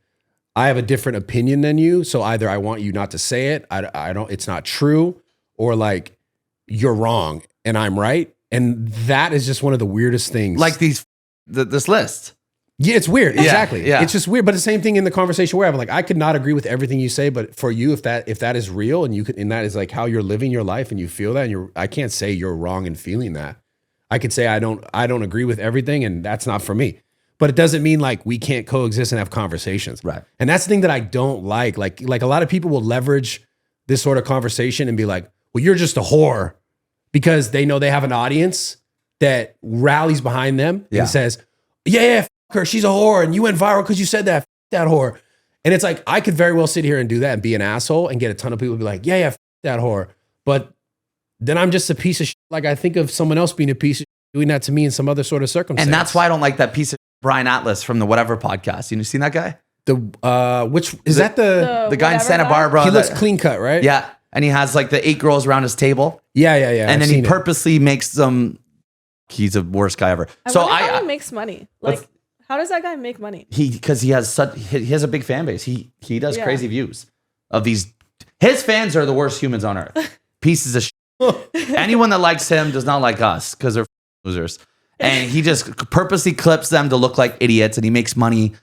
I have a different opinion than you. So either I want you not to say it, it's not true, or like you're wrong and I'm right. And that is just one of the weirdest things. Like this list. Yeah, it's weird. Exactly. Yeah. It's just weird. But the same thing in the conversation we're having. Like, I could not agree with everything you say, but for you, if that is real and that is like how you're living your life and you feel that, and I can't say you're wrong in feeling that. I could say I don't agree with everything, and that's not for me. But it doesn't mean like we can't coexist and have conversations. Right. And that's the thing that I don't like. Like a lot of people will leverage this sort of conversation and be like, well, you're just a whore, because they know they have an audience that rallies behind them and says, yeah, f her, she's a whore, and you went viral because you said that, f that whore. And it's like, I could very well sit here and do that and be an asshole and get a ton of people to be like, yeah, f that whore. But then I'm just a piece of shit. Like, I think of someone else being a piece of shit doing that to me in some other sort of circumstance. And that's why I don't like that piece of Brian Atlas from the Whatever podcast. You seen that guy? Which is that the guy in Santa Barbara? He looks clean cut, right? Yeah. And he has like the 8 girls around his table. Yeah. And then he purposely makes them. He's the worst guy ever. I wonder how he makes money. Like, how does that guy make money? Because he has a big fan base. He does crazy views of these. His fans are the worst humans on earth. Pieces of shit. Anyone that likes him does not like us, because they're losers. And he just purposely clips them to look like idiots, and he makes money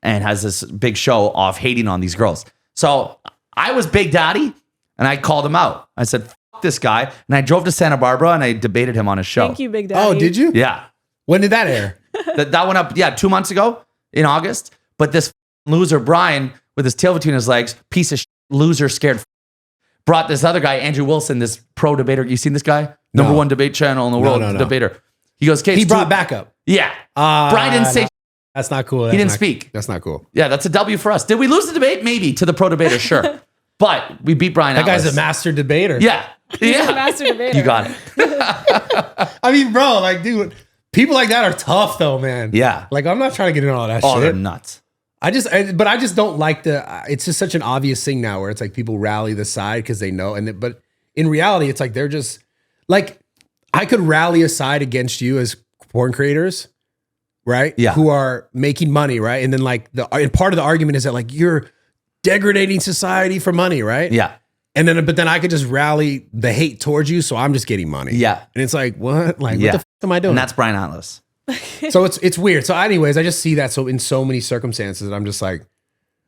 and has this big show off hating on these girls. So I was Big Daddy, and I called him out. I said, "F this guy," and I drove to Santa Barbara and I debated him on his show. Thank you, Big Daddy. Oh, did you? Yeah. When did that air? That went up, 2 months ago in August. But this loser, Brian, with his tail between his legs, piece of shit, loser, scared, brought this other guy, Andrew Wilson, this pro debater. You seen this guy? No. Number 1 debate channel in the world, No. debater. He goes, "Okay, He brought backup. Yeah. Brian didn't say. That's not cool. He didn't speak. That's not cool. Yeah, that's a W for us. Did we lose the debate? Maybe to the pro debater, sure. But we beat Brian That Atlas. guy's a master debater. Yeah. He's a master debater. You got it. I mean, bro, like, dude, people like that are tough, though, man. Yeah. Like, I'm not trying to get into all that Oh, they're shit. nuts. I just don't like it's just such an obvious thing now where it's like people rally the side because they know. But in reality, it's like they're just like, I could rally a side against you as porn creators, right? Yeah. Who are making money, right? And then like and part of the argument is that like you're degrading society for money, right? Yeah. But then I could just rally the hate towards you, so I'm just getting money. Yeah. And it's like, what? Like, what the f am I doing? And that's Brian Atlas. So it's weird. So anyways, I just see that in so many circumstances that I'm just like,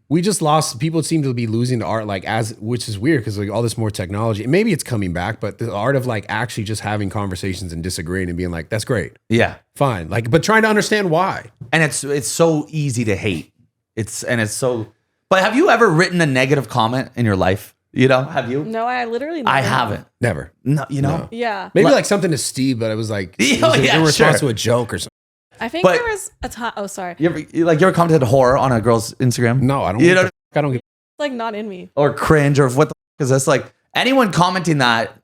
we just lost, people seem to be losing the art, like which is weird because like all this more technology, and maybe it's coming back, but the art of like actually just having conversations and disagreeing and being like, that's great. Yeah. Fine. Like, but trying to understand why. And it's so easy to hate. But have you ever written a negative comment in your life? You know, have you? No, I literally I never. haven't. Never. No, you know? No. Yeah. Maybe like something to Steve, but it was like, in response to a joke or something. I think But- there was a time. Oh, sorry. You ever commented horror on a girl's Instagram? No, I don't. You know, I don't. It's like not in me. or cringe, or what the f is this? Like anyone commenting that.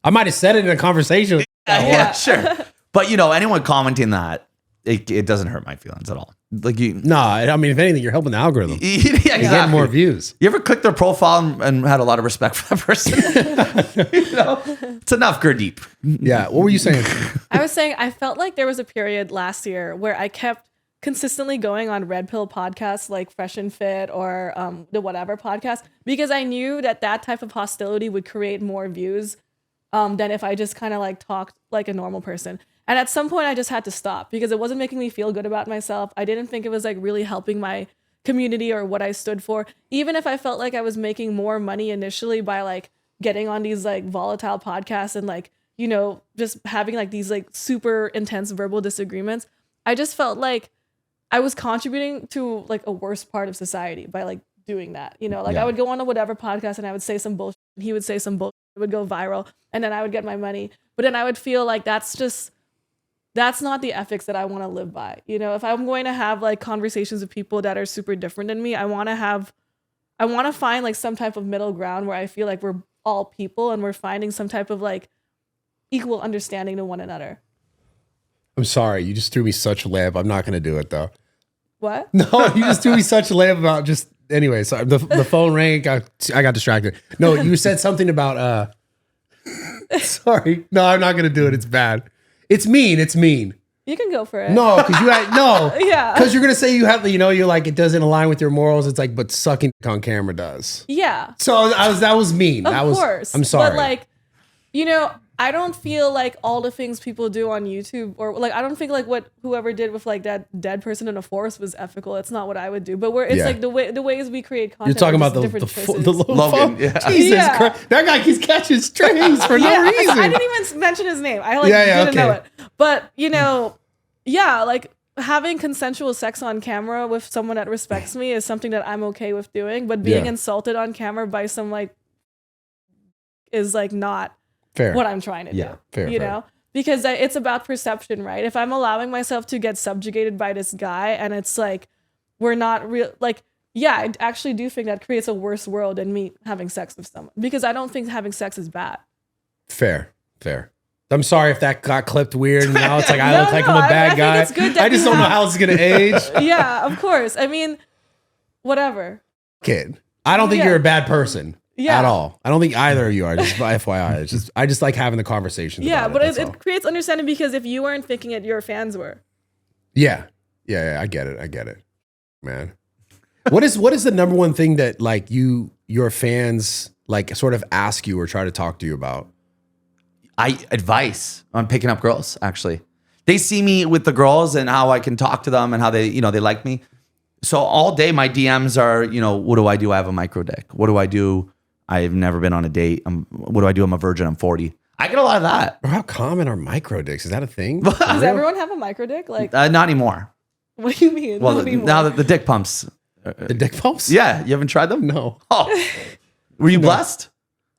I might have said it in a conversation. Yeah, sure. But anyone commenting that, it doesn't hurt my feelings at all. Like you. No, I mean, if anything, you're helping the algorithm. Yeah, You're getting exactly. more views. You ever clicked their profile and had a lot of respect for that person? It's enough, Gurdeep. Yeah. What were you saying? I was saying I felt like there was a period last year where I kept consistently going on red pill podcasts like Fresh and Fit or the Whatever podcast because I knew that type of hostility would create more views than if I just kind of like talked like a normal person. And at some point I just had to stop because it wasn't making me feel good about myself. I didn't think it was like really helping my community or what I stood for. Even if I felt like I was making more money initially by like getting on these like volatile podcasts and like, just having like these like super intense verbal disagreements, I just felt like I was contributing to like a worse part of society by like doing that. I would go on a Whatever podcast and I would say some bullshit and he would say some bullshit it would go viral, and then I would get my money. But then I would feel like that's not the ethics that I want to live by. You know, if I'm going to have like conversations with people that are super different than me, I want to find like some type of middle ground where I feel like we're all people and we're finding some type of like equal understanding to one another. I'm sorry, you just threw me such a layup. I'm not going to do it though. What? No, you just threw me such a layup about just anyway. So the phone rang. I got distracted. No, you said something about. Sorry, no, I'm not going to do it. It's bad. It's mean. It's mean. You can go for it. No, because you had no. Yeah. Because you're gonna say you have, you're like it doesn't align with your morals. It's like, but sucking on camera does. Yeah. So that was mean. Of that was, course. I'm sorry. But like, I don't feel like all the things people do on YouTube, or like I don't think like what whoever did with like that dead person in a forest was ethical. It's not what I would do. But it's like the ways we create content. You're talking about the Logan. Yeah. Jesus Christ, that guy keeps catching strays for no reason. I didn't even mention his name. I didn't know it. But like having consensual sex on camera with someone that respects me is something that I'm okay with doing. But being insulted on camera by some like is like not fair. What I'm trying to do. Fair. You know? Because it's about perception, right? If I'm allowing myself to get subjugated by this guy and it's like we're not real, like, yeah, I actually do think that creates a worse world than me having sex with someone, because I don't think having sex is bad. Fair. I'm sorry if that got clipped weird. And now it's like I look like I'm a bad guy. Think it's good that I just don't know how it's gonna age. Yeah, of course. I mean, whatever. Kid, I don't think you're a bad person. Yeah. At all. I don't think either of you are. Just FYI. It's just I just like having the conversations. Yeah, about but it creates understanding, because if you weren't thinking it, your fans were. Yeah. I get it. Man. What is the number one thing that like your fans like sort of ask you or try to talk to you about? Advice on picking up girls, actually. They see me with the girls and how I can talk to them and how they like me. So all day my DMs are, what do I do? I have a micro dick. What do I do? I've never been on a date. What do I do? I'm a virgin. I'm 40. I get a lot of that. Or how common are micro dicks? Is that a thing? Does everyone have a micro dick? Like, not anymore. What do you mean? Well, now that the dick pumps. The dick pumps? Yeah. You haven't tried them? No. Oh, were you blessed?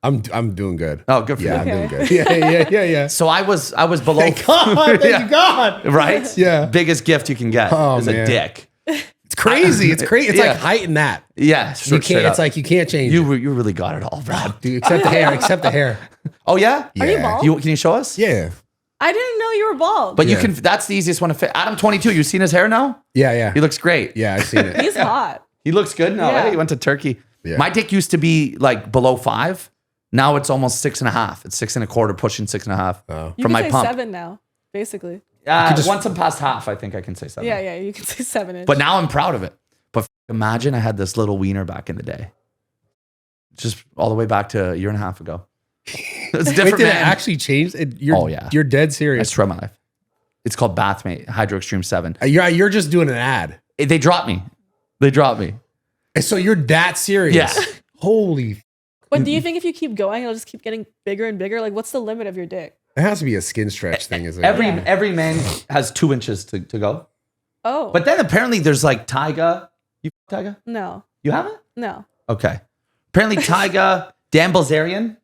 I'm doing good. Oh, good for you. I'm doing good. Yeah. So I was below. Thank God. Thank God. Right? Yeah. Biggest gift you can get is a dick. It's crazy. It's crazy. It's like height and that. Yeah. You can't. It's like you can't change. You really got it all, Brad. Dude, except the hair. Oh yeah. Are you bald? Can you show us? Yeah. I didn't know you were bald. But you can. That's the easiest one to fit. Adam 22. You seen his hair now? Yeah. He looks great. Yeah, I've seen it. He's hot. He looks good now. Yeah. He went to Turkey. Yeah. My dick used to be like below 5. Now it's almost 6.5. It's 6.25, pushing 6.5 Oh. You from can my say pump. 7 now, basically. Once I'm past half, I think I can say 7. Yeah, you can say 7 inch. But now I'm proud of it. But imagine I had this little wiener back in the day. Just all the way back to a year and a half ago. It's different, Wait, did it man. actually change? Yeah. You're dead I serious. swear my life. It's called Bathmate Hydro Extreme 7. You're just doing an ad. They dropped me. And so you're that serious? Yeah. Holy. But do you think if you keep going, it'll just keep getting bigger and bigger? Like, what's the limit of your dick? It has to be a skin stretch thing, isn't it? Every man has 2 inches to go. Oh. But then apparently there's like Tyga. You Tyga? No. You haven't? No. Okay. Apparently Tyga, Dan Bilzerian.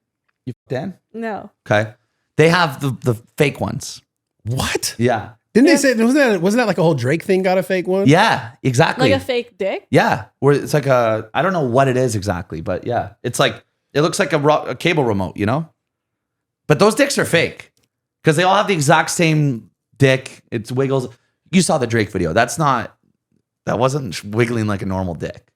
You Dan? No. Okay. They have the fake ones. What? Yeah. Didn't they say wasn't that like a whole Drake thing got a fake one? Yeah, exactly. Like a fake dick? Yeah. Where it's like I don't know what it is exactly, but yeah. It's like, it looks like a cable remote, But those dicks are fake because they all have the exact same dick. It's wiggles. You saw the Drake video. That wasn't wiggling like a normal dick.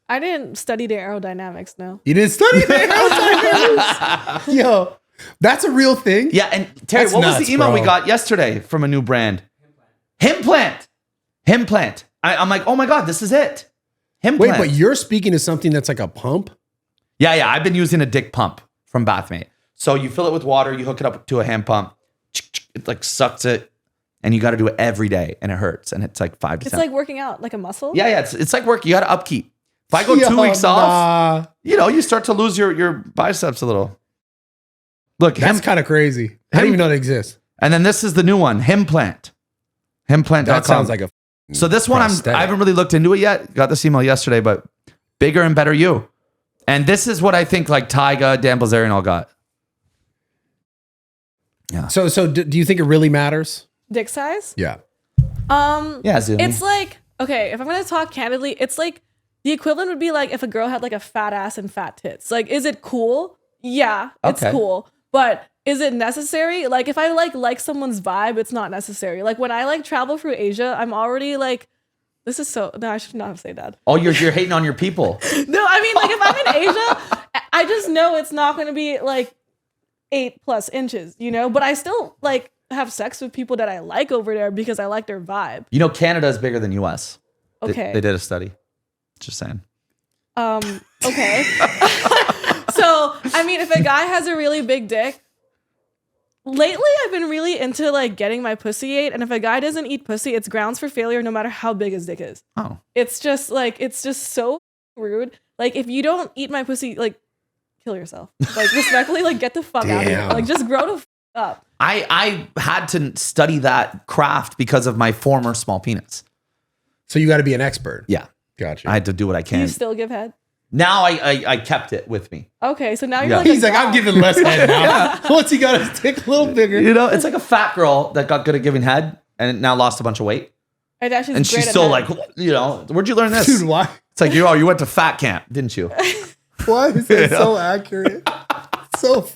I didn't study the aerodynamics, no. You didn't study the aerodynamics? Yo, that's a real thing? Yeah, and Terry, That's what was nuts, the email bro. we got yesterday from a new brand? Himplant. I'm like, oh my God, this is it. Himplant. Wait, but you're speaking to something that's like a pump? Yeah. I've been using a dick pump from Bathmate. So you fill it with water, you hook it up to a hand pump, it like sucks it, and you got to do it every day, and it hurts, and it's like 5 to 10. It's like working out, like a muscle? Yeah, it's like work. You got to upkeep. If I go 2 weeks off, you start to lose your biceps a little. Look, That's kind of crazy. I didn't even know it exists. and then this is the new one, Himplant. Himplant.com. That sounds like a So this one, prosthetic. I haven't really looked into it yet. Got this email yesterday, but bigger and better you. And this is what I think like Tyga, Dan Bilzerian all got. So do you think it really matters? Dick size? Yeah. Yeah, Zumi. It's like, okay, if I'm gonna talk candidly, it's like the equivalent would be like if a girl had like a fat ass and fat tits. Like, is it cool? Yeah, it's Okay. cool. But is it necessary? Like, if I like someone's vibe, it's not necessary. Like when I like travel through Asia, I'm already like, this is so, no, I should not have said that. Oh, you're hating on your people. No, I mean, like if I'm in Asia, I just know it's not gonna be like 8+ inches, you know? But I still like have sex with people that I like over there because I like their vibe. You know, Canada is bigger than US. Okay. They did a study. Just saying. Okay. So, I mean, if a guy has a really big dick, lately I've been really into like getting my pussy ate. And if a guy doesn't eat pussy, it's grounds for failure no matter how big his dick is. Oh. It's just so rude. Like, if you don't eat my pussy, like, kill yourself. Like, respectfully, like, get the fuck out of here. Damn. Like, just grow the f up. I had to study that craft because of my former small penis. So you got to be an expert. Yeah. Gotcha. I had to do what I Do can. you still give head? Now I kept it with me. Okay, so now you're Yeah. like, He's a like, I'm dog. giving less head now. Once he got his dick a little bigger. You know, it's like a fat girl that got good at giving head and now lost a bunch of weight. And now she's And great she's at still head. like, you know, where'd you learn this? Dude, why? It's like, you went to fat camp, didn't you? Why is that so accurate? So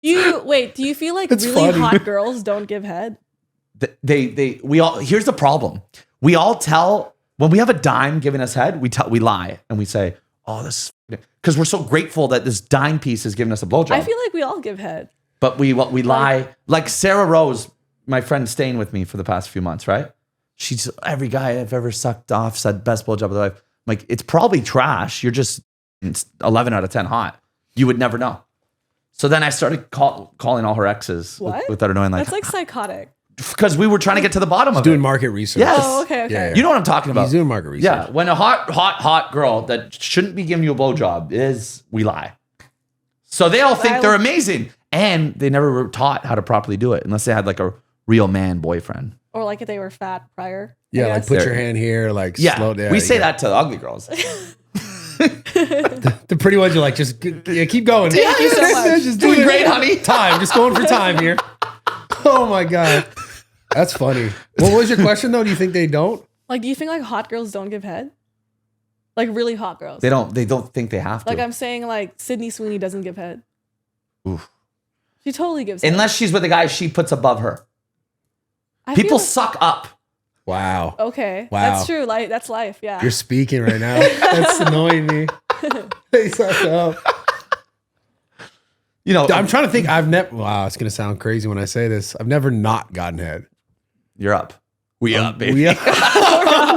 Do you feel like It's really funny. hot girls don't give head? We all, here's the problem. We all tell, when we have a dime giving us head, we lie and we say, oh, this, because we're so grateful that this dime piece is giving us a blowjob. I feel like we all give head. But we lie. Like Sarah Rose, my friend staying with me for the past few months, right? She's, every guy I've ever sucked off said best blowjob of their life. I'm like, it's probably trash. You're just 11 out of 10 hot. You would never know. So then I started calling all her exes What? with that annoying, like, That's like psychotic. because we were trying to get to the bottom of doing it. market research. Yes. Oh, okay. Yeah, yeah. You know what I'm talking about? He's doing market research. Yeah, when a hot girl that shouldn't be giving you a blowjob is, we lie. So they all think they're amazing, and they never were taught how to properly do it unless they had like a real man boyfriend. Or like if they were fat prior. I Yeah, like guess. put your hand here, like Yeah, slow down. we say that to the ugly girls. The pretty ones are like, just keep going. Thank you so much. Just Doing it. great, honey. Time, just going for time here. Oh my god, that's funny. What was your question though? Do you think they don't? Like, do you think like hot girls don't give head? Like really hot girls. They don't think they have to. Like I'm saying, like Sydney Sweeney doesn't give head. Oof. She totally gives head. Unless she's with a guy she puts above her. I People feel suck up. Wow, okay. Wow. That's true. Like that's life. Yeah. you're speaking right now. That's annoying me. They suck up. You know, I'm trying to think. I've never. Wow, it's gonna sound crazy when I say this. I've never not gotten head. you're up. We up, baby. We up.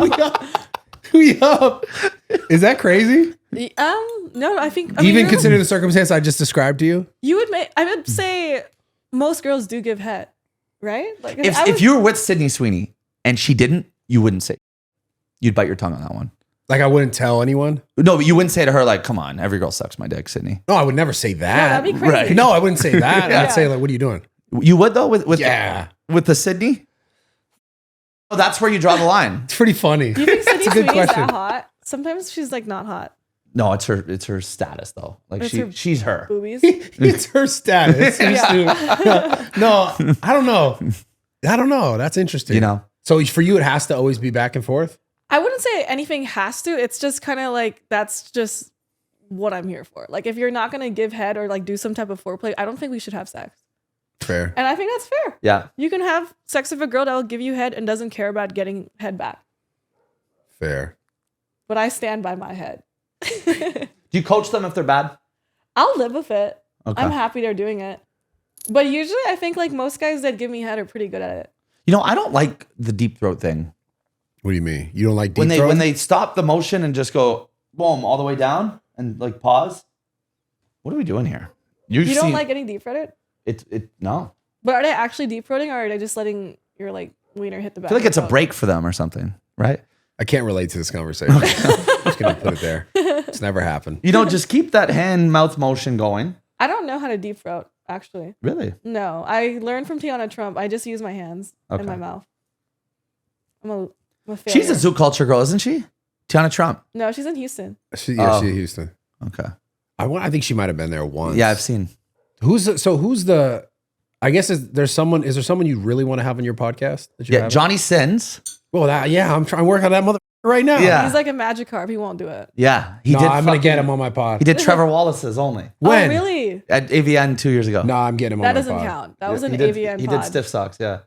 we up. We up. Is that crazy? No, I think Even you're- considering the circumstance I just described to you? you would make. I would say most girls do give head, right? Like If you were with Sydney Sweeney and she didn't, you wouldn't say. You'd bite your tongue on that one. Like I wouldn't tell anyone? No, but you wouldn't say to her, like, come on, every girl sucks my dick, Sydney. No, I would never say that. that'd be crazy. Right. No, I wouldn't say that. Yeah. I'd say like, what are you doing? You would though with Yeah. with the Sydney? Oh, that's where you draw the line. It's pretty funny. Do you think Sydney That's a good Sweeney's question. that hot? Sometimes she's like not hot. No, it's her status though. Like It's she's her. Boobies. It's her status. Yeah. No, I don't know. I don't know. That's interesting. You know? So for you, it has to always be back and forth? I wouldn't say anything has to. It's just kind of like that's just what I'm here for. Like if you're not gonna give head or like do some type of foreplay, I don't think we should have sex. Fair. And I think that's fair. Yeah. You can have sex with a girl that will give you head and doesn't care about getting head back. Fair. But I stand by my head. Do you coach them if they're bad? I'll live with it. Okay. I'm happy they're doing it. But usually I think like most guys that give me head are pretty good at it. You know, I don't like the deep throat thing. What do you mean? You don't like deep When they throat? when they stop the motion and just go boom all the way down and like pause. What are we doing here? You don't like getting deep throated? it no. But are they actually deep throating or are they just letting your like wiener hit the I back? feel like of it's the a throat? break for them or something, right? I can't relate to this conversation. I'm just going to put it there. It's never happened. You know, just keep that hand mouth motion going. I don't know how to deep throat, actually. Really? No, I learned from Tiana Trump. I just use my hands and my mouth. I'm a failure. She's a zoo culture girl, isn't she? Tiana Trump. No, she's in Houston. She's Oh. Houston. Okay. I think she might have been there once. Yeah, I've seen. Who's the I guess is there someone you really want to have on your podcast? That you Yeah, haven't? Johnny Sins. Well, I'm trying to work on that mother right now. Yeah. He's like a Magikarp. He won't do it. Yeah, he No, did. I'm gonna fucking- get him on my pod. He did Trevor Wallace's only When? Oh, really? at AVN 2 years ago. No, I'm getting him on That my doesn't pod. count. That was an he did, AVN He pod. did Stiff Socks. Yeah,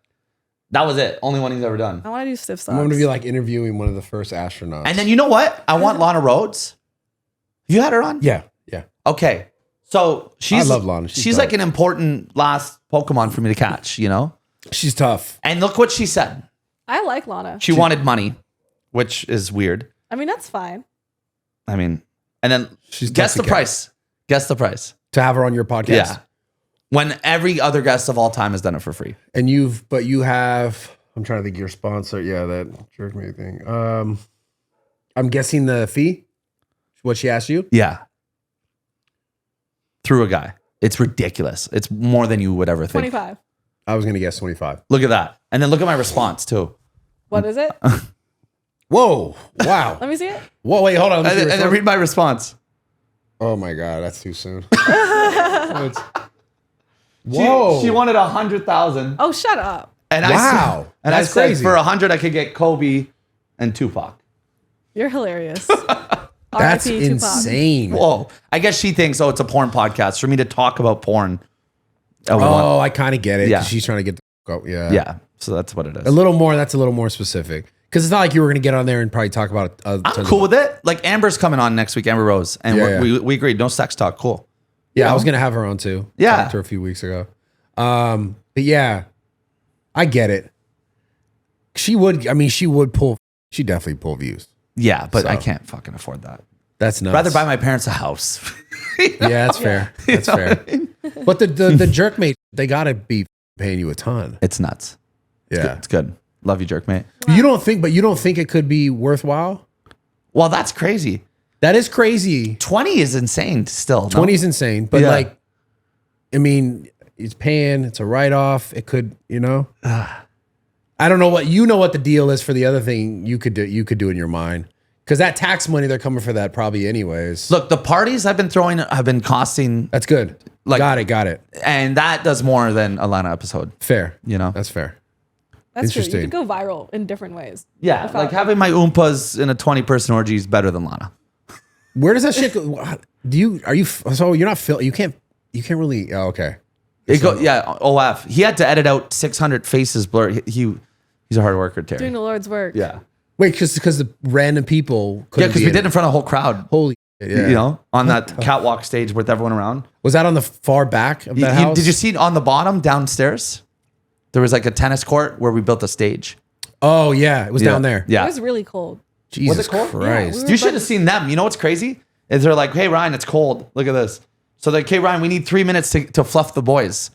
that was it. Only one he's ever done. I want to do stiff socks. I'm gonna be like interviewing one of the first astronauts. And then you know what? I want Lana Rhodes. Have you had her on? yeah. Okay. So she's I love Lana. She's dope. like an important last Pokemon for me to catch, you know? She's tough. And look what she said. I like Lana. She wanted money, which is weird. I mean, that's fine. I mean, and then She's tough guess to the get. price. Guess the price. To have her on your podcast. Yeah. When every other guest of all time has done it for free. And you have. I'm trying to think of your sponsor. Yeah, that jerk me thing. I'm guessing the fee. What she asked you? Yeah. Through a guy. It's ridiculous. It's more than you would ever think. 25. I was gonna guess 25. Look at that. And then look at my response too. What is it? Whoa! Wow! Let me see it. Whoa! Wait, hold on. Let me And see then your read my response. oh my god, that's too soon. Whoa! She wanted 100,000. Oh, shut up. And Wow. And That's I said crazy. for 100 I could get Kobe and Tupac. You're hilarious. That's RIP Tupac. insane. Whoa. I guess she thinks, it's a porn podcast for me to talk about porn. Oh, I kind of get it. 'Cause Yeah. she's trying to get the go. Yeah. Yeah. So that's what it is. A little more. That's a little more specific. Because it's not like you were going to get on there and probably talk about. I'm cool with it. Like Amber's coming on next week, Amber Rose. And Yeah, we agreed. No sex talk. Cool. Yeah, I was going to have her on too. Yeah. Talked to her a few weeks ago. But yeah, I get it. She would. I mean, she definitely pull views. Yeah, but So. I can't fucking afford that. That's nuts. Rather buy my parents a house. Yeah, that's fair. That's fair. But the jerk mate, they got to be paying you a ton. It's nuts. Yeah. It's good. Love you, jerk mate. You don't think it could be worthwhile? Well, that's crazy. That is crazy. 20 is insane still. No? 20 is insane. But Yeah. like, I mean, he's paying, it's a write-off. It could, I don't know what the deal is for the other thing you could do in your mind. Because that tax money, they're coming for that probably anyways. Look, the parties I've been throwing have been costing, That's good. Like- got it. and that does more than a Lana episode. Fair. You know? That's fair. That's true. Interesting. You could go viral in different ways. Yeah, like having my Oompas in a 20-person orgy is better than Lana. Where does that shit go? So you're not you can't really, okay. OF. He had to edit out 600 faces blur. He's a hard worker, Terry. Doing the Lord's work. Yeah. Wait, because the random people Yeah, couldn't because be we in did it. it in front of a whole crowd. Holy shit, yeah. On that catwalk stage with everyone around. Was that on the far back of that house? Did you see it on the bottom downstairs? There was like a tennis court where we built a stage. Oh yeah, it was down there. Yeah. It was really cold. Jesus Was it cold? Christ. Yeah, we You should have seen them. You know what's crazy? Is they're like, hey, Ryan, it's cold. Look at this. So they're like, hey, Ryan, we need 3 minutes to fluff the boys.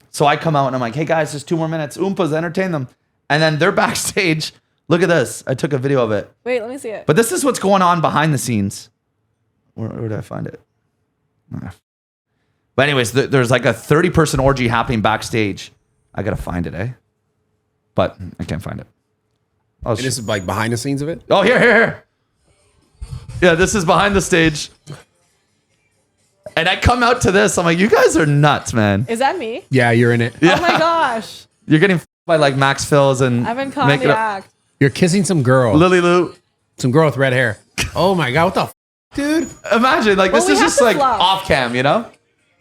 So I come out and I'm like, hey, guys, just 2 more minutes. Oompas, entertain them. And then they're backstage. Look at this. I took a video of it. Wait, let me see it. But this is what's going on behind the scenes. Where did I find it? But anyways, there's like a 30-person orgy happening backstage. I got to find it, eh? But I can't find it. Oh, And this is like behind the scenes of it. Oh, here. Yeah, this is behind the stage. And I come out to this. I'm like, you guys are nuts, man. Is that me? Yeah, you're in it. Oh my gosh. You're getting by like Max Phils and I've been caught in Make It the Up. act. You're kissing some girl, Lily Lou. some girl with red hair. Oh my god, what the dude? Imagine, like, Well, this we is have just to like fluff. off cam, you know?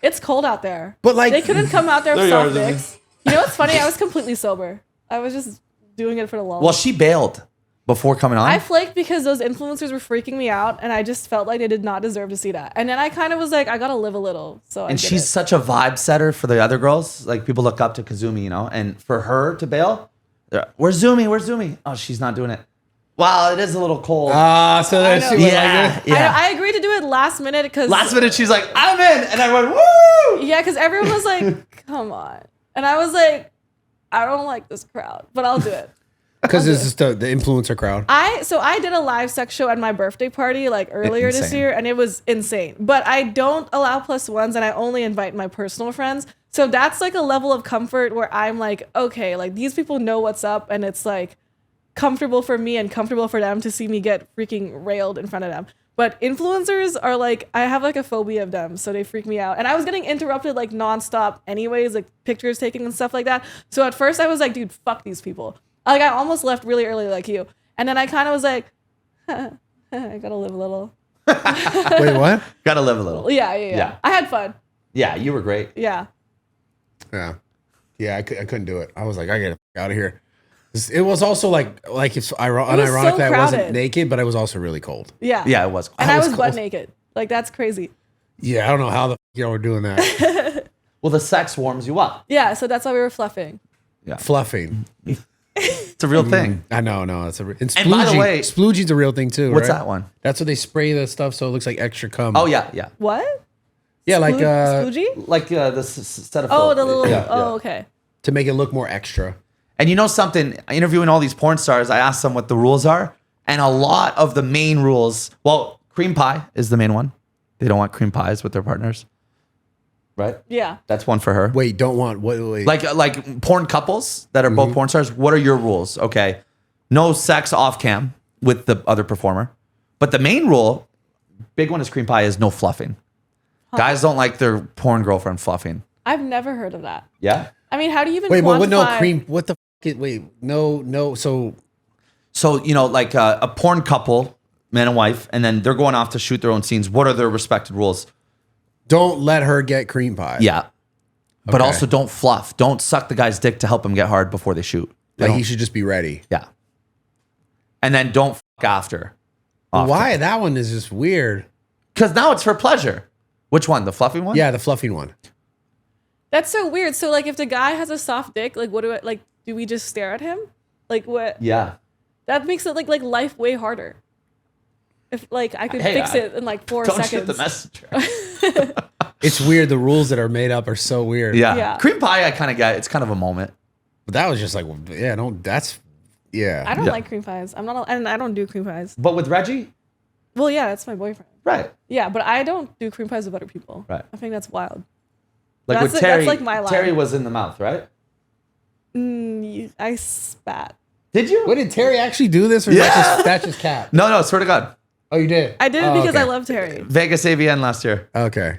It's cold out there. But like, They couldn't come out there with There you are, soft Lily. dicks. You know what's funny? I was completely sober. I was just doing it for the love. Well, she bailed before coming on. I flaked because those influencers were freaking me out, and I just felt like they did not deserve to see that. And then I kind of was like, I gotta live a little. So and she's such a vibe setter for the other girls. Like, people look up to Kazumi, you know? And for her to bail, where's Zumi? Oh, she's not doing it. Wow, it is a little cold. so I that know. she went like this. I agreed to do it last minute because Last minute, she's like, I'm in. And I went, woo! Yeah, because everyone was like, come on. And I was like, I don't like this crowd, but I'll do it. Because it's just the influencer crowd. I did a live sex show at my birthday party like earlier this Insane. year, and it was insane. But I don't allow +1s, and I only invite my personal friends. So that's like a level of comfort where I'm like, okay, like these people know what's up, and it's like comfortable for me and comfortable for them to see me get freaking railed in front of them. But influencers are like, I have like a phobia of them, so they freak me out. And I was getting interrupted like nonstop anyways, like pictures taking and stuff like that. So at first I was like, dude, fuck these people. Like I almost left really early like you. And then I kind of was like, I gotta live a little. Wait, what? Gotta live a little. Yeah. I had fun. Yeah, you were great. Yeah. Yeah. Yeah, I couldn't do it. I was like, I get out of here. It was also like it's unironic so that I wasn't crowded. naked, but I was also really cold. Yeah. Yeah, it was. And I was cold. butt naked. Like that's crazy. Yeah, I don't know how the y'all were doing that. Well, the sex warms you up. Yeah. So that's why we were fluffing. Fluffing. It's a real thing. I know, no, it's a and And by the splooging. way- Splooging's a real thing too. What's right? that one? That's what they spray the stuff so it looks like extra cum. Oh yeah. What? yeah, like Sploogee? Like the set of Oh, the little. Yeah, oh, yeah. okay. to make it look more extra. And you know something? Interviewing all these porn stars, I asked them what the rules are, and a lot of the main rules. Well, cream pie is the main one. They don't want cream pies with their partners, right? Yeah. That's one for her. Wait, don't want what? Wait, Like porn couples that are both porn stars. What are your rules? Okay, no sex off cam with the other performer. But the main rule, big one is cream pie, is no fluffing. Guys don't like their porn girlfriend fluffing. I've never heard of that. Yeah. I mean, how do you even wait, quantify? what? No cream. What the? Wait, no. So So you know, like a porn couple, man and wife, and then they're going off to shoot their own scenes. What are their respected rules? don't let her get cream pie. Yeah. But Okay. also don't fluff. Don't suck the guy's dick to help him get hard before they shoot. like he should just be ready. Yeah. And then don't fuck after. often. Why? That one is just weird. Because now it's for pleasure. Which one? The fluffing one? Yeah, the fluffing one. That's so weird. So like, if the guy has a soft dick, like, what do I like? Do we just stare at him? Like what? Yeah. That makes it like life way harder. If like I could Hey, fix it in like 4 Don't seconds. shoot the messenger. It's weird. The rules that are made up are so weird. Yeah. Yeah. Cream pie, I kind of get. It's kind of a moment. But that was just like, yeah, don't. That's yeah. I don't Yeah. like cream pies. I'm not, and I don't do cream pies. But with Reggie? Well, yeah, that's my boyfriend. Right. Yeah, but I don't do cream pies with other people. Right. I think that's wild. Like That's with like- Terry. that's like my line. Terry was in the mouth, right? I spat. Did you? What did Terry actually do this, or is that's just cap? No, swear to God. Oh, you did. I did it Oh, because okay. I love Terry. Vegas AVN last year. Okay.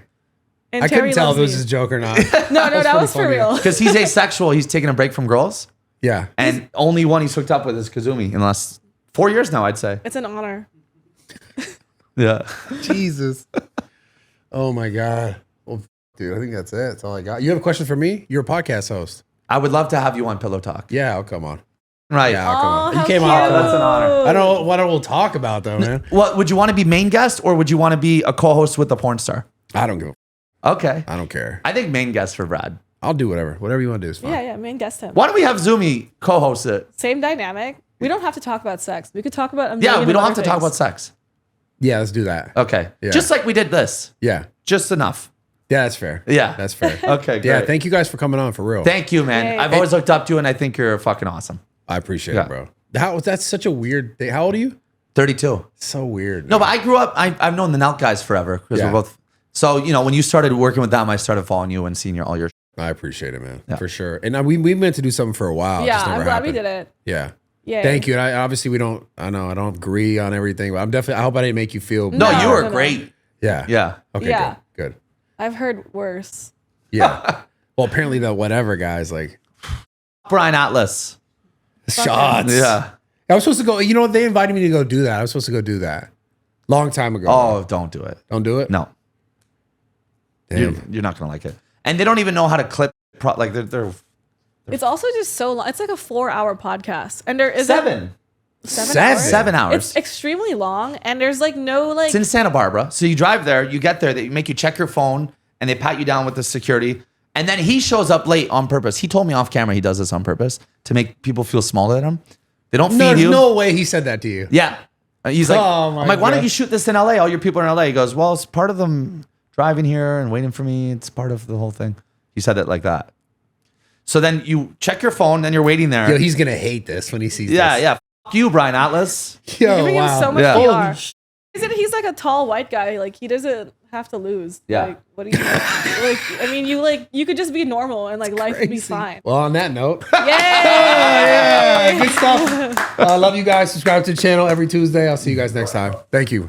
And I Terry couldn't tell if loves it was me. his joke or not. No, that pretty was for funny. real. Because he's asexual. He's taking a break from girls. Yeah. And only one he's hooked up with is Kazumi in the last 4 years now, I'd say. It's an honor. Yeah. Jesus. Oh my God. Well, dude, I think that's it. That's all I got. You have a question for me? You're a podcast host. I would love to have you on Pillow Talk. Yeah, I'll come on. Right. Yeah, I'll come Oh, on. You how came on. cute. That's an honor. I don't know what I will talk about though, man. What would you want to be main guest or would you want to be a co-host with the porn star? I don't give. Okay. I don't care. I think main guest for Brad. I'll do whatever. Whatever you want to do is fine. Yeah, man, guest him. Why don't we have Zumi co-host it? Same dynamic. We don't have to talk about sex. We could talk about a Yeah, million we don't have other to talk things. about sex. Yeah, let's do that. Okay. Yeah. Just like we did this. Yeah. Just enough. Yeah, that's fair. Yeah. That's fair. Okay, great. Yeah, thank you guys for coming on for real. Thank you, man. Yay. I've always looked up to you and I think you're fucking awesome. I appreciate Yeah. it, bro. That's such a weird thing. How old are you? 32. So weird. No, man. but I grew up, I've known the Nelk guys forever because Yeah. we're both. So, you know, when you started working with them, I started following you and seeing all your. I appreciate it, man. Yeah. For sure. And we meant to do something for a while. It Yeah, just never I'm glad we happened. did it. Yeah. Yeah. Thank you. And I obviously we don't. I know I don't agree on everything, but I'm definitely. I hope I didn't make you feel. No, No, you were no, no. great. Yeah. Yeah. Okay. Yeah. Good. I've heard worse. Yeah. Well, apparently the whatever guys like Brian Atlas. shots. Yeah. I was supposed to go. You know, they invited me to go do that. I was supposed to go do that. Long time ago. Oh, don't do it. Don't do it. No. Damn. You're not going to like it. And they don't even know how to clip. Like they're It's also just so long. It's like a 4-hour podcast, and there is 7. 7 hours. 7 hours. It's extremely long, and there's like no like. It's in Santa Barbara. So you drive there, you get there, they make you check your phone, and they pat you down with the security. And then he shows up late on purpose. He told me off camera he does this on purpose to make people feel smaller than him. They don't feed There's you. no way he said that to you. Yeah. He's like, Oh my I'm like, why don't God. you shoot this in LA? All your people are in LA. He goes, well, it's part of them driving here and waiting for me. It's part of the whole thing. He said it like that. So then you check your phone, then you're waiting there. Yo, he's gonna hate this when he sees yeah, this. yeah. F you, Brian Atlas. Yo, You're giving him so much Yeah. PR. He's like a tall white guy. Like he doesn't have to lose. Yeah. Like what do you like? I mean, you could just be normal and like life would be fine. Well, on that note, Yay! yeah, good stuff. Love you guys. Subscribe to the channel every Tuesday. I'll see you guys next time. Thank you.